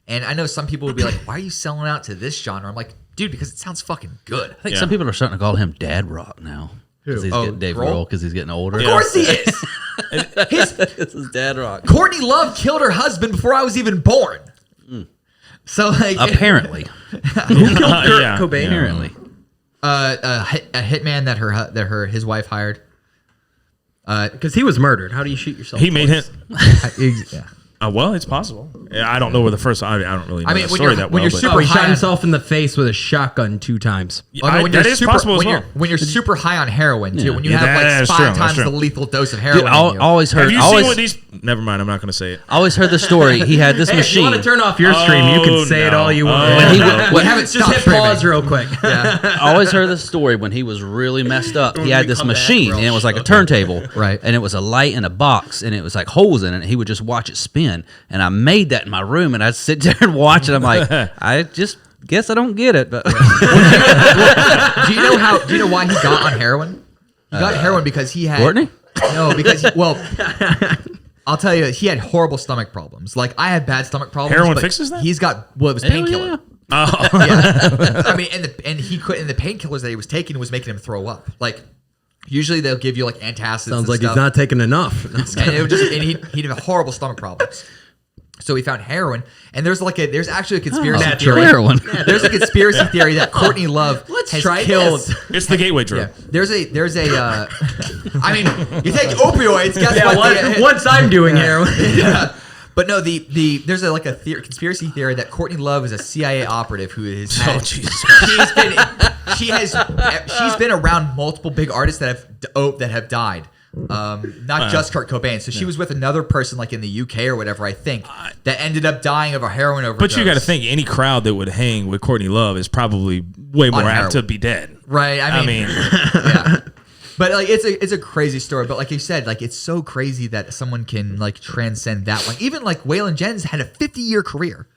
Speaker 4: And I know some people would be like, "Why are you selling out to this genre?" I'm like, dude, because it sounds fucking good.
Speaker 2: I think some people are starting to call him Dad Rock now. Because he's getting Dave Grohl because he's getting older.
Speaker 4: Of course he is.
Speaker 2: This is Dad Rock.
Speaker 4: Courtney Love killed her husband before I was even born. So like,
Speaker 2: apparently,
Speaker 3: Who killed Kurt Cobain?
Speaker 2: Apparently,
Speaker 4: a hitman that his wife hired.
Speaker 3: Because he was murdered. How do you shoot yourself?
Speaker 1: He made him.
Speaker 4: Yeah.
Speaker 1: Well, it's possible. I don't know where the first. I don't really know the story that well.
Speaker 3: He shot himself in the face with a shotgun 2 times.
Speaker 1: That is possible as well.
Speaker 4: When you're super high on heroin too, when you have like 5 times the lethal dose of heroin.
Speaker 2: Dude, always heard.
Speaker 1: Have you seen what these? Never mind. I'm not going to say it.
Speaker 2: I always heard the story. He had this machine.
Speaker 3: If you want to turn off your stream, you can say it all you want.
Speaker 4: Just hit
Speaker 3: pause real quick.
Speaker 2: I always heard the story when he was really messed up. He had this machine, and it was like a turntable,
Speaker 4: right?
Speaker 2: And it was a light in a box, and it was like holes in it. And he would just watch it spin, and I made that in my room, and I'd sit there and watch it. I'm like, I just guess I don't get it. But
Speaker 4: do you know why he got on heroin? He got heroin because he had
Speaker 2: Courtney?
Speaker 4: No, because I'll tell you, he had horrible stomach problems. Like I have bad stomach problems.
Speaker 1: Heroin fixes that?
Speaker 4: He's got it was painkiller.
Speaker 2: Yeah.
Speaker 4: Oh. Yeah. I mean, and the painkillers that he was taking was making him throw up. Like usually they'll give you like antacids.
Speaker 3: Sounds like he's not taking enough.
Speaker 4: And he'd have horrible stomach problems. So he found heroin, and there's actually a conspiracy theory.
Speaker 2: Heroin.
Speaker 4: Yeah, there's a conspiracy theory that Courtney Love has killed.
Speaker 1: It's the gateway drug.
Speaker 4: Yeah, there's a. I mean, you take opioids. Guess what?
Speaker 3: Once I'm doing heroin.
Speaker 4: Yeah. But no, there's a conspiracy theory that Courtney Love is a CIA operative who is. She's been around multiple big artists that have died. Not just Kurt Cobain. So she was with another person like in the UK or whatever, I think, that ended up dying of a heroin overdose.
Speaker 1: But you got to think any crowd that would hang with Courtney Love is probably way more apt to be dead.
Speaker 4: Right. I mean yeah. But like it's a crazy story. But like you said, like it's so crazy that someone can like transcend that one. Even like Waylon Jennings had a 50-year career.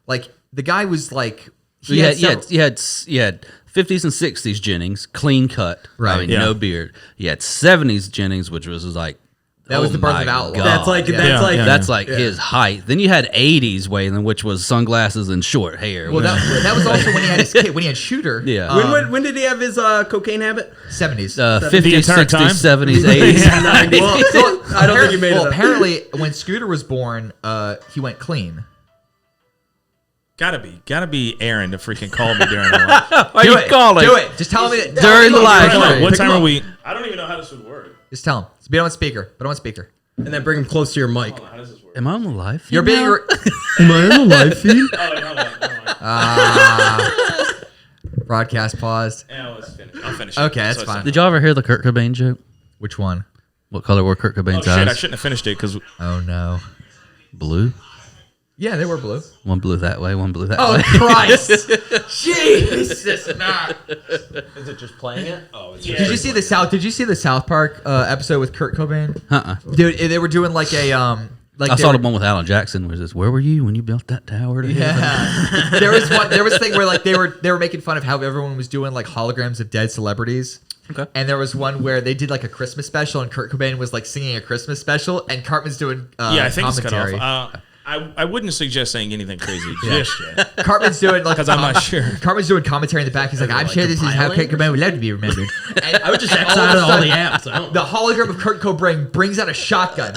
Speaker 4: Like the guy was like
Speaker 2: you had 50s and 60s Jennings, clean cut,
Speaker 4: right?
Speaker 2: I mean, no beard. He had 70s Jennings, which was like
Speaker 4: that was the birth of outlaw.
Speaker 3: That's
Speaker 2: like his height. Then you had 80s Waylon, which was sunglasses and short hair.
Speaker 4: Well, that was also when he had his kid, when he had Shooter.
Speaker 2: Yeah.
Speaker 3: When did he have his cocaine habit?
Speaker 4: 70s,
Speaker 2: 50s, 60s, 70s, 80s.
Speaker 3: Well, I don't think he made it.
Speaker 4: Well, apparently, when Scooter was born, he went clean.
Speaker 1: Gotta be Aaron to freaking call me during the live.
Speaker 2: Are you calling?
Speaker 4: Do it. Just tell me
Speaker 2: during the live.
Speaker 1: What time are we? I don't even know how this would work.
Speaker 4: Just tell him. Be on speaker. Put on speaker.
Speaker 3: And then bring him close to your mic.
Speaker 1: How does this work?
Speaker 2: Am I on the live feed?
Speaker 4: You're being.
Speaker 3: Am I on the live feed?
Speaker 1: Hold on.
Speaker 4: Broadcast paused.
Speaker 1: Yeah, let's finish. I'll finish.
Speaker 4: Okay, that's fine.
Speaker 2: Did y'all ever hear the Kurt Cobain joke?
Speaker 4: Which one?
Speaker 2: What color were Kurt Cobain's eyes?
Speaker 1: Shit, I shouldn't have finished it because.
Speaker 4: Oh no.
Speaker 2: Blue.
Speaker 4: Yeah, they were blue.
Speaker 2: One blue that way, one blue that way.
Speaker 4: Oh Christ! Jesus, not.
Speaker 3: Is it just playing it? Oh, it's
Speaker 4: Did you see the South Park episode with Kurt Cobain? Dude, they were doing like a
Speaker 2: I saw the one with Alan Jackson. Was this? Where were you when you built that tower?
Speaker 4: Yeah. There was a thing where like they were making fun of how everyone was doing like holograms of dead celebrities.
Speaker 2: Okay.
Speaker 4: And there was one where they did like a Christmas special, and Kurt Cobain was like singing a Christmas special, and Cartman's doing
Speaker 1: I think
Speaker 4: commentary.
Speaker 1: it's cut off. I wouldn't suggest saying anything crazy just yet.
Speaker 4: Cartman's doing like
Speaker 1: because I'm not sure.
Speaker 4: Cartman's doing commentary in the back. He's like, I'm sure this is how Kurt Cobain would love to be remembered. And
Speaker 3: I would just X out all the apps.
Speaker 4: The hologram of Kurt Cobain brings out a shotgun,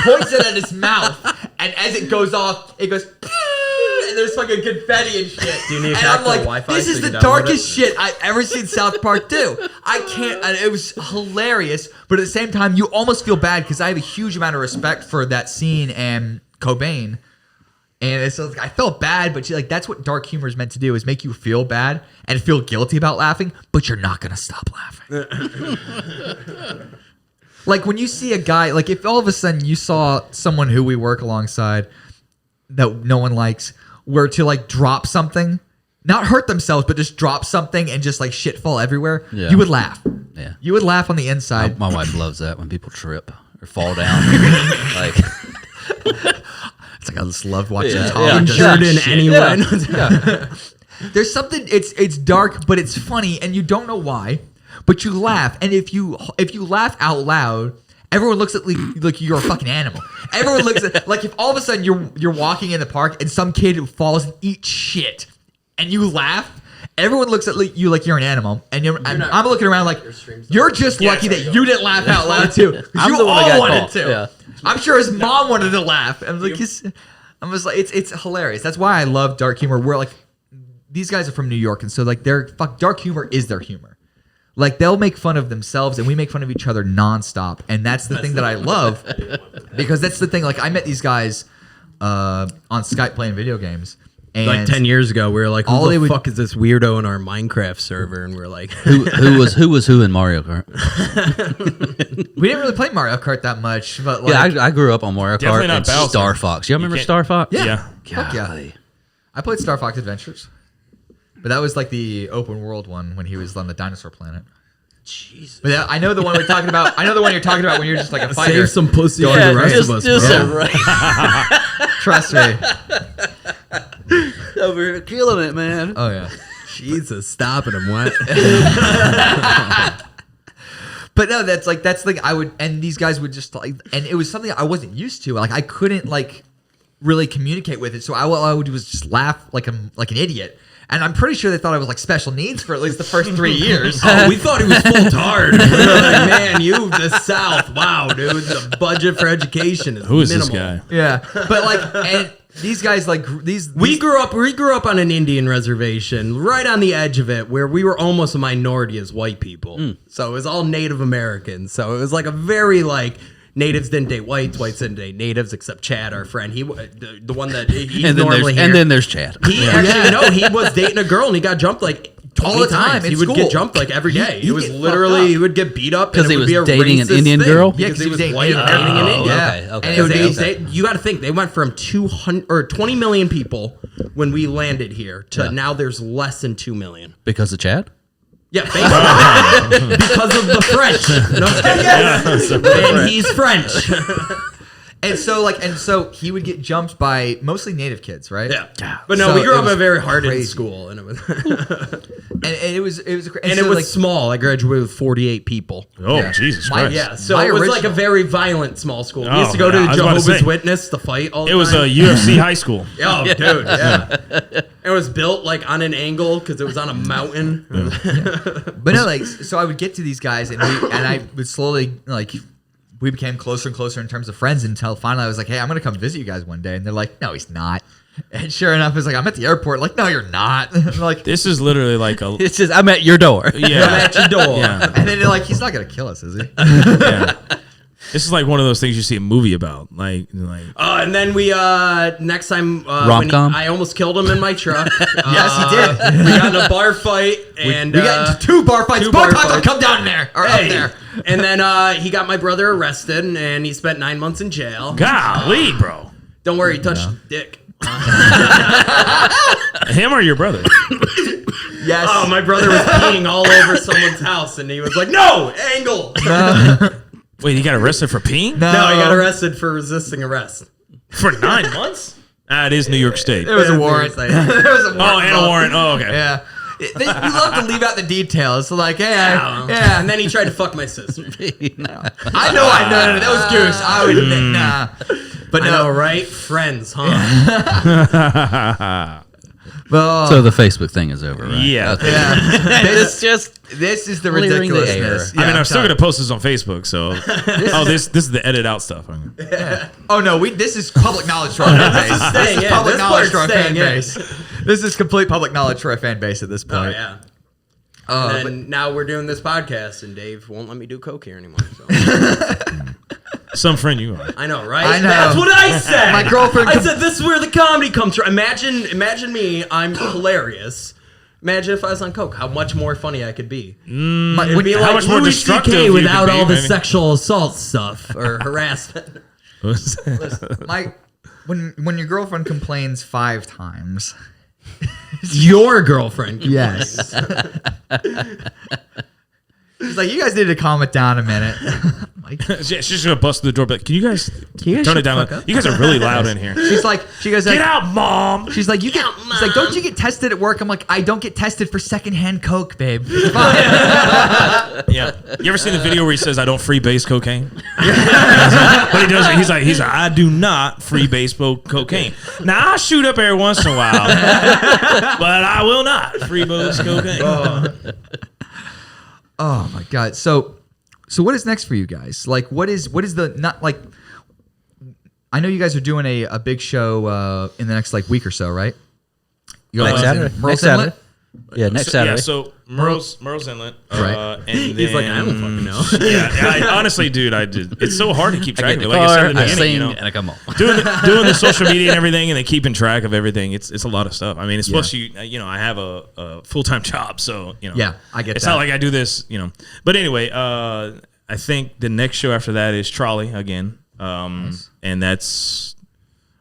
Speaker 4: points it at his mouth, and as it goes off, it goes. And there's fucking confetti and shit.
Speaker 3: Do you need
Speaker 4: and I'm like,
Speaker 3: Wi-Fi
Speaker 4: this
Speaker 3: so
Speaker 4: is
Speaker 3: you
Speaker 4: the
Speaker 3: can download
Speaker 4: darkest
Speaker 3: it?
Speaker 4: shit I've ever seen South Park do. I can't. And it was hilarious, but at the same time, you almost feel bad because I have a huge amount of respect for that scene and Cobain. And so I felt bad, but like that's what dark humor is meant to do: is make you feel bad and feel guilty about laughing, but you're not gonna stop laughing. Like when you see a guy, like if all of a sudden you saw someone who we work alongside that no one likes were to like drop something, not hurt themselves, but just drop something and just like shit fall everywhere, you would laugh.
Speaker 2: Yeah.
Speaker 4: You would laugh on the inside.
Speaker 2: My wife loves that when people trip or fall down. Like
Speaker 4: it's like I just love watching
Speaker 3: Injured in any way.
Speaker 4: There's something it's dark, but it's funny, and you don't know why, but you laugh. And if you laugh out loud, everyone looks at like you're a fucking animal. Everyone looks at like if all of a sudden you're walking in the park and some kid falls and eats shit, and you laugh. Everyone looks at you like you're an animal, and I'm looking around like you're just lucky that you didn't laugh out loud too.
Speaker 2: I'm
Speaker 4: You
Speaker 2: the one that
Speaker 4: all
Speaker 2: got
Speaker 4: wanted
Speaker 2: caught.
Speaker 4: to.
Speaker 2: Yeah.
Speaker 4: I'm sure his mom wanted to laugh. I'm just like it's hilarious. That's why I love dark humor. We're like these guys are from New York, and so like dark humor is their humor. Like they'll make fun of themselves, and we make fun of each other nonstop, and that's the thing that I love because that's the thing. Like I met these guys on Skype playing video games. And
Speaker 3: like 10 years ago, we were like, who the fuck is this weirdo in our Minecraft server? And we're like,
Speaker 2: who was who in Mario Kart?
Speaker 4: We didn't really play Mario Kart that much, but like,
Speaker 2: Yeah, I grew up on Mario Kart and
Speaker 1: Bowser.
Speaker 2: Star Fox. You remember Star Fox?
Speaker 1: Yeah.
Speaker 4: fuck yeah. I played Star Fox Adventures, but that was like the open world one when he was on the dinosaur planet. Jesus. But I know the one we're talking about. I know the one you're talking about when you're just like a fighter.
Speaker 3: save some pussy for the rest of us, bro.
Speaker 4: Trust me.
Speaker 2: Over here killing it, man.
Speaker 4: Oh yeah.
Speaker 3: Jesus, stopping him. What?
Speaker 4: But no, that's like I would, and these guys would just like, and it was something I wasn't used to. Like I couldn't like really communicate with it, so all I would do was just laugh like an idiot. And I'm pretty sure they thought I was like special needs for at least the first 3 years.
Speaker 3: Oh, we thought he was full tard. We were like, man, you the South. Wow, dude, the budget for education is
Speaker 1: Who is
Speaker 3: minimal.
Speaker 1: this guy?
Speaker 4: Yeah, but like, and these guys like these.
Speaker 3: We grew up on an Indian reservation, right on the edge of it, where we were almost a minority as white people. So it was all Native Americans. So it was like a very like natives didn't date whites, whites didn't date natives, except Chad, our friend. He the one that he's
Speaker 2: And then
Speaker 3: normally
Speaker 2: there's,
Speaker 3: here.
Speaker 2: and then there's Chad.
Speaker 3: He actually he was dating a girl and he got jumped like
Speaker 4: all the time.
Speaker 3: He would get jumped like every day.
Speaker 4: He
Speaker 3: It was
Speaker 4: get
Speaker 3: literally
Speaker 4: fucked up.
Speaker 3: he would get beat up
Speaker 2: Because
Speaker 3: and it
Speaker 2: he
Speaker 3: would
Speaker 2: was
Speaker 3: be a
Speaker 2: dating an
Speaker 3: racist
Speaker 2: Indian
Speaker 3: thing.
Speaker 2: girl?
Speaker 3: Because he was
Speaker 4: dating
Speaker 3: white
Speaker 4: Native
Speaker 3: dating an Indian.
Speaker 4: Yeah.
Speaker 2: Okay.
Speaker 4: And
Speaker 3: Because
Speaker 4: it was
Speaker 3: you got to think they went from 200 or 20 million people when we landed here to now there's less than 2 million.
Speaker 2: Because of Chad?
Speaker 3: Yeah, basically. Because of the French. And he's French.
Speaker 4: And so he would get jumped by mostly native kids, right?
Speaker 3: Yeah. But no,
Speaker 4: So
Speaker 3: we grew
Speaker 4: it
Speaker 3: up in
Speaker 4: was
Speaker 3: a very hardened
Speaker 4: crazy.
Speaker 3: school, and it was
Speaker 4: And it was
Speaker 3: and it was small. I graduated with 48 people.
Speaker 1: Oh,
Speaker 4: Yeah.
Speaker 1: Jesus
Speaker 4: My-
Speaker 1: Christ.
Speaker 3: Yeah, so
Speaker 4: My
Speaker 3: it was like a
Speaker 4: original-
Speaker 3: very violent small school. We
Speaker 1: Oh,
Speaker 3: used to go to
Speaker 1: yeah, I
Speaker 3: the
Speaker 1: was about to
Speaker 3: Jehovah's
Speaker 1: say.
Speaker 3: Witness to fight all the
Speaker 1: It was
Speaker 3: time.
Speaker 1: a UFC high school.
Speaker 3: Oh, dude, yeah. It was built like on an angle because it was on a mountain.
Speaker 4: But no, like, so I would get to these guys, and I would slowly, like, we became closer and closer in terms of friends until finally I was like, hey, I'm going to come visit you guys one day. And they're like, no, he's not. And sure enough, it's like, I'm at the airport. Like, no, you're not. I'm like,
Speaker 1: This is literally like a
Speaker 2: It's just, I'm at your door.
Speaker 1: yeah.
Speaker 3: I'm at your door.
Speaker 1: Yeah.
Speaker 4: and then they're like, he's not going to kill us, is he?
Speaker 1: Yeah. This is like one of those things you see a movie about. Like
Speaker 3: And then we next time
Speaker 2: Rom-com?
Speaker 3: I almost killed him in my truck.
Speaker 4: Yes, he did.
Speaker 3: We got in a bar fight and
Speaker 4: We got into 2 bar fights.
Speaker 3: 2
Speaker 4: Both
Speaker 3: bar
Speaker 4: times I'll
Speaker 3: fights.
Speaker 4: come down there. Or
Speaker 3: Hey,
Speaker 4: up there.
Speaker 3: And then he got my brother arrested, and he spent 9 months in jail.
Speaker 1: Golly, bro.
Speaker 3: Don't worry, he touched dick.
Speaker 1: Him or your brother?
Speaker 3: Yes. Oh, my brother was peeing all over someone's house, and he was like, "No, angle."
Speaker 1: Wait, he got arrested for peeing?
Speaker 3: No, he got arrested for resisting arrest.
Speaker 1: For 9 months? It is New York State.
Speaker 4: There was a warrant. There was a warrant.
Speaker 1: Oh, and a warrant. Oh, okay.
Speaker 4: Yeah. We love to leave out the details. So like, hey,
Speaker 3: and then he tried to fuck my sister.
Speaker 4: no. I know. That was Goose. I would nah.
Speaker 3: But no, right? Friends, huh?
Speaker 4: Well,
Speaker 2: So the Facebook thing is over, right?
Speaker 1: Yeah.
Speaker 2: Okay.
Speaker 4: this is the
Speaker 2: Clearing the
Speaker 4: ridiculousness.
Speaker 2: air.
Speaker 1: I mean, I'm still going to post this on Facebook, so... this is the edit out stuff.
Speaker 4: Oh no, this is public knowledge for our fan base. This is public knowledge for our fan base. This is complete public knowledge for our fan base at this point.
Speaker 3: Oh, yeah. And now we're doing this podcast, and Dave won't let me do coke here anymore. So.
Speaker 1: Some friend you are.
Speaker 3: I know, right?
Speaker 4: I know.
Speaker 3: That's what I said.
Speaker 4: My girlfriend.
Speaker 3: I said this is where the comedy comes from. Imagine me. I'm hilarious. Imagine if I was on coke. How much more funny I could be. It'd be like
Speaker 1: much more
Speaker 3: Louis
Speaker 1: destructive
Speaker 3: CK
Speaker 1: you
Speaker 3: without
Speaker 1: could be,
Speaker 3: all the
Speaker 1: maybe.
Speaker 3: sexual assault stuff or harassment.
Speaker 4: When your girlfriend complains 5 times.
Speaker 3: Your girlfriend.
Speaker 4: Yes. She's like, you guys need to calm it down a minute.
Speaker 1: She's just going to bust through the door, but can you guys turn it down? You guys are really loud in here.
Speaker 4: She goes,
Speaker 1: Get out, Mom!
Speaker 4: She's like, she's like, don't you get tested at work? I'm like, I don't get tested for secondhand coke, babe.
Speaker 1: Yeah. You ever seen the video where he says, I don't freebase cocaine? But he does it. He's like, I do not freebase cocaine. Now, I shoot up every once in a while, but I will not freebase cocaine.
Speaker 4: Oh my god! So what is next for you guys? Like, what is the not like? I know you guys are doing a big show in the next like week or so, right?
Speaker 2: Next Saturday.
Speaker 4: Merle's Inlet?
Speaker 2: Yeah, next Saturday.
Speaker 1: Yeah, so Merle's Inlet.
Speaker 4: Right.
Speaker 1: And then,
Speaker 3: He's like, I don't fucking know.
Speaker 1: Honestly, dude, it's so hard to keep track of it.
Speaker 2: Like
Speaker 1: Like I said in the
Speaker 2: I
Speaker 1: beginning,
Speaker 2: sing, and I come on.
Speaker 1: doing the social media and everything, and then keeping track of everything. It's a lot of stuff. I mean, it's plus I have a full-time job, so
Speaker 4: Yeah, I get
Speaker 1: it's
Speaker 4: that.
Speaker 1: not like I do this, But anyway, I think the next show after that is Trolley again, and that's.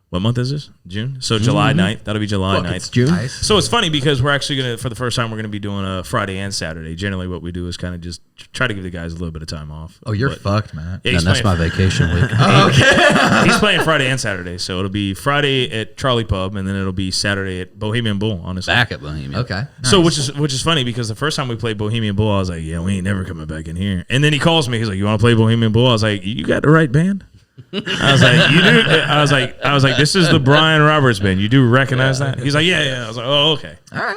Speaker 1: What month is this? June? So July 9th. That'll be July 9th.
Speaker 3: It's June.
Speaker 4: Nice.
Speaker 1: So it's funny because we're actually going to, for the first time, we're going to be doing a Friday and Saturday. Generally, what we do is kind of just try to give the guys a little bit of time off.
Speaker 4: Oh, you're
Speaker 1: But,
Speaker 4: fucked, man.
Speaker 1: yeah,
Speaker 2: And that's my vacation week.
Speaker 1: He's playing Friday and Saturday. So it'll be Friday at Charlie Pub, and then it'll be Saturday at Bohemian Bull, honestly.
Speaker 2: Back at Bohemian.
Speaker 4: Okay.
Speaker 1: So
Speaker 4: nice.
Speaker 1: which is funny because the first time we played Bohemian Bull, I was like, yeah, we ain't never coming back in here. And then he calls me. He's like, you want to play Bohemian Bull? I was like, you got the right band? I was like, you do? I was like, this is the Bryan Roberts band. You do recognize that? He's like, yeah. I was like, oh, okay.
Speaker 4: All right.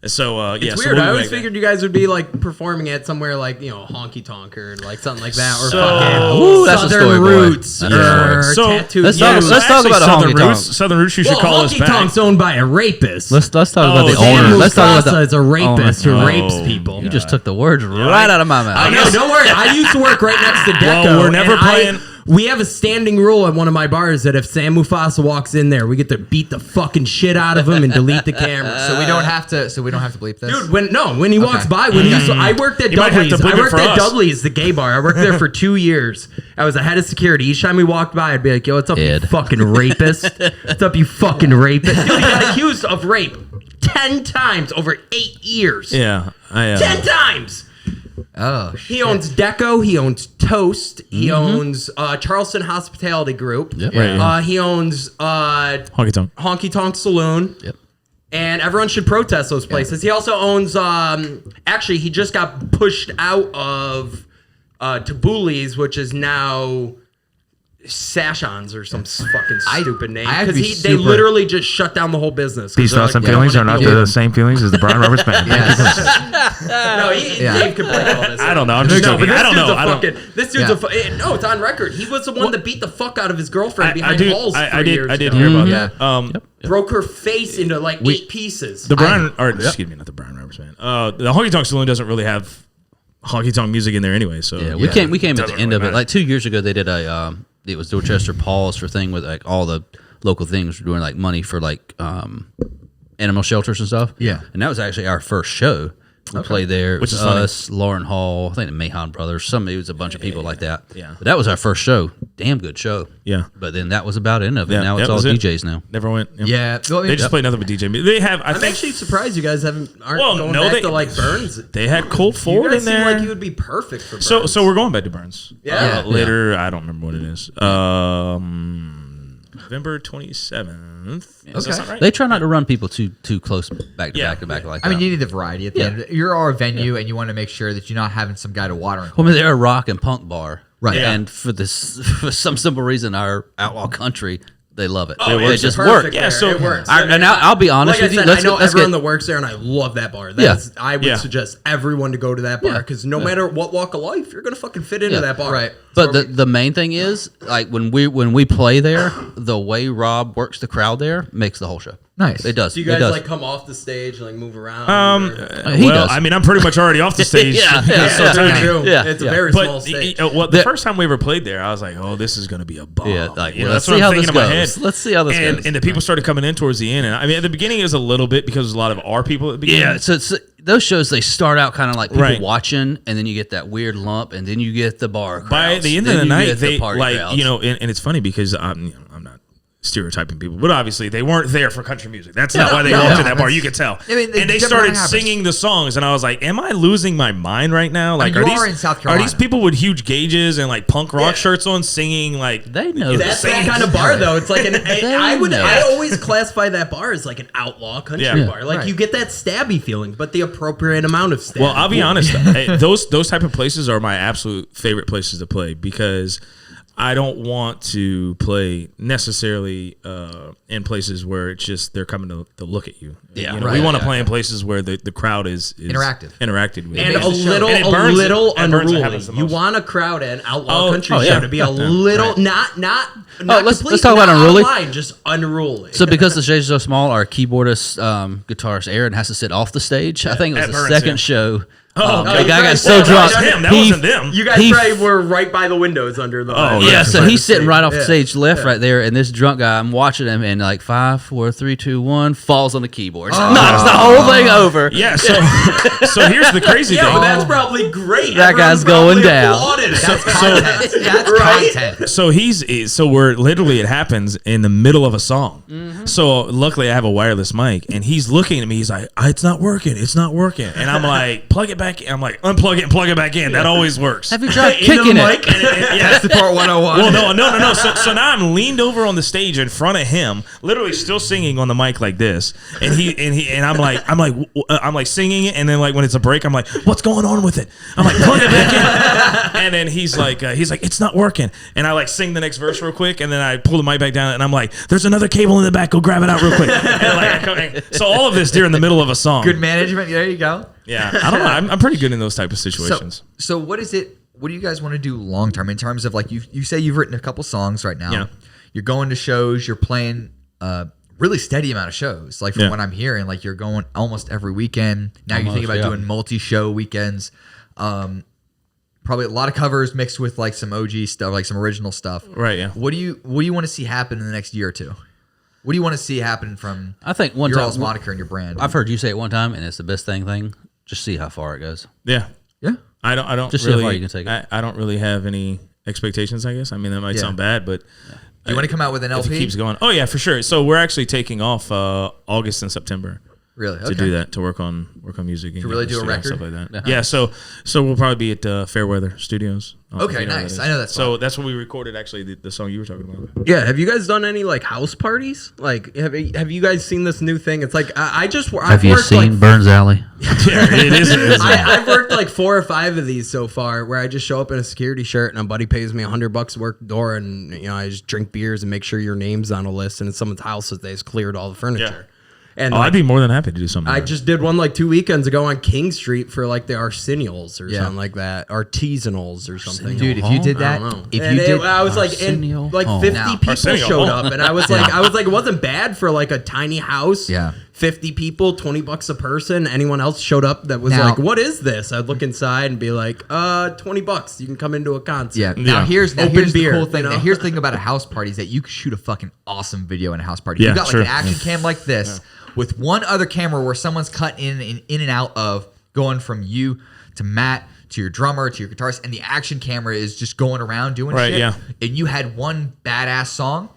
Speaker 1: So
Speaker 3: It's
Speaker 1: so
Speaker 3: weird.
Speaker 1: we'll
Speaker 3: I
Speaker 1: be
Speaker 3: always
Speaker 1: back there.
Speaker 3: figured you guys would be like performing at somewhere like Honky Tonk or like something like that, or
Speaker 1: So-
Speaker 3: fucking
Speaker 2: Ooh, that's a
Speaker 3: Southern
Speaker 2: story, boy.
Speaker 3: Roots
Speaker 2: That's a
Speaker 3: or
Speaker 1: story. So,
Speaker 3: Tattoo.
Speaker 2: let's
Speaker 3: Yeah,
Speaker 2: talk- let's talk
Speaker 1: actually
Speaker 2: about the
Speaker 1: Southern
Speaker 2: Honky
Speaker 1: Roots.
Speaker 2: Tonk.
Speaker 1: Southern Roots, you should call us
Speaker 3: Honky
Speaker 1: back.
Speaker 3: Tonk's owned by a rapist.
Speaker 2: Let's talk about the
Speaker 1: Sam
Speaker 2: owner. Let's talk about
Speaker 3: Mufasa is a rapist who
Speaker 1: Oh,
Speaker 3: rapes people.
Speaker 2: You just took the words right out of my mouth.
Speaker 3: No, don't worry. I used to work right next to Deco.
Speaker 1: Well, we're never
Speaker 3: and
Speaker 1: playing-
Speaker 3: We have a standing rule at one of my bars that if Sam Mufasa walks in there, we get to beat the fucking shit out of him and delete the camera.
Speaker 4: So we don't have to. So we don't have to bleep this.
Speaker 3: Dude, when he walks by, I worked at
Speaker 1: You might have to
Speaker 3: Dudley's.
Speaker 1: bleep
Speaker 3: I
Speaker 1: it
Speaker 3: worked
Speaker 1: for
Speaker 3: at
Speaker 1: us.
Speaker 3: Dudley's, the gay bar. I worked there for 2 years. I was the head of security. Each time we walked by, I'd be like, "Yo, what's up, you
Speaker 2: Ed.
Speaker 3: fucking rapist? What's up, you fucking rapist?" Dude, he got accused of rape 10 times over 8 years.
Speaker 1: Yeah.
Speaker 3: 10 times.
Speaker 4: Oh,
Speaker 3: He owns Deco. He owns Toast. He owns Charleston Hospitality Group.
Speaker 2: Yep.
Speaker 1: Right.
Speaker 3: He owns
Speaker 1: Honky Tonk.
Speaker 3: Honky Tonk Saloon.
Speaker 2: Yep.
Speaker 3: And everyone should protest those places. He also owns. Actually, he just got pushed out of Tabuli's, which is now Sashons or some fucking stupid name.
Speaker 4: I have to
Speaker 3: Because
Speaker 4: be
Speaker 3: they
Speaker 4: super-
Speaker 3: literally just shut down the whole business.
Speaker 1: These thoughts and feelings are not the same feelings as the Bryan Roberts band.
Speaker 3: No, Dave could play all this.
Speaker 1: I don't know. I'm just
Speaker 3: No,
Speaker 1: joking.
Speaker 3: but this
Speaker 1: I don't
Speaker 3: dude's
Speaker 1: know.
Speaker 3: a
Speaker 1: I don't.
Speaker 3: fucking. This dude's a. No, it's on record. He was the one that beat the fuck out of his girlfriend
Speaker 1: I
Speaker 3: behind
Speaker 1: did.
Speaker 3: walls.
Speaker 1: I
Speaker 3: 3 years
Speaker 1: did
Speaker 3: ago.
Speaker 1: hear about
Speaker 4: Yeah.
Speaker 1: that.
Speaker 3: Broke her face into like 8 pieces.
Speaker 1: The Bryan, excuse me, not the Bryan Roberts band. The Honky Tonk Saloon doesn't really have honky tonk music in there anyway. So
Speaker 2: Yeah, we came at the
Speaker 1: Doesn't
Speaker 2: end
Speaker 1: really
Speaker 2: of it.
Speaker 1: matter.
Speaker 2: Like 2 years ago, they did it was Dorchester Paul's for thing with like all the local things. We're doing like money for like animal shelters and stuff.
Speaker 4: Yeah.
Speaker 2: and that was actually our first show. We played there.
Speaker 1: Which is
Speaker 2: us, Lauren Hall, I think the Mahon brothers. It was a bunch of people like that.
Speaker 1: Yeah.
Speaker 2: But that was our first show. Damn good show.
Speaker 1: Yeah.
Speaker 2: But then that was about it of it.
Speaker 1: Yeah,
Speaker 2: Now it's all DJs now.
Speaker 1: Never went.
Speaker 3: Yeah. Well,
Speaker 1: They just play nothing but DJ. They have.
Speaker 3: I'm actually surprised you guys aren't going back
Speaker 1: they,
Speaker 3: to like Burns.
Speaker 1: They had Colt Ford
Speaker 3: you guys
Speaker 1: in there.
Speaker 3: seem like you would be perfect for Burns.
Speaker 1: So we're going back to Burns.
Speaker 3: Yeah.
Speaker 1: Later, I don't remember what it is. November 27th. Does that sound right?
Speaker 2: They try not to run people too close back to back like that.
Speaker 4: I mean, you need the variety at the end. You're our venue, and you want to make sure that you're not having some guy to watering.
Speaker 2: Well, I mean, they're a rock and punk bar.
Speaker 4: Right.
Speaker 1: Yeah.
Speaker 2: And for some simple reason, our outlaw country, they love it.
Speaker 3: Oh,
Speaker 2: it just works.
Speaker 1: Yeah, so
Speaker 3: it works.
Speaker 2: I'll be honest
Speaker 3: like
Speaker 2: with
Speaker 3: I
Speaker 2: you.
Speaker 3: said, I know everyone that works there, and I love that bar. I would suggest everyone to go to that bar because no matter what walk of life, you're gonna fucking fit into that bar.
Speaker 4: Right.
Speaker 2: But the main thing is, like when we play there, the way Rob works the crowd there makes the whole show.
Speaker 4: Nice.
Speaker 2: It does.
Speaker 3: Do you guys like come off the stage and like move around?
Speaker 2: He does.
Speaker 1: I mean, I'm pretty much already off the stage.
Speaker 3: True.
Speaker 2: Yeah,
Speaker 3: It's a
Speaker 2: yeah.
Speaker 3: very small stage.
Speaker 1: The first time we ever played there, I was like, "Oh, this is going to be a bomb."
Speaker 2: Yeah,
Speaker 1: that's what I'm thinking in my head.
Speaker 2: Let's see how this goes.
Speaker 1: And the people started coming in towards the end. And I mean, at the beginning, it was a little bit because a lot of our people at the beginning.
Speaker 2: Yeah, so it's, those shows they start out kind of like people watching, and then you get that weird lump, and then you get the bar crowds.
Speaker 1: By the end of
Speaker 2: then
Speaker 1: the
Speaker 2: you
Speaker 1: night,
Speaker 2: get the
Speaker 1: they
Speaker 2: party
Speaker 1: like
Speaker 2: crowds.
Speaker 1: and it's funny because I'm not stereotyping people, but obviously they weren't there for country music. That's not why they walked to that bar. You could tell.
Speaker 4: I mean,
Speaker 1: and they started singing the songs, and I was like, "Am I losing my mind right now? Like,
Speaker 4: I mean,
Speaker 1: are
Speaker 4: in South
Speaker 1: these
Speaker 4: Carolina.
Speaker 1: people with huge gauges and like punk rock shirts on singing like
Speaker 2: They know
Speaker 3: That's
Speaker 2: this.
Speaker 3: that kind of bar, though. It's like
Speaker 2: know.
Speaker 3: I always classify that bar as like an outlaw country bar. Like you get that stabby feeling, but the appropriate amount of stabby.
Speaker 1: Well, I'll be honest. Those type of places are my absolute favorite places to play because I don't want to play necessarily in places where it's just they're coming to look at you.
Speaker 2: Yeah,
Speaker 1: we want to play in places where the crowd is interacted with.
Speaker 3: And
Speaker 1: it.
Speaker 3: a little
Speaker 1: It burns it happens
Speaker 3: unruly.
Speaker 1: the
Speaker 3: You
Speaker 1: most.
Speaker 3: want a crowd at an outlaw country
Speaker 1: yeah.
Speaker 3: show to be a little not
Speaker 2: let's
Speaker 3: complete,
Speaker 2: talk about
Speaker 3: not
Speaker 2: unruly.
Speaker 3: out of line, just unruly.
Speaker 2: So because the stage is so small, our keyboardist, guitarist Aaron has to sit off the stage. I think it was
Speaker 1: That
Speaker 2: the
Speaker 1: burns,
Speaker 2: second
Speaker 1: yeah.
Speaker 2: show.
Speaker 3: you
Speaker 2: the guy got
Speaker 3: guys-
Speaker 2: so drunk.
Speaker 1: That was him. That
Speaker 2: he-
Speaker 1: wasn't them.
Speaker 3: You guys probably were right by the windows under the.
Speaker 2: Yeah, so he's sitting right off the
Speaker 3: Yeah.
Speaker 2: stage left right there, and this drunk guy, I'm watching him, and like 5, 4, 3, 2, 1, falls on the keyboard. Knocks the whole thing over.
Speaker 1: Yeah, so here's the crazy
Speaker 3: Yeah,
Speaker 1: thing.
Speaker 3: but that's probably great.
Speaker 2: That guy's
Speaker 3: Everyone
Speaker 2: going
Speaker 3: probably
Speaker 2: down.
Speaker 3: applauded it.
Speaker 4: That's
Speaker 3: Right?
Speaker 4: content.
Speaker 1: So we're literally it happens in the middle of a song. So luckily I have a wireless mic and he's looking at me. He's like, "It's not working. It's not working." And I'm like, "Plug it back in." I'm like, "Unplug it and plug it back in." That always works.
Speaker 2: Have you tried
Speaker 3: In the
Speaker 2: kicking
Speaker 3: mic?
Speaker 2: it?
Speaker 1: Yeah.
Speaker 4: Support 101.
Speaker 1: Well, no. So now I'm leaned over on the stage in front of him, literally still singing on the mic like this, and I'm like singing it, and then like when it's a break, I'm like, "What's going on with it?" I'm like, "Plug it back in," and then he's like, "It's not working," and I like sing the next verse real quick, and then I pull the mic back down, and I'm like, "There's another cable in the back. Go grab it out real quick." So all of this during the middle of a song.
Speaker 4: Good management. There you go.
Speaker 1: Yeah, I don't know. I'm pretty good in those type of situations.
Speaker 4: So what is it? What do you guys want to do long term in terms of like you say you've written a couple songs right now.
Speaker 1: Yeah.
Speaker 4: You're going to shows. You're playing really steady amount of shows. Like from what I'm hearing, like you're going almost every weekend. Now you're thinking about doing multi-show weekends. Probably a lot of covers mixed with like some OG stuff, like some original stuff.
Speaker 1: Right. Yeah.
Speaker 4: What do you want to see happen in the next year or two? What do you want to see happen from
Speaker 2: I think one
Speaker 4: your
Speaker 2: time
Speaker 4: all's moniker and your brand?
Speaker 2: I've heard you say it one time, and it's the best thing. Just see how far it goes.
Speaker 1: Yeah.
Speaker 4: Yeah.
Speaker 1: I don't
Speaker 2: Just see how
Speaker 1: really.
Speaker 2: far you can take it.
Speaker 1: I don't really have any expectations. I guess. I mean, that might sound bad, but
Speaker 4: Do you want to come out with an
Speaker 1: if
Speaker 4: LP?
Speaker 1: it keeps going. Oh yeah, for sure. So we're actually taking off August and September
Speaker 4: Really?
Speaker 1: to do that, to work on music and
Speaker 4: To really
Speaker 1: get
Speaker 4: do a
Speaker 1: studio and
Speaker 4: record?
Speaker 1: stuff like that. Yeah. So we'll probably be at Fairweather Studios.
Speaker 4: Okay,
Speaker 1: You know what
Speaker 4: nice.
Speaker 1: that is.
Speaker 4: I know that
Speaker 1: So
Speaker 4: spot.
Speaker 1: that's when we recorded actually the song you were talking about.
Speaker 3: Yeah, have you guys done any like house parties? Like, have you guys seen this new thing? It's like I've
Speaker 2: Have you
Speaker 3: worked,
Speaker 2: seen
Speaker 3: like,
Speaker 2: Burns Alley?
Speaker 1: Yeah, it is.
Speaker 3: I've worked like 4 or 5 of these so far, where I just show up in a security shirt and a buddy pays me $100 to work the door, and I just drink beers and make sure your name's on a list, and it's someone's house that they've cleared all the furniture. And
Speaker 1: I'd be more than happy to do something.
Speaker 3: I
Speaker 1: like that.
Speaker 3: just did one like 2 weekends ago on King Street for like the Arseniols or
Speaker 4: Yeah.
Speaker 3: something like that, Artisanals or something.
Speaker 4: Dude, if you did that,
Speaker 3: I don't know.
Speaker 4: if
Speaker 3: And
Speaker 4: you did,
Speaker 3: I was like,
Speaker 2: Arsenio
Speaker 3: and like
Speaker 2: home.
Speaker 3: 50
Speaker 4: Now,
Speaker 3: people
Speaker 1: Arsenio
Speaker 3: showed
Speaker 1: home.
Speaker 3: up, and I was like, it wasn't bad for like a tiny house.
Speaker 4: Yeah.
Speaker 3: 50 people, $20 a person. Anyone else showed up that was
Speaker 4: Now-
Speaker 3: like, what is this? I'd look inside and be like, $20. You can come into a concert.
Speaker 4: yeah. Now here's
Speaker 3: Open
Speaker 4: the
Speaker 3: beer,
Speaker 4: cool thing.
Speaker 3: you know?
Speaker 4: Now here's the thing about a house party is that you can shoot a fucking awesome video in a house party.
Speaker 1: Yeah,
Speaker 4: You got
Speaker 1: sure.
Speaker 4: like an action cam like this with one other camera where someone's cutting in and out of going from you to Matt to your drummer to your guitarist, and the action camera is just going around doing shit.
Speaker 1: Yeah.
Speaker 4: And you had one badass song.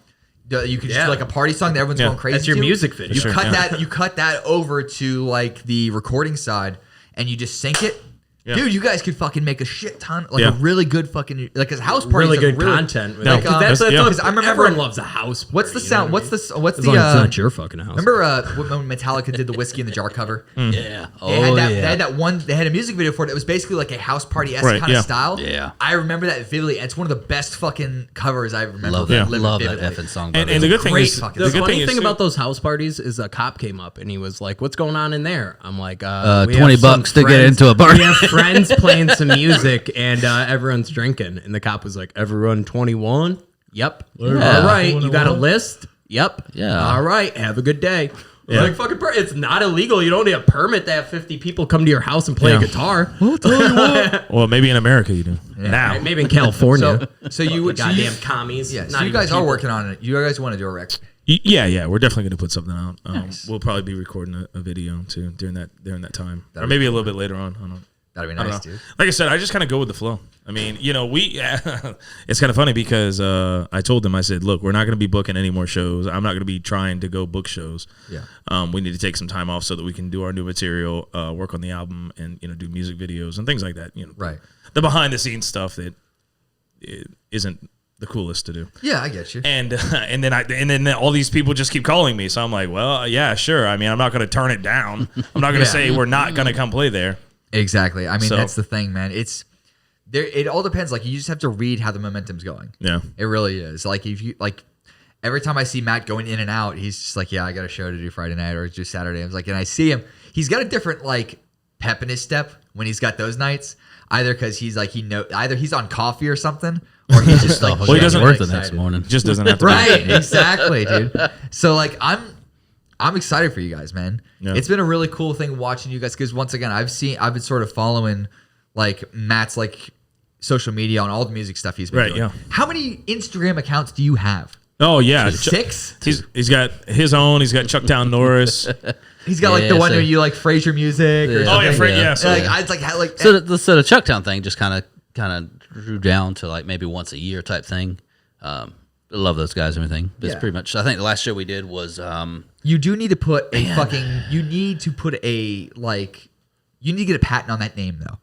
Speaker 4: You could just do like a party song that everyone's going crazy.
Speaker 3: That's your
Speaker 4: to.
Speaker 3: music video.
Speaker 4: You cut that. You cut that over to like the recording side, and you just sync it. Yeah. Dude, you guys could fucking make a shit ton, like a really good fucking, like a house party.
Speaker 3: Really good content.
Speaker 4: Like,
Speaker 3: that's
Speaker 4: I remember
Speaker 3: everyone loves a house party.
Speaker 4: What's the sound? What's the? What's
Speaker 3: as
Speaker 4: the?
Speaker 3: long as it's not your fucking house.
Speaker 4: Remember when Metallica did the Whiskey in the Jar cover?
Speaker 2: Yeah.
Speaker 4: They had that one. They had a music video for it. It was basically like a house party-esque kind of style.
Speaker 2: Yeah.
Speaker 4: I remember that vividly. It's one of the best fucking covers I remember.
Speaker 2: Love that effing song.
Speaker 1: And the good thing is,
Speaker 3: the funny thing about those house parties is a cop came up and he was like, "What's going on in there?" I'm like,
Speaker 2: $20 to get into a bar.
Speaker 3: We have friends playing some music and everyone's drinking, and the cop was like, "Everyone 21? Yep. All right. You got a list? Yep.
Speaker 2: Yeah.
Speaker 3: All right. Have a good day." Like fucking, it's not illegal. You don't need a permit to have 50 people come to your house and play a guitar.
Speaker 1: I'll tell you what. Well, maybe in America you do. Now,
Speaker 3: right, maybe in California.
Speaker 4: so you would
Speaker 3: goddamn commies.
Speaker 4: Yeah. So you guys are working on it. You guys want to do a rec?
Speaker 1: Yeah, we're definitely going to put something out. Nice. We'll probably be recording a video too during that time, or maybe a little bit later on. I don't know.
Speaker 4: That'd be nice, dude.
Speaker 1: Like I said, I just kind of go with the flow. I mean, it's kind of funny because I told them, I said, look, we're not going to be booking any more shows. I'm not going to be trying to go book shows. Yeah. We need to take some time off so that we can do our new material, work on the album, and do music videos and things like that.
Speaker 4: Right.
Speaker 1: The behind the scenes stuff that isn't the coolest to do.
Speaker 4: Yeah, I get you.
Speaker 1: And then all these people just keep calling me, so I'm like, well, yeah, sure. I mean, I'm not going to turn it down. I'm not going to say we're not going to come play there.
Speaker 4: Exactly. I mean, that's the thing, man. It's there. It all depends. Like, you just have to read how the momentum's going.
Speaker 1: Yeah,
Speaker 4: it really is. Like, if you every time I see Matt going in and out, he's just like, yeah, I got a show to do Friday night or just Saturday. I was like, and I see him. He's got a different like pep in his step when he's got those nights. Either because he's like either he's on coffee or something, or he's just like,
Speaker 2: well, he doesn't work the next morning.
Speaker 1: Just doesn't have to.
Speaker 4: Right. Exactly, dude. So like, I'm excited for you guys, man. Yeah. It's been a really cool thing watching you guys because once again, I've been sort of following like Matt's like social media on all the music stuff he's been doing. Yeah. How many Instagram accounts do you have?
Speaker 1: Oh yeah,
Speaker 4: 6.
Speaker 1: He's got his own. He's got Chucktown Norris.
Speaker 4: He's got like the one where you like Frazier music. Or something.
Speaker 1: Yeah.
Speaker 2: So the Chucktown thing just kind of drew down to like maybe once a year type thing. I love those guys and everything. But it's pretty much. I think the last show we did was.
Speaker 4: You do need to put a fucking. You need to put a like. You need to get a patent on that name though.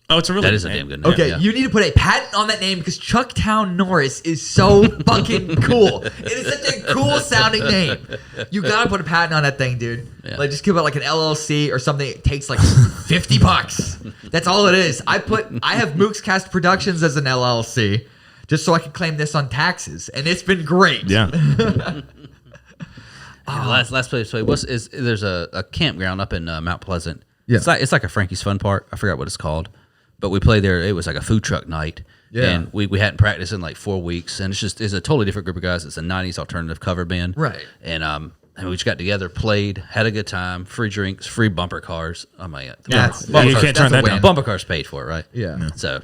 Speaker 1: Oh, it's a really
Speaker 2: that is a damn good name.
Speaker 4: Okay, you need to put a patent on that name because Chucktown Norris is so fucking cool. It is such a cool sounding name. You gotta put a patent on that thing, dude. Yeah. Like, just give it like an LLC or something. It takes like $50. That's all it is. I have Mooks Cast Productions as an LLC just so I can claim this on taxes, and it's been great.
Speaker 1: Yeah.
Speaker 2: Last place we played there's a campground up in Mount Pleasant. Yeah. It's like a Frankie's Fun Park. I forgot what it's called. But we played there. It was like a food truck night. Yeah. And we hadn't practiced in like 4 weeks. And it's a totally different group of guys. It's a 90s alternative cover band.
Speaker 4: Right.
Speaker 2: And we just got together, played, had a good time, free drinks, free bumper cars. Oh my God.
Speaker 1: You can't turn that down.
Speaker 2: Bumper cars paid for it, right?
Speaker 4: Yeah.
Speaker 2: So,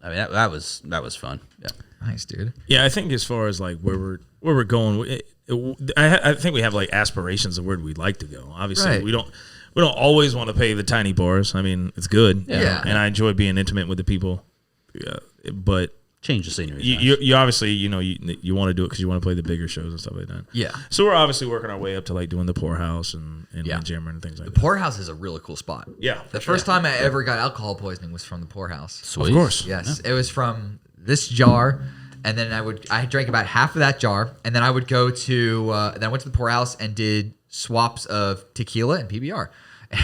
Speaker 2: I mean, that was fun. Yeah.
Speaker 4: Nice, dude.
Speaker 1: Yeah, I think as far as like where we're going, I think we have like aspirations of where we'd like to go. Obviously, we don't always want to pay the tiny bars. I mean, it's good.
Speaker 4: Yeah.
Speaker 1: And I enjoy being intimate with the people. But
Speaker 2: change the scenery.
Speaker 1: You obviously, you want to do it because you want to play the bigger shows and stuff like that.
Speaker 4: Yeah.
Speaker 1: So we're obviously working our way up to like doing the Poorhouse and Jammer and things like that.
Speaker 4: The Poorhouse is a really cool spot.
Speaker 1: Yeah.
Speaker 4: The first time I ever got alcohol poisoning was from the Poorhouse.
Speaker 2: Sweet.
Speaker 1: Of course.
Speaker 4: Yes. Yeah. It was from this jar. And then I drank about half of that jar. And then I would go to, then I went to the Poorhouse and did swaps of tequila and PBR.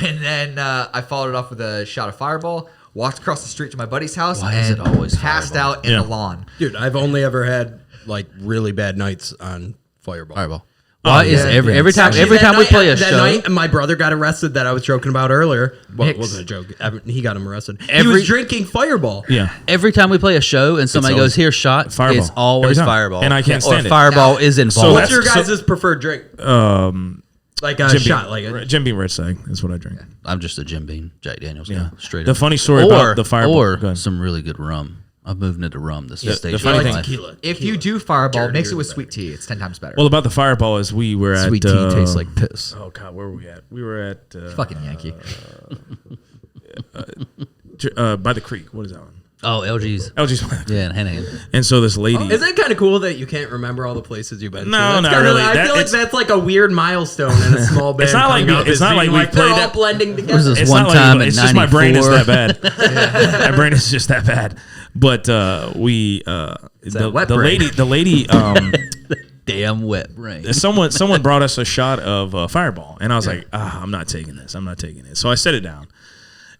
Speaker 4: And then I followed it off with a shot of Fireball, walked across the street to my buddy's house, and passed out in the lawn.
Speaker 3: Dude, I've only ever had like really bad nights on Fireball.
Speaker 2: Every time we play a show.
Speaker 3: That night, my brother got arrested that I was joking about earlier. Well, it wasn't a joke. He got him arrested. He was drinking Fireball.
Speaker 1: Yeah.
Speaker 2: Every time we play a show and somebody goes, "Here, shot,"
Speaker 1: Fireball.
Speaker 2: it's always Fireball.
Speaker 1: And I can't stand it.
Speaker 2: Fireball is involved.
Speaker 3: So what's your guys' preferred drink? Like a shot, like a
Speaker 1: Jim Beam Red Stag is what I drink.
Speaker 2: I'm just a Jim Beam, Jack Daniels guy, straight up.
Speaker 1: The funny story about the Fireball,
Speaker 2: or some really good rum. I've moved into rum this stage.
Speaker 1: The funny thing,
Speaker 3: tequila.
Speaker 4: If you do Fireball, mix it with sweet tea. It's 10 times better.
Speaker 1: Well, about the Fireball is we were at
Speaker 3: sweet tea tastes like piss.
Speaker 1: Oh God, where were we at? We were at
Speaker 4: fucking Yankee.
Speaker 1: by the creek. What is that one?
Speaker 2: Oh, LG's. Yeah, in Hanahan.
Speaker 1: And so this lady.
Speaker 3: Is it kind of cool that you can't remember all the places you've been to?
Speaker 1: No, not really.
Speaker 3: I feel like that's like a weird milestone in a small band.
Speaker 1: It's not like we played
Speaker 3: all blending together.
Speaker 2: This
Speaker 1: it's
Speaker 2: one
Speaker 1: not
Speaker 2: time
Speaker 1: like, it's
Speaker 2: in
Speaker 1: just
Speaker 2: 94.
Speaker 1: my brain is that bad. My brain is just that bad. But the lady
Speaker 2: Damn wet brain.
Speaker 1: someone brought us a shot of Fireball, and I was like, I'm not taking this. So I set it down.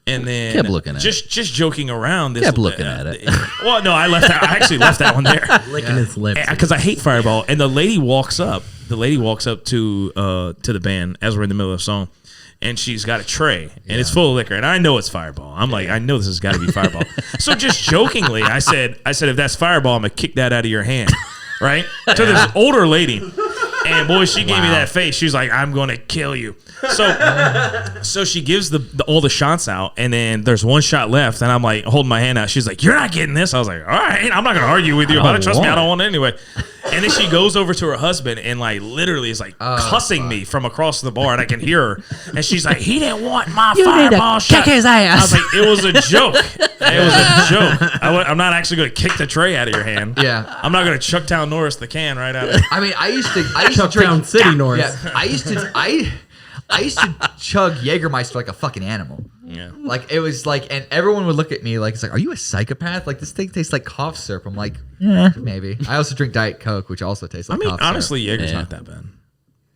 Speaker 1: And then
Speaker 2: kept looking at
Speaker 1: just joking around.
Speaker 2: Kept looking at it.
Speaker 1: Well, no, I actually left that one there,
Speaker 3: licking his lips
Speaker 1: because I hate Fireball. And the lady walks up. to the band as we're in the middle of the song, and she's got a tray and it's full of liquor, and I know it's Fireball. I'm like, I know this has got to be Fireball. So just jokingly, I said if that's Fireball, I'm gonna kick that out of your hand, right? To this older lady. And boy, she gave me that face. She was like, "I'm going to kill you." So she gives all the shots out, and then there's one shot left, and I'm like holding my hand out. She's like, "You're not getting this." I was like, "All right, I'm not going to argue with you about it. Trust me, I don't want it anyway." And then she goes over to her husband and like literally is like cussing me from across the bar, and I can hear her. And she's like, "He didn't want my Fireball shot."
Speaker 2: Kick his ass.
Speaker 1: I was like, "It was a joke. It was a joke. I'm not actually going to kick the tray out of your hand.
Speaker 4: Yeah,
Speaker 1: I'm not going to chuck down Norris the can right out of it."
Speaker 4: I mean, I used to
Speaker 3: Chucktown City, Norris.
Speaker 4: Yeah, I used to chug Jägermeister like a fucking animal.
Speaker 1: Yeah.
Speaker 4: Like it was like, and everyone would look at me like, it's like, "Are you a psychopath? Like this thing tastes like cough syrup." I'm like, yeah, maybe. I also drink Diet Coke, which also tastes like cough syrup.
Speaker 1: Honestly, Jaeger's not that bad.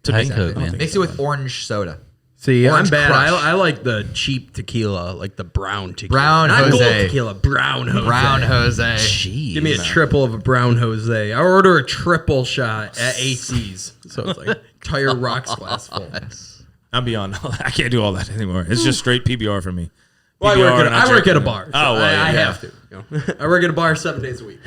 Speaker 2: Diet Coke, man.
Speaker 4: Mix it with orange soda.
Speaker 3: See,
Speaker 4: Orange
Speaker 3: I'm bad.
Speaker 4: Crush.
Speaker 3: I like the cheap tequila, like the brown tequila.
Speaker 4: Brown
Speaker 3: Not gold
Speaker 4: Jose.
Speaker 3: tequila, brown Jose.
Speaker 4: Brown Jose.
Speaker 2: Jeez.
Speaker 3: Give me a triple of a brown Jose. I order a triple shot at AC's. So it's like entire rocks glass full.
Speaker 1: I'm beyond all that. I can't do all that anymore. It's just straight PBR for me.
Speaker 3: Well, I work at a bar. So
Speaker 1: Oh, well,
Speaker 3: I
Speaker 1: yeah.
Speaker 3: have to. You know? I work at a bar 7 days a week.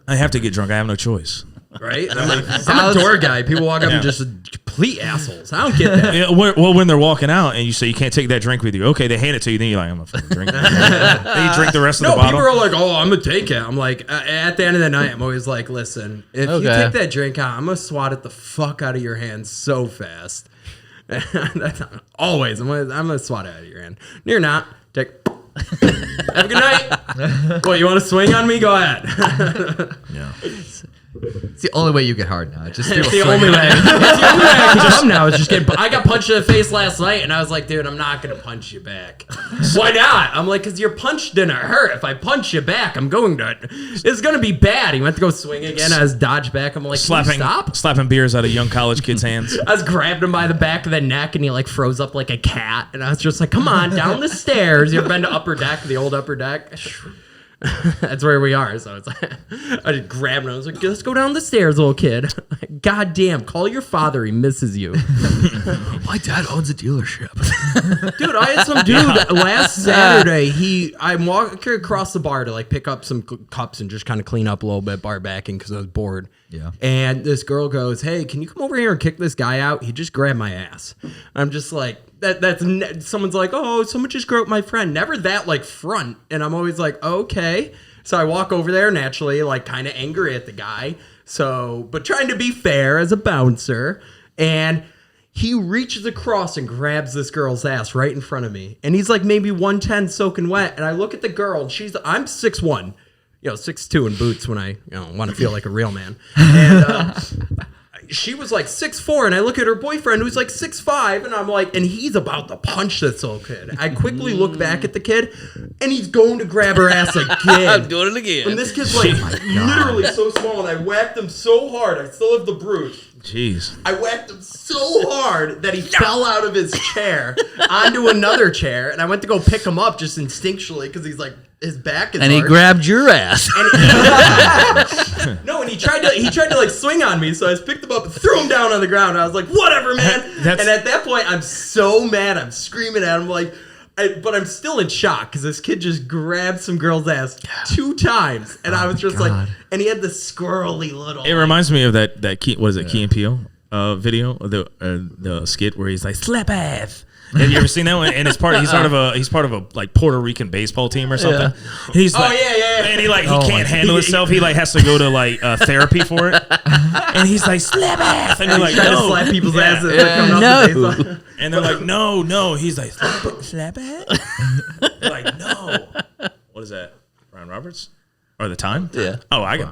Speaker 1: I have to get drunk. I have no choice.
Speaker 3: Right? And I'm a door guy. People walk up and just complete assholes. I don't get that.
Speaker 1: Yeah, well, when they're walking out and you say you can't take that drink with you, okay, they hand it to you, then you're like, I'm gonna fucking drink it. Then you drink the rest of the bottle.
Speaker 3: People are like, "Oh, I'm gonna take it." I'm like, at the end of the night, I'm always like, "Listen, if you take that drink out, I'm gonna swat it the fuck out of your hand so fast." That's always. I'm gonna swat it out of your hand. No, you're not. Take. Have a good night. What, you want to swing on me? Go ahead.
Speaker 1: Yeah.
Speaker 4: It's the only way you get hard now. Just
Speaker 3: It's the only way. It's the only way I can come now. Is just get. I got punched in the face last night, and I was like, "Dude, I'm not gonna punch you back." Why not? I'm like, "Cause your punch didn't hurt. If I punch you back, I'm going to. It's gonna be bad." He went to go swing again. I was dodged back. I'm like,
Speaker 1: slapping beers out of young college kids' hands.
Speaker 3: I was grabbed him by the back of the neck, and he like froze up like a cat. And I was just like, "Come on, down the stairs." You ever been to Upper Deck, the old Upper Deck? That's where we are. So it's like, I just grabbed him. I was like, "Let's go down the stairs, little kid." God damn, call your father. He misses you.
Speaker 4: My dad owns a dealership.
Speaker 3: Dude, I had some dude last Saturday. I'm walking across the bar to like pick up some cups and just kind of clean up a little bit, bar backing, because I was bored. Yeah. And this girl goes, "Hey, can you come over here and kick this guy out? He just grabbed my ass." I'm just like, someone's like, "Oh, someone just grabbed my friend." Never that like front. And I'm always like, "Okay." So I walk over there naturally, like kind of angry at the guy. So, but trying to be fair as a bouncer. And he reaches across and grabs this girl's ass right in front of me. And he's like maybe 110 soaking wet. And I look at the girl and I'm 6'1", 6'2" in boots when I want to feel like a real man. And she was like 6'4", and I look at her boyfriend who's like 6'5", and I'm like, and he's about to punch this little kid. I quickly look back at the kid, and he's going to grab her ass again.
Speaker 2: I'm doing it again.
Speaker 3: And this kid's like literally so small, and I whacked him so hard. I still have the bruise.
Speaker 1: Jeez.
Speaker 3: I whacked him so hard that he fell out of his chair onto another chair, and I went to go pick him up just instinctually because he's like, his back is
Speaker 2: and
Speaker 3: hard.
Speaker 2: he grabbed your ass.
Speaker 3: No, and he tried to like swing on me, so I just picked him up and threw him down on the ground. I was like, "Whatever, man." And at that point, I'm so mad. I'm screaming at him like, but I'm still in shock because this kid just grabbed some girl's ass 2 times, and I was just like, and he had this squirrely little.
Speaker 1: It reminds me of that Key, what is it, Key and Peele video, the skit where he's like, "Slap ass." Have you ever seen that one? And he's part of a like Puerto Rican baseball team or something. Yeah. He's like, and he can't handle himself. He like has to go to like therapy for it. And he's like, "Slap ass," and you're like,
Speaker 3: trying to slap people's asses. Like, coming off the
Speaker 1: And they're like, no. He's like, slap it. They're like, no. What is that? Bryan Roberts? Or the time?
Speaker 2: Yeah.
Speaker 1: Oh, we got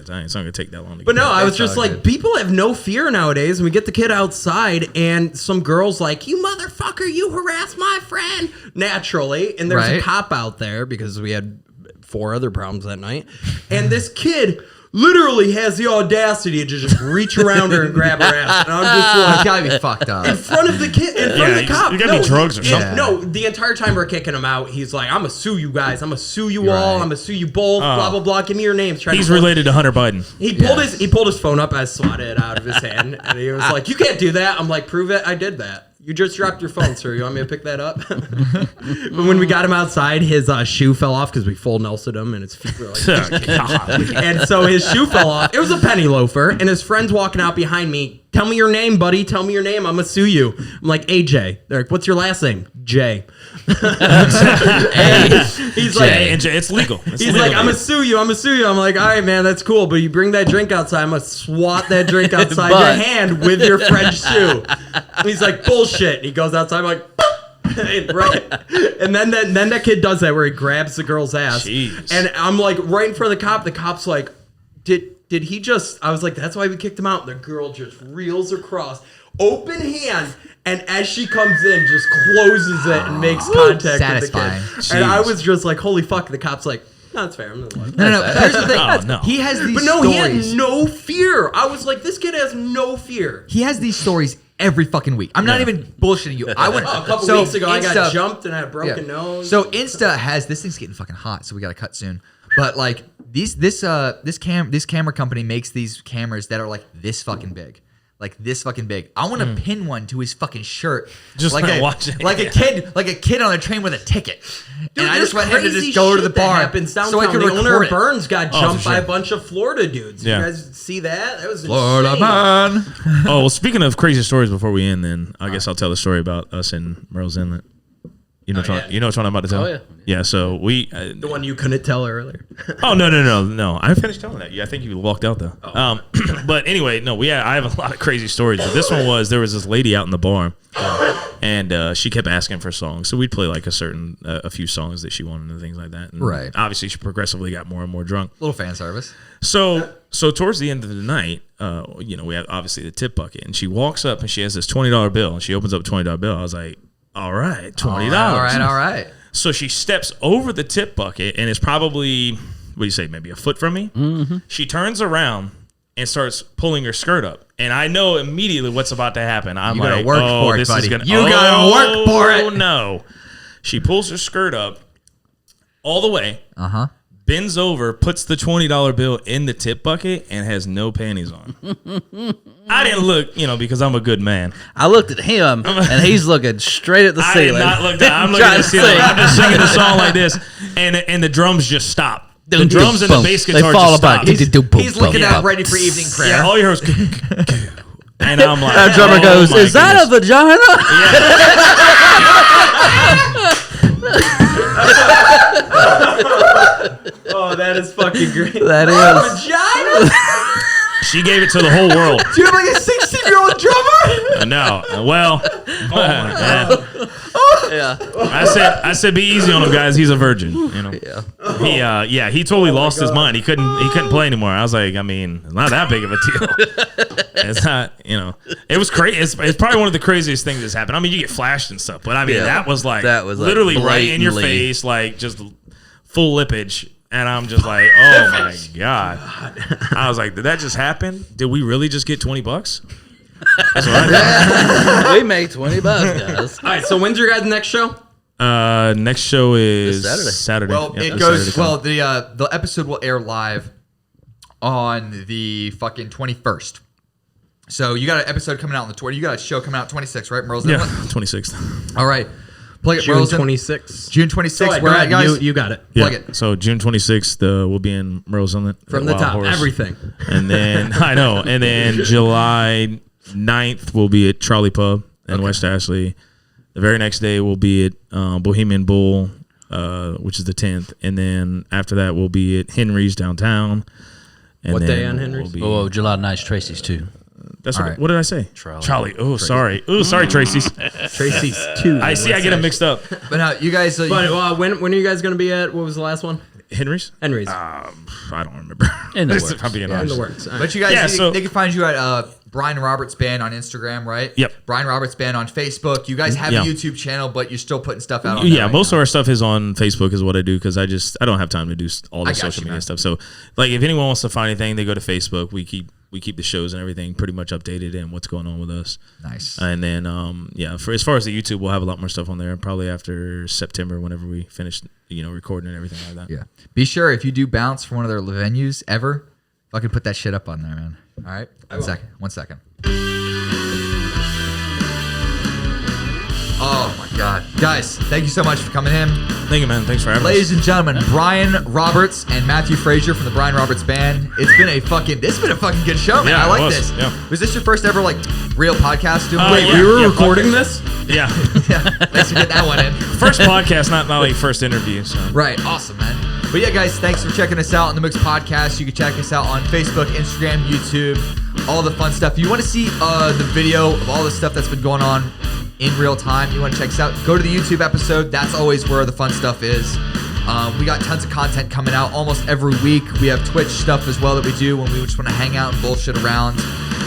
Speaker 1: time. It's not going to take that long to
Speaker 3: But
Speaker 1: get
Speaker 3: no,
Speaker 1: there.
Speaker 3: I was just like, people have no fear nowadays. And we get the kid outside, and some girl's like, you motherfucker, you harassed my friend. Naturally. And there's a cop out there because we had 4 other problems that night. And this kid literally has the audacity to just reach around her and grab her ass. And I'm just like,
Speaker 4: It's gotta be fucked up.
Speaker 3: in front of the kid, in front of the cop.
Speaker 1: You gotta be drugs or something.
Speaker 3: No, the entire time we're kicking him out, he's like, I'm gonna sue you guys. I'm gonna sue you all. I'm gonna sue you both. Blah, blah, blah. Give me your names.
Speaker 1: He's related to Hunter Biden.
Speaker 3: He pulled his phone up. I swatted it out of his hand. And he was like, you can't do that. I'm like, prove it. I did that. You just dropped your phone, sir. You want me to pick that up? But when we got him outside, his shoe fell off because we full Nelsoned him, and his feet were like... And so his shoe fell off. It was a penny loafer, and his friend's walking out behind me. Tell me your name, buddy. Tell me your name. I'm going to sue you. I'm like, AJ. They're like, what's your last name? J. He's like,
Speaker 1: it's legal.
Speaker 3: He's like, I'm going to sue you. I'm like, all right, man, that's cool. But you bring that drink outside, I'm going to swat that drink outside your hand with your French shoe. He's like, bullshit. He goes outside, I'm like, right. And then that kid does that where he grabs the girl's ass.
Speaker 1: Jeez.
Speaker 3: And I'm like, right in front of the cop. The cop's like, did he just... I was like, that's why we kicked him out. The girl just reels across. Open hand. And as she comes in, just closes it and makes contact
Speaker 4: Satisfying.
Speaker 3: with the kid. And I was just like, holy fuck. The cop's like, no, it's fair. I'm gonna
Speaker 4: No. Here's the thing.
Speaker 1: Oh, no.
Speaker 4: He has these
Speaker 3: But no,
Speaker 4: stories.
Speaker 3: he had no fear. I was like, this kid has no fear.
Speaker 4: He has these stories every fucking week. I'm not even bullshitting you. I went
Speaker 3: A couple weeks ago, I got jumped and I had a broken nose.
Speaker 4: So Insta has this thing's getting fucking hot, so we got to cut soon. But like this camera company makes these cameras that are like this fucking big. Like this fucking big. I want to pin one to his fucking shirt.
Speaker 1: Just
Speaker 4: like
Speaker 1: watch it.
Speaker 4: Like a kid on a train with a ticket.
Speaker 3: Dude,
Speaker 4: and I just want him to
Speaker 3: crazy
Speaker 4: just go to the
Speaker 3: shit that
Speaker 4: bar
Speaker 3: happens downtown.
Speaker 4: so I can
Speaker 3: the owner
Speaker 4: record
Speaker 3: of
Speaker 4: it.
Speaker 3: Burns got jumped
Speaker 1: for
Speaker 3: by
Speaker 1: sure.
Speaker 3: a bunch of Florida dudes.
Speaker 1: Yeah.
Speaker 3: You guys see that? That was
Speaker 4: Florida
Speaker 3: insane.
Speaker 4: man.
Speaker 1: Oh, well, speaking of crazy stories before we end, then I guess I'll tell the story about us in Merle's Inlet. You know which one I'm about to tell?
Speaker 2: Oh, yeah.
Speaker 1: Yeah, so we...
Speaker 3: The one you couldn't tell earlier.
Speaker 1: Oh, no. I finished telling that. Yeah, I think you walked out, though. But anyway, no, I have a lot of crazy stories. But this one there was this lady out in the bar, and she kept asking for songs. So we'd play like a few songs that she wanted and things like that. And
Speaker 4: Right.
Speaker 1: obviously, she progressively got more and more drunk.
Speaker 4: Little fan service.
Speaker 1: So towards the end of the night, we had obviously the tip bucket, and she walks up and she has this $20 bill, and she opens up a $20 bill. I was like, all right, $20.
Speaker 4: All right.
Speaker 1: So she steps over the tip bucket and is probably, what do you say, maybe a foot from me? Mm-hmm. She turns around and starts pulling her skirt up. And I know immediately what's about to happen. I'm
Speaker 4: You
Speaker 1: like,
Speaker 4: gotta work for it,
Speaker 1: this
Speaker 4: buddy.
Speaker 1: is going to...
Speaker 4: You gotta work for it.
Speaker 1: Oh, no. She pulls her skirt up all the way.
Speaker 4: Uh-huh.
Speaker 1: Bends over, puts the $20 bill in the tip bucket, and has no panties on. I didn't look, because I'm a good man.
Speaker 2: I looked at him, and he's looking straight at the
Speaker 1: I
Speaker 2: ceiling.
Speaker 1: did not look down. I'm looking at the ceiling. I'm just singing a song like this, and the drums just stop. The drums and the bass guitar just stop.
Speaker 4: He's looking out ready for evening prayer.
Speaker 1: Yeah, all you hear is... And I'm like...
Speaker 2: That drummer goes, is that a vagina?
Speaker 3: Oh, that is fucking great.
Speaker 2: That is.
Speaker 3: Vagina?
Speaker 1: She gave it to the whole world.
Speaker 3: Do you have like a 16-year-old drummer?
Speaker 1: No. Well...
Speaker 2: Yeah.
Speaker 1: I said, be easy on him, guys. He's a virgin.
Speaker 2: Yeah.
Speaker 1: He totally lost his mind. He couldn't play anymore. I was like, I mean, it's not that big of a deal. It's not, it was crazy. It's probably one of the craziest things that's happened. I mean, you get flashed and stuff, but I mean, that was literally right in your face, like just full lippage. And I'm just like, oh my God. I was like, did that just happen? Did we really just get $20? That's what I thought.
Speaker 2: We made $20, guys.
Speaker 3: All right, so when's your guys' next show?
Speaker 1: Next show is
Speaker 2: This
Speaker 1: Saturday.
Speaker 4: Well,
Speaker 1: Yep,
Speaker 4: it goes.
Speaker 1: Saturday.
Speaker 4: Well, the episode will air live on the fucking 21st. So you got an episode coming out on the 20. You got a show coming out 26, right, Merle's?
Speaker 1: Yeah, 26th.
Speaker 4: All right. Plug it,
Speaker 3: June
Speaker 4: Merle's.
Speaker 3: 26th.
Speaker 4: June 26th.
Speaker 3: Go ahead,
Speaker 4: Where at, guys?
Speaker 3: You got it.
Speaker 4: Plug
Speaker 1: Yeah.
Speaker 4: it.
Speaker 1: So June 26th, we'll be in Merle's Inlet.
Speaker 3: From
Speaker 1: at
Speaker 3: the
Speaker 1: Wild
Speaker 3: top,
Speaker 1: Horse.
Speaker 3: everything.
Speaker 1: And then, I know. And then July 9th, we'll be at Charlie Pub in West Ashley. The very next day, we'll be at Bohemian Bull, which is the 10th. And then after that, we'll be at Henry's downtown. And
Speaker 3: What
Speaker 1: then
Speaker 3: day on Henry's?
Speaker 1: We'll be,
Speaker 2: July 9th, Tracy's too.
Speaker 1: That's
Speaker 4: All right.
Speaker 1: what did I say? Charlie. Oh, sorry. Oh, sorry, Tracy's.
Speaker 3: Tracy's 2.
Speaker 1: I see. I get them mixed up.
Speaker 4: But now you guys.
Speaker 3: But when are you guys going to be at? What was the last one?
Speaker 1: Henry's.
Speaker 3: I
Speaker 1: don't remember.
Speaker 2: In the works.
Speaker 1: If I'm being
Speaker 3: in
Speaker 1: honest.
Speaker 3: the works.
Speaker 4: But you guys, they can find you at Bryan Robert's Band on Instagram, right?
Speaker 1: Yep.
Speaker 4: Bryan Robert's Band on Facebook. You guys have a YouTube channel, but you're still putting stuff out on
Speaker 1: Yeah,
Speaker 4: there
Speaker 1: most of our stuff is on Facebook is what I do because I don't have time to do all the social media stuff. So like if anyone wants to find anything, they go to Facebook. We keep the shows and everything pretty much updated and what's going on with us.
Speaker 4: Nice.
Speaker 1: And then for as far as the YouTube, we'll have a lot more stuff on there probably after September whenever we finish recording and everything like that.
Speaker 4: Yeah. Be sure if you do bounce for one of their venues ever, fucking put that shit up on there, man. All right? One second. Oh my God. Guys, thank you so much for coming in.
Speaker 1: Thank you, man. Thanks for having us.
Speaker 4: Ladies and gentlemen, Bryan Roberts and Matthew Frazier from the Bryan Roberts Band. It's been a fucking good show, man.
Speaker 1: Yeah,
Speaker 4: I like this.
Speaker 1: Yeah.
Speaker 4: Was this your first ever real podcast?
Speaker 3: Wait, we were recording this?
Speaker 1: Yeah.
Speaker 4: Yeah. Thanks for getting that one in.
Speaker 1: First podcast, not like first interview. So.
Speaker 4: Right. Awesome, man. But yeah, guys, thanks for checking us out on the Mooks Podcast. You can check us out on Facebook, Instagram, YouTube, all the fun stuff. If you want to see the video of all the stuff that's been going on in real time, you want to check us out, go to the YouTube episode. That's always where the fun stuff is. We got tons of content coming out almost every week. We have Twitch stuff as well that we do when we just want to hang out and bullshit around.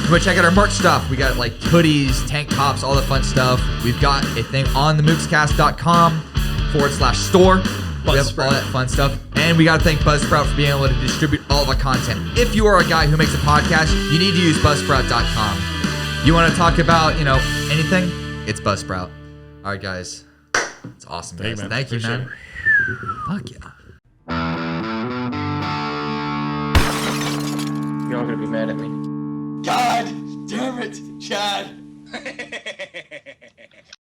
Speaker 4: Go check out our merch stuff. We got like hoodies, tank tops, all the fun stuff. We've got a thing on the mookscast.com/store. We have all that fun stuff. And we got to thank Buzzsprout for being able to distribute all of our content. If you are a guy who makes a podcast, you need to use Buzzsprout.com. You want to talk about, anything? It's Buzzsprout. All right, guys. It's awesome, guys. Thank you, man. Fuck yeah.
Speaker 5: Y'all gonna be mad at me.
Speaker 6: God damn it, Chad.